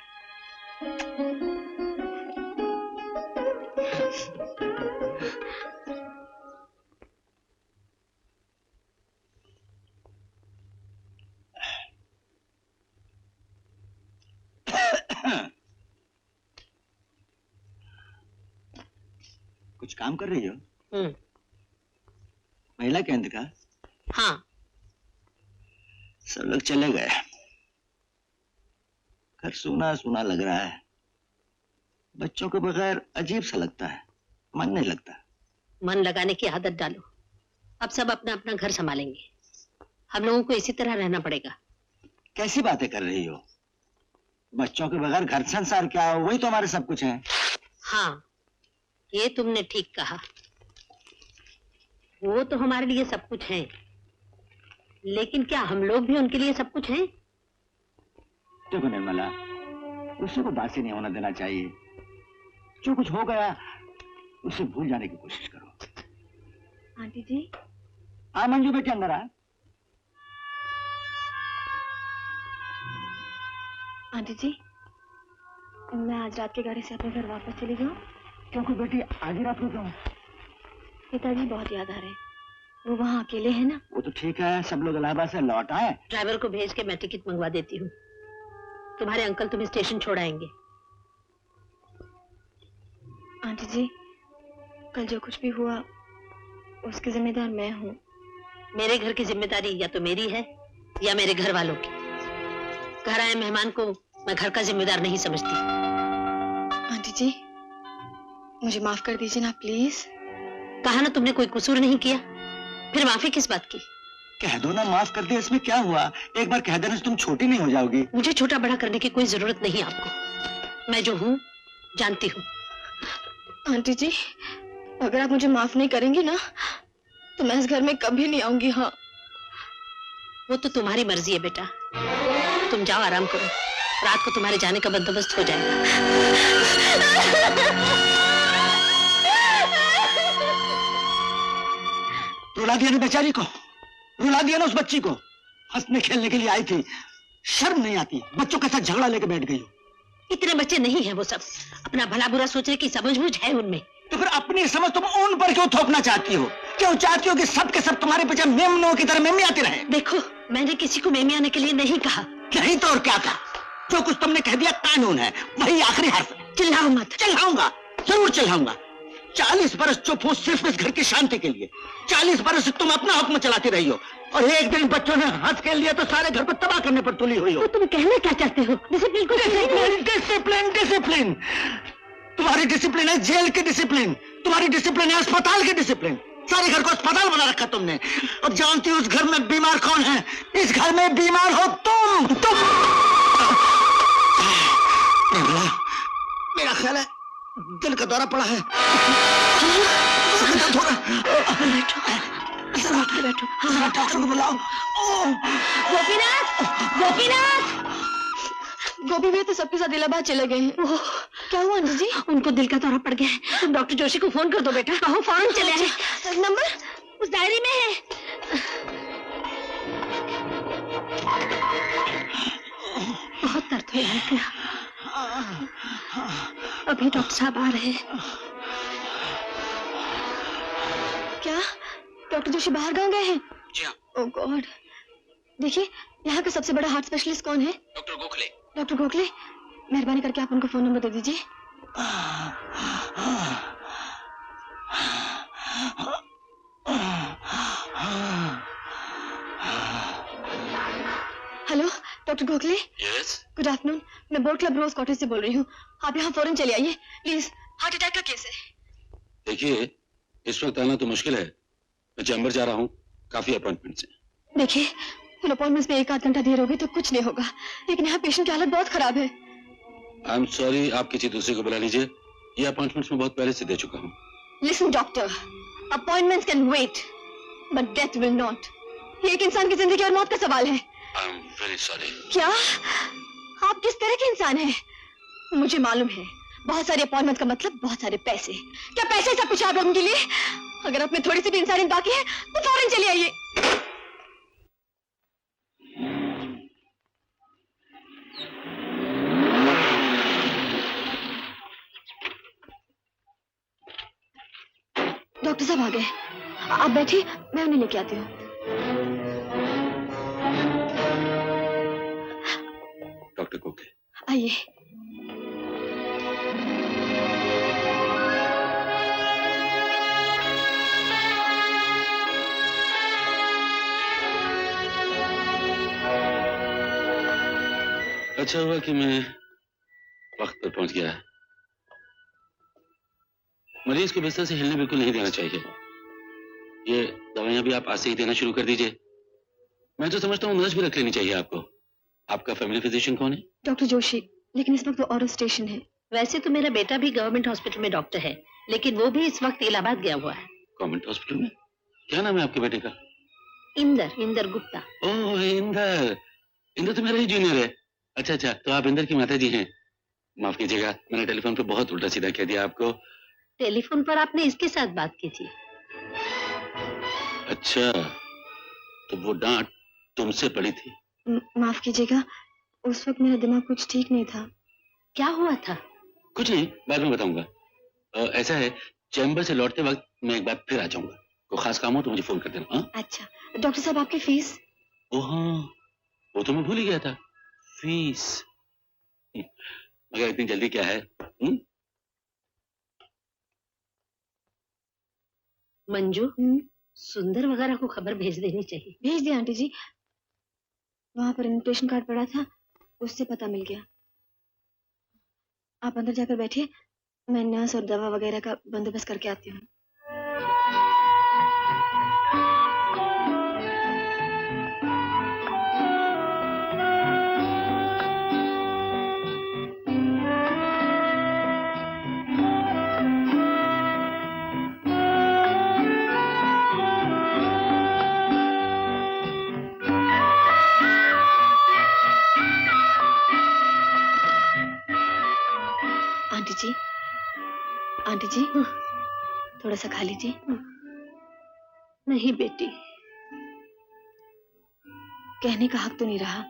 कुछ काम कर रही हो? महिला केंद्र का? हाँ। सब लोग चले गए, घर सूना सूना लग रहा है। बच्चों के बगैर अजीब सा लगता है, मन नहीं लगता। मन लगाने की आदत डालो। अब सब अपना अपना घर संभालेंगे, हम लोगों को इसी तरह रहना पड़ेगा। कैसी बातें कर रही हो? बच्चों के बगैर घर संसार क्या, वही तो हमारे सब कुछ है। हाँ, ये तुमने ठीक कहा। वो तो हमारे लिए सब कुछ है, लेकिन क्या हम लोग भी उनके लिए सब कुछ हैं? देखो निर्मला, उसे को बासी नहीं होना देना चाहिए। जो कुछ हो गया उसे भूल जाने की कोशिश करो। आंटी जी। हाँ मंजू बेटे, अंदर आ। आंटी जी, मैं आज रात के गाड़ी से अपने घर वापस चली जाऊँ? क्योंकि बेटी आज ही रात को क्यों? पिताजी बहुत याद आ रहे हैं, वो वहाँ अकेले हैं ना। वो तो ठीक है, सब लोग इलाहाबाद से लौट आए। ड्राइवर को भेज के मैं टिकट मंगवा देती हूँ, तुम्हारे अंकल तुम्हें स्टेशन छोड़ाएंगे। आंटी जी, कल जो कुछ भी हुआ उसकी जिम्मेदार मैं हूँ। मेरे घर की जिम्मेदारी या तो मेरी है या मेरे घर वालों की। घर आए मेहमान को मैं घर का जिम्मेदार नहीं समझती। आंटी जी, मुझे माफ कर दीजिए ना प्लीज। कहा ना तुमने कोई कसूर नहीं किया, फिर माफी किस बात की? कह दो ना, माफ कर दे, इसमें क्या हुआ? एक बार कह देने से तुम छोटी नहीं हो जाओगी। मुझे छोटा बड़ा करने की कोई जरूरत नहीं आपको, मैं जो हूँ जानती हूँ। आंटी जी, अगर आप मुझे माफ नहीं करेंगी ना तो मैं इस घर में कभी नहीं आऊंगी। हाँ, वो तो तुम्हारी मर्जी है बेटा, तुम जाओ आराम करो, रात को तुम्हारे जाने का बंदोबस्त हो जाएगा। रुला दिया ना बेचारी को, रुला दिया ना उस बच्ची को। हंसने खेलने के लिए आई थी, शर्म नहीं आती? बच्चों के साथ झगड़ा लेके बैठ गई हो। इतने बच्चे नहीं हैं वो सब, अपना भला बुरा सोचने की समझबूझ है उनमें। तो फिर अपनी समझ तुम उन पर क्यों थोपना चाहती हो? क्यों चाहती हो कि सब के सब तुम्हारे पीछे मेमनों की तरह मेमी आते रहे? देखो, मैंने किसी को मेमी आने के लिए नहीं कहा। नहीं तो और क्या था? जो कुछ तुमने कह दिया कानून है, वही आखिरी हर्फ है। चिल्लाओ मत। चिल्लाऊंगा, जरूर चिल्लाऊंगा। 40 बरस चुप हो सिर्फ इस घर की शांति के लिए। 40 बरस तुम अपना हुक्म चलाती रही हो, और एक दिन बच्चों ने हंस खेल लिया तो सारे घर को तबाह करने पर तुली हुई हो। तो तुम कहना क्या चाहते हो? डिसिप्लिन को डिसिप्लिन डिसिप्लिन। तुम्हारी डिसिप्लिन है जेल की डिसिप्लिन, तुम्हारी डिसिप्लिन है अस्पताल की डिसिप्लिन। सारे घर को अस्पताल बना रखा तुमने। और जानती हो उस घर में बीमार कौन है? इस घर में बीमार हो तुम। मेरा ख्याल है दिल का दौरा पड़ा है। बैठो, डॉक्टर को बुलाओ। गोपीनाथ, गोपीनाथ। गोपी भैया तो सबके साथ इलाहाबाद चले गए हैं। क्या हुआ आंटी जी? उनको दिल का दौरा पड़ गया है। तुम डॉक्टर जोशी को फोन कर दो बेटा, कहो फौरन चले आए। नंबर उस डायरी में है। बहुत दर्द हो रहा है, अभी डॉक्टर साहब आ रहे हैं। क्या डॉक्टर जोशी बाहर गांव गए हैं? जी हाँ। ओह गॉड। देखिए, यहाँ का सबसे बड़ा हार्ट स्पेशलिस्ट कौन है? डॉक्टर गोखले। डॉक्टर गोखले, मेहरबानी करके आप उनको फोन नंबर दे दीजिए। Hello doctor Gokhale. Yes. Good afternoon, मैं बोट क्लब रोज कॉटेज से बोल रही हूँ। आप यहाँ फौरन चले आइए प्लीज, हार्ट अटैक का केस है। देखिए, इस वक्त आना तो मुश्किल है, मैं चैम्बर जा रहा हूँ, काफी अपॉइंटमेंट्स हैं। देखिए, उन अपॉइंटमेंट्स में 1-8 घंटा देर होगी तो कुछ नहीं होगा, लेकिन यहाँ पेशेंट की हालत बहुत खराब है। आई एम सॉरी, आप किसी दूसरे को बुला लीजिए, ये अपॉइंटमेंट्स में बहुत पहले से दे चुका हूँ। Listen doctor, appointments can wait but death will not. ये एक इंसान की जिंदगी और मौत का सवाल है। I am very sorry. क्या आप किस तरह के इंसान हैं? मुझे मालूम है, बहुत सारे अपॉइंटमेंट का मतलब बहुत सारे पैसे। क्या पैसे सब कुछ आप लोगों के लिए? अगर आप में थोड़ी सी भी इंसानियत बाकी है तो फौरन चले आइए। डॉक्टर साहब आ गए, आप बैठिए, मैं उन्हें लेके आती हूँ। डॉक्टर कोके, आइए। अच्छा हुआ कि मैं वक्त पर पहुंच गया। मरीज को बिस्तर से हिलने बिल्कुल नहीं देना चाहिए। ये दवाइयां भी आप आज से ही देना शुरू कर दीजिए। मैं तो समझता हूँ नर्स भी रख लेनी चाहिए आपको। आपका फैमिली फिजिशियन कौन है? डॉक्टर जोशी, लेकिन इस वक्त वो आउट ऑफ स्टेशन है। वैसे तो मेरा बेटा भी गवर्नमेंट हॉस्पिटल में डॉक्टर है, लेकिन वो भी इस वक्त इलाहाबाद गया हुआ है। गवर्नमेंट हॉस्पिटल में? क्या नाम है आपके बेटे का? इंदर गुप्ता। ओह इंदर, इंदर तो मेरा ही जूनियर है। अच्छा, तो आप इंदर की माता जी हैं। माफ कीजिएगा, मैंने टेलीफोन पे बहुत उल्टा सीधा कह दिया आपको। टेलीफोन पर आपने इसके साथ बात की थी। अच्छा, तो वो डांट तुमसे पड़ी थी? माफ कीजिएगा, उस वक्त मेरा दिमाग कुछ ठीक नहीं था। क्या हुआ था? कुछ नहीं, बाद में बताऊंगा। ऐसा है, चैम्बर से लौटते वक्त मैं एक बार फिर आ जाऊंगा। कोई खास काम हो तो मुझे फोन कर देना। अच्छा, डॉक्टर साहब आपकी फीस? ओह हाँ, वो तो मैं भूल ही गया था। फीस, मगर इतनी जल्दी क्या है? मंजू, सुंदर वगैरह को खबर भेज देनी चाहिए। भेज दिया आंटी जी, वहां पर इन्विटेशन कार्ड पड़ा था, उससे पता मिल गया। आप अंदर जाकर बैठिए, मैं नर्स और दवा वगैरह का बंदोबस्त करके आती हूँ। आंटी जी, थोड़ा सा खा लीजिए। नहीं बेटी, कहने का हक तो नहीं रहा,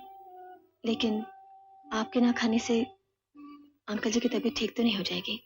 लेकिन आपके ना खाने से अंकल जी की तबीयत ठीक तो नहीं हो जाएगी।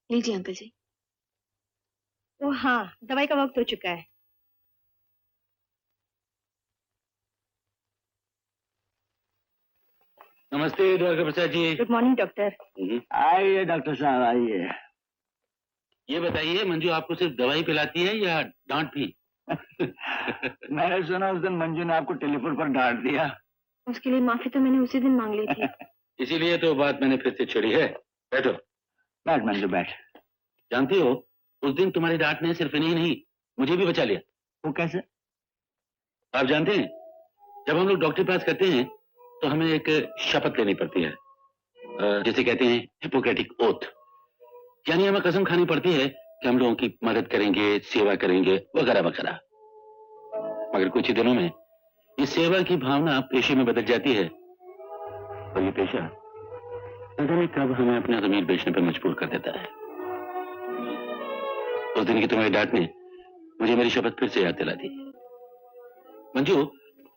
लीजिए अंकल जी। ओ हाँ, दवाई का वक्त हो चुका है। नमस्ते doctor Prasad ji. Good morning doctor. आइए डॉक्टर साहब आइए। ये बताइए, मंजू आपको सिर्फ दवाई पिलाती है या डांट भी? मैंने सुना उस दिन मंजू ने आपको टेलीफोन पर डांट दिया। उसके लिए माफी तो मैंने उसी दिन मांग ली थी। इसीलिए तो बात मैंने फिर से छेड़ी है। बैठो। बैठ मंजू बैठ। जानती हो, उस दिन तुम्हारी डांट ने सिर्फ इन्हीं नहीं मुझे भी बचा लिया। वो कैसे? आप जानते हैं, जब हम लोग डॉक्टरी पास करते हैं तो हमें एक शपथ लेनी पड़ती है, जिसे कहते हैं हिपोक्रेटिक ओथ। यानी हमें कसम खानी पड़ती है कि हम लोगों की मदद करेंगे, सेवा करेंगे, वगैरह वगैरह। मगर कुछ ही दिनों में ये सेवा की भावना पेशे में बदल जाती है और ये पेशा पता नहीं कब हमें अपना जमीन बेचने पर मजबूर कर देता है। उस दिन की तुम्हारी डांट ने मुझे मेरी शपथ फिर से याद दिला दी। मंजू,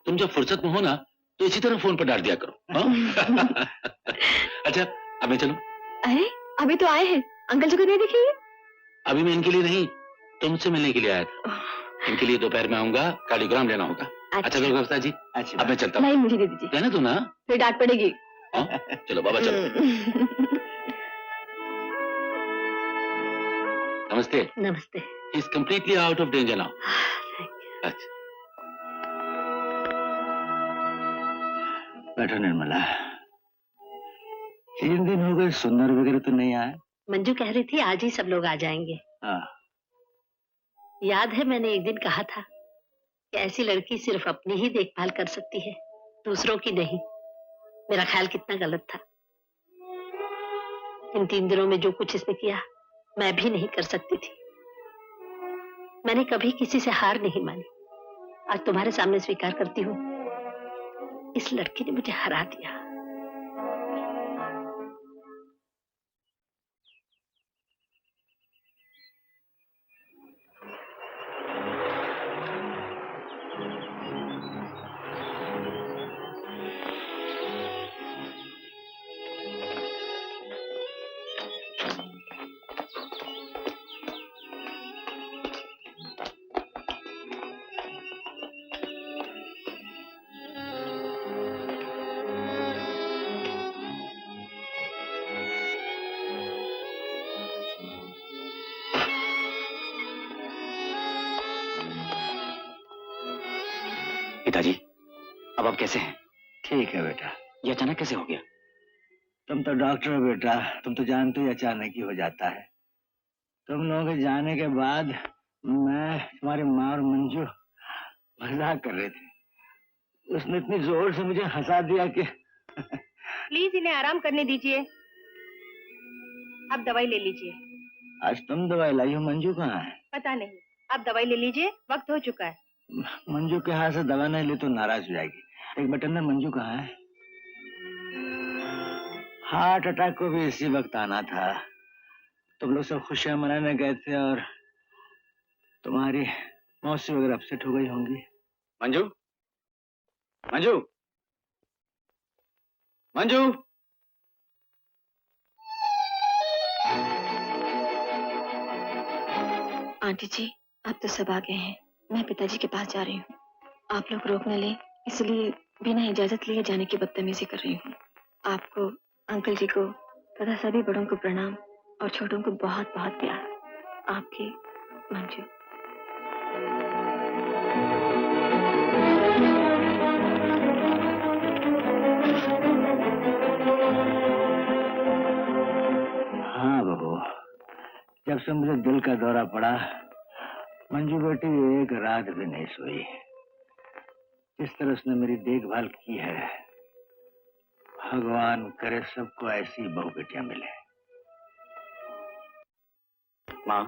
तुम जब फुर्सत में हो ना तो इसी तरह फोन पर डांट दिया करो। अच्छा, अब मैं चलूं? अरे अभी तो आए हैं, अंकल जी को नहीं दिखेंगे? अभी मैं इनके लिए नहीं, तुमसे मिलने के लिए आया था। इनके लिए दोपहर में आऊंगा, कार्डियोग्राम लेना होगा। अच्छा तो गुप्ता जी, अब मैं चलता हूँ। नहीं, मुझे दे दीजिए। कहना तू ना, फिर डांट पड़ेगी। चलो बाबा चलो। नमस्ते। नमस्ते। He's completely out of danger now. अच्छा। बैठो निर्मला। 3 दिन हो गए, सुंदर वगैरह तो नहीं आए। मंजू कह रही थी आज ही सब लोग आ जाएंगे। याद है मैंने एक दिन कहा था कि ऐसी लड़की सिर्फ अपनी ही देखभाल कर सकती है, दूसरों की नहीं। मेरा ख्याल कितना गलत था। इन 3 दिनों में जो कुछ इसने किया मैं भी नहीं कर सकती थी। मैंने कभी किसी से हार नहीं मानी। आज तुम्हारे सामने स्वीकार करती हूँ, इस लड़की ने मुझे हरा दिया। पिताजी, अब आप कैसे हैं? ठीक है बेटा। ये अचानक कैसे हो गया? तुम तो डॉक्टर हो बेटा, तुम तो जानते हो अचानक ही हो जाता है। तुम लोगों के जाने के बाद मैं, तुम्हारी माँ और मंजू मजाक कर रहे थे। उसने इतनी जोर से मुझे हंसा दिया कि प्लीज इन्हें आराम करने दीजिए। अब दवाई ले लीजिए। आज तुम दवाई लाई हो, मंजू कहाँ है? पता नहीं, अब दवाई ले लीजिए, वक्त हो चुका है। मंजू के हाथ से दवा नहीं ली तो नाराज हो जाएगी। एक बटन में मंजू कहाँ है? हार्ट अटैक को भी इसी वक्त आना था। तुम लोग सब खुशियां मनाने गए थे और तुम्हारी मौसी वगैरह अपसेट हो गई होंगी। मंजू, मंजू, मंजू। आंटी जी, अब तो सब आ गए हैं। मैं पिताजी के पास जा रही हूँ। आप लोग रोक न लें, इसलिए बिना इजाजत लिए जाने की बदतमीजी कर रही हूँ। आपको, अंकल जी को तथा सभी बड़ों को प्रणाम और छोटों को बहुत बहुत प्यार। आपकी मंजू। हाँ बहू, जब से मुझे दिल का दौरा पड़ा, मंजू बेटी एक रात भी नहीं सोई। जिस तरह उसने मेरी देखभाल की है, भगवान करे सबको ऐसी बहू बेटियां मिले। माँ,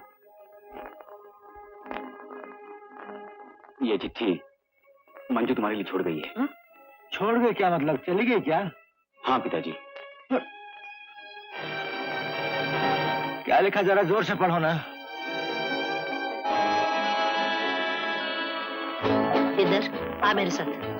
ये चिट्ठी मंजू तुम्हारे लिए छोड़ गई है। हा? छोड़ गई क्या मतलब, चली गई क्या? हाँ पिताजी। क्या लिखा, जरा जोर से पढ़ो ना। इधर आ मेरे साथ।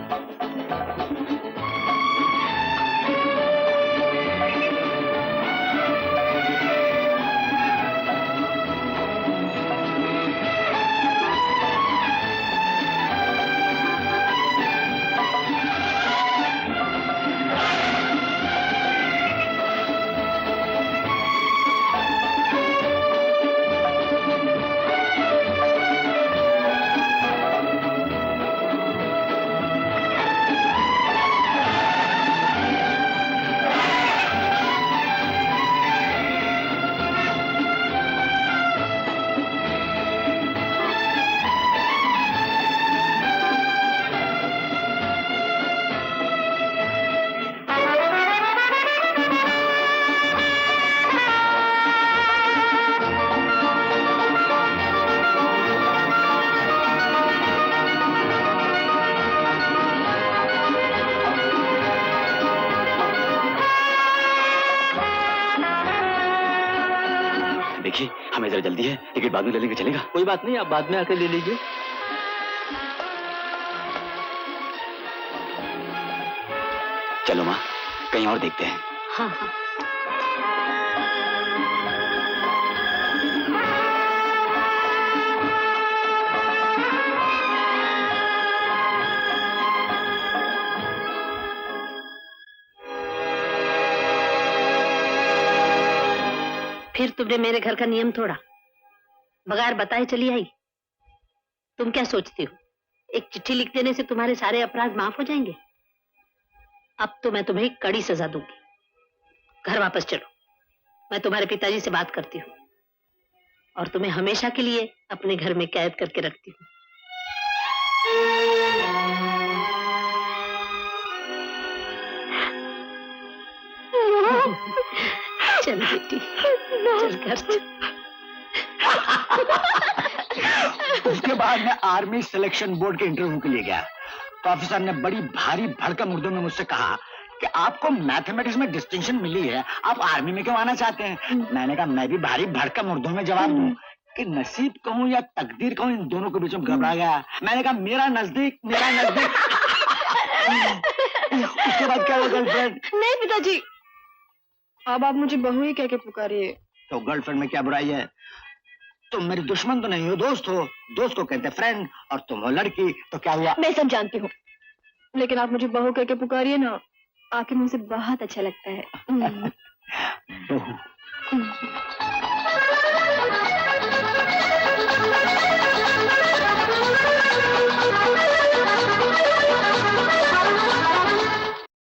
देखिए हमें जरा जल्दी है, टिकट बाद में ले लेंगे, चलेगा? कोई बात नहीं, आप बाद में आके ले लीजिए। चलो माँ, कहीं और देखते हैं। हाँ हाँ। फिर तुमने मेरे घर का नियम तोड़ा, बगैर बताए चली आई। तुम क्या सोचती हो, एक चिट्ठी लिख देने से तुम्हारे सारे अपराध माफ हो जाएंगे? अब तो मैं तुम्हें कड़ी सजा दूंगी। घर वापस चलो, मैं तुम्हारे पिताजी से बात करती हूँ और तुम्हें हमेशा के लिए अपने घर में कैद करके रखती हूँ। चल बेटी, चल घर चल। उसके बाद मैं आर्मी सिलेक्शन बोर्ड के इंटरव्यू के लिए गया, तो ऑफिसर ने बड़ी भारी भड़कम उर्दू में मुझसे कहा कि आपको मैथमेटिक्स में डिस्टिंक्शन मिली है, आप आर्मी में क्यों आना चाहते हैं? मैंने कहा मैं भी भारी भड़कम उर्दू में जवाब दूं कि नसीब कहूं या तकदीर कहूं, इन दोनों के बीच में घबरा गया। मैंने कहा मेरा नजदीक, मेरा नजदीक। उसके बाद क्या हुआ गर्लफ्रेंड? नहीं पिताजी, अब आप मुझे बहू ही कह के पुकारिए। तो गर्लफ्रेंड में क्या बुराई है? तुम मेरी दुश्मन तो नहीं हो, दोस्त हो, दोस्त को कहते फ्रेंड, और तुम हो लड़की, तो क्या हुआ? मैं सब जानती हूँ, लेकिन आप मुझे बहू कह के पुकारिए ना, आपके मुंह से बहुत अच्छा लगता है। बहू।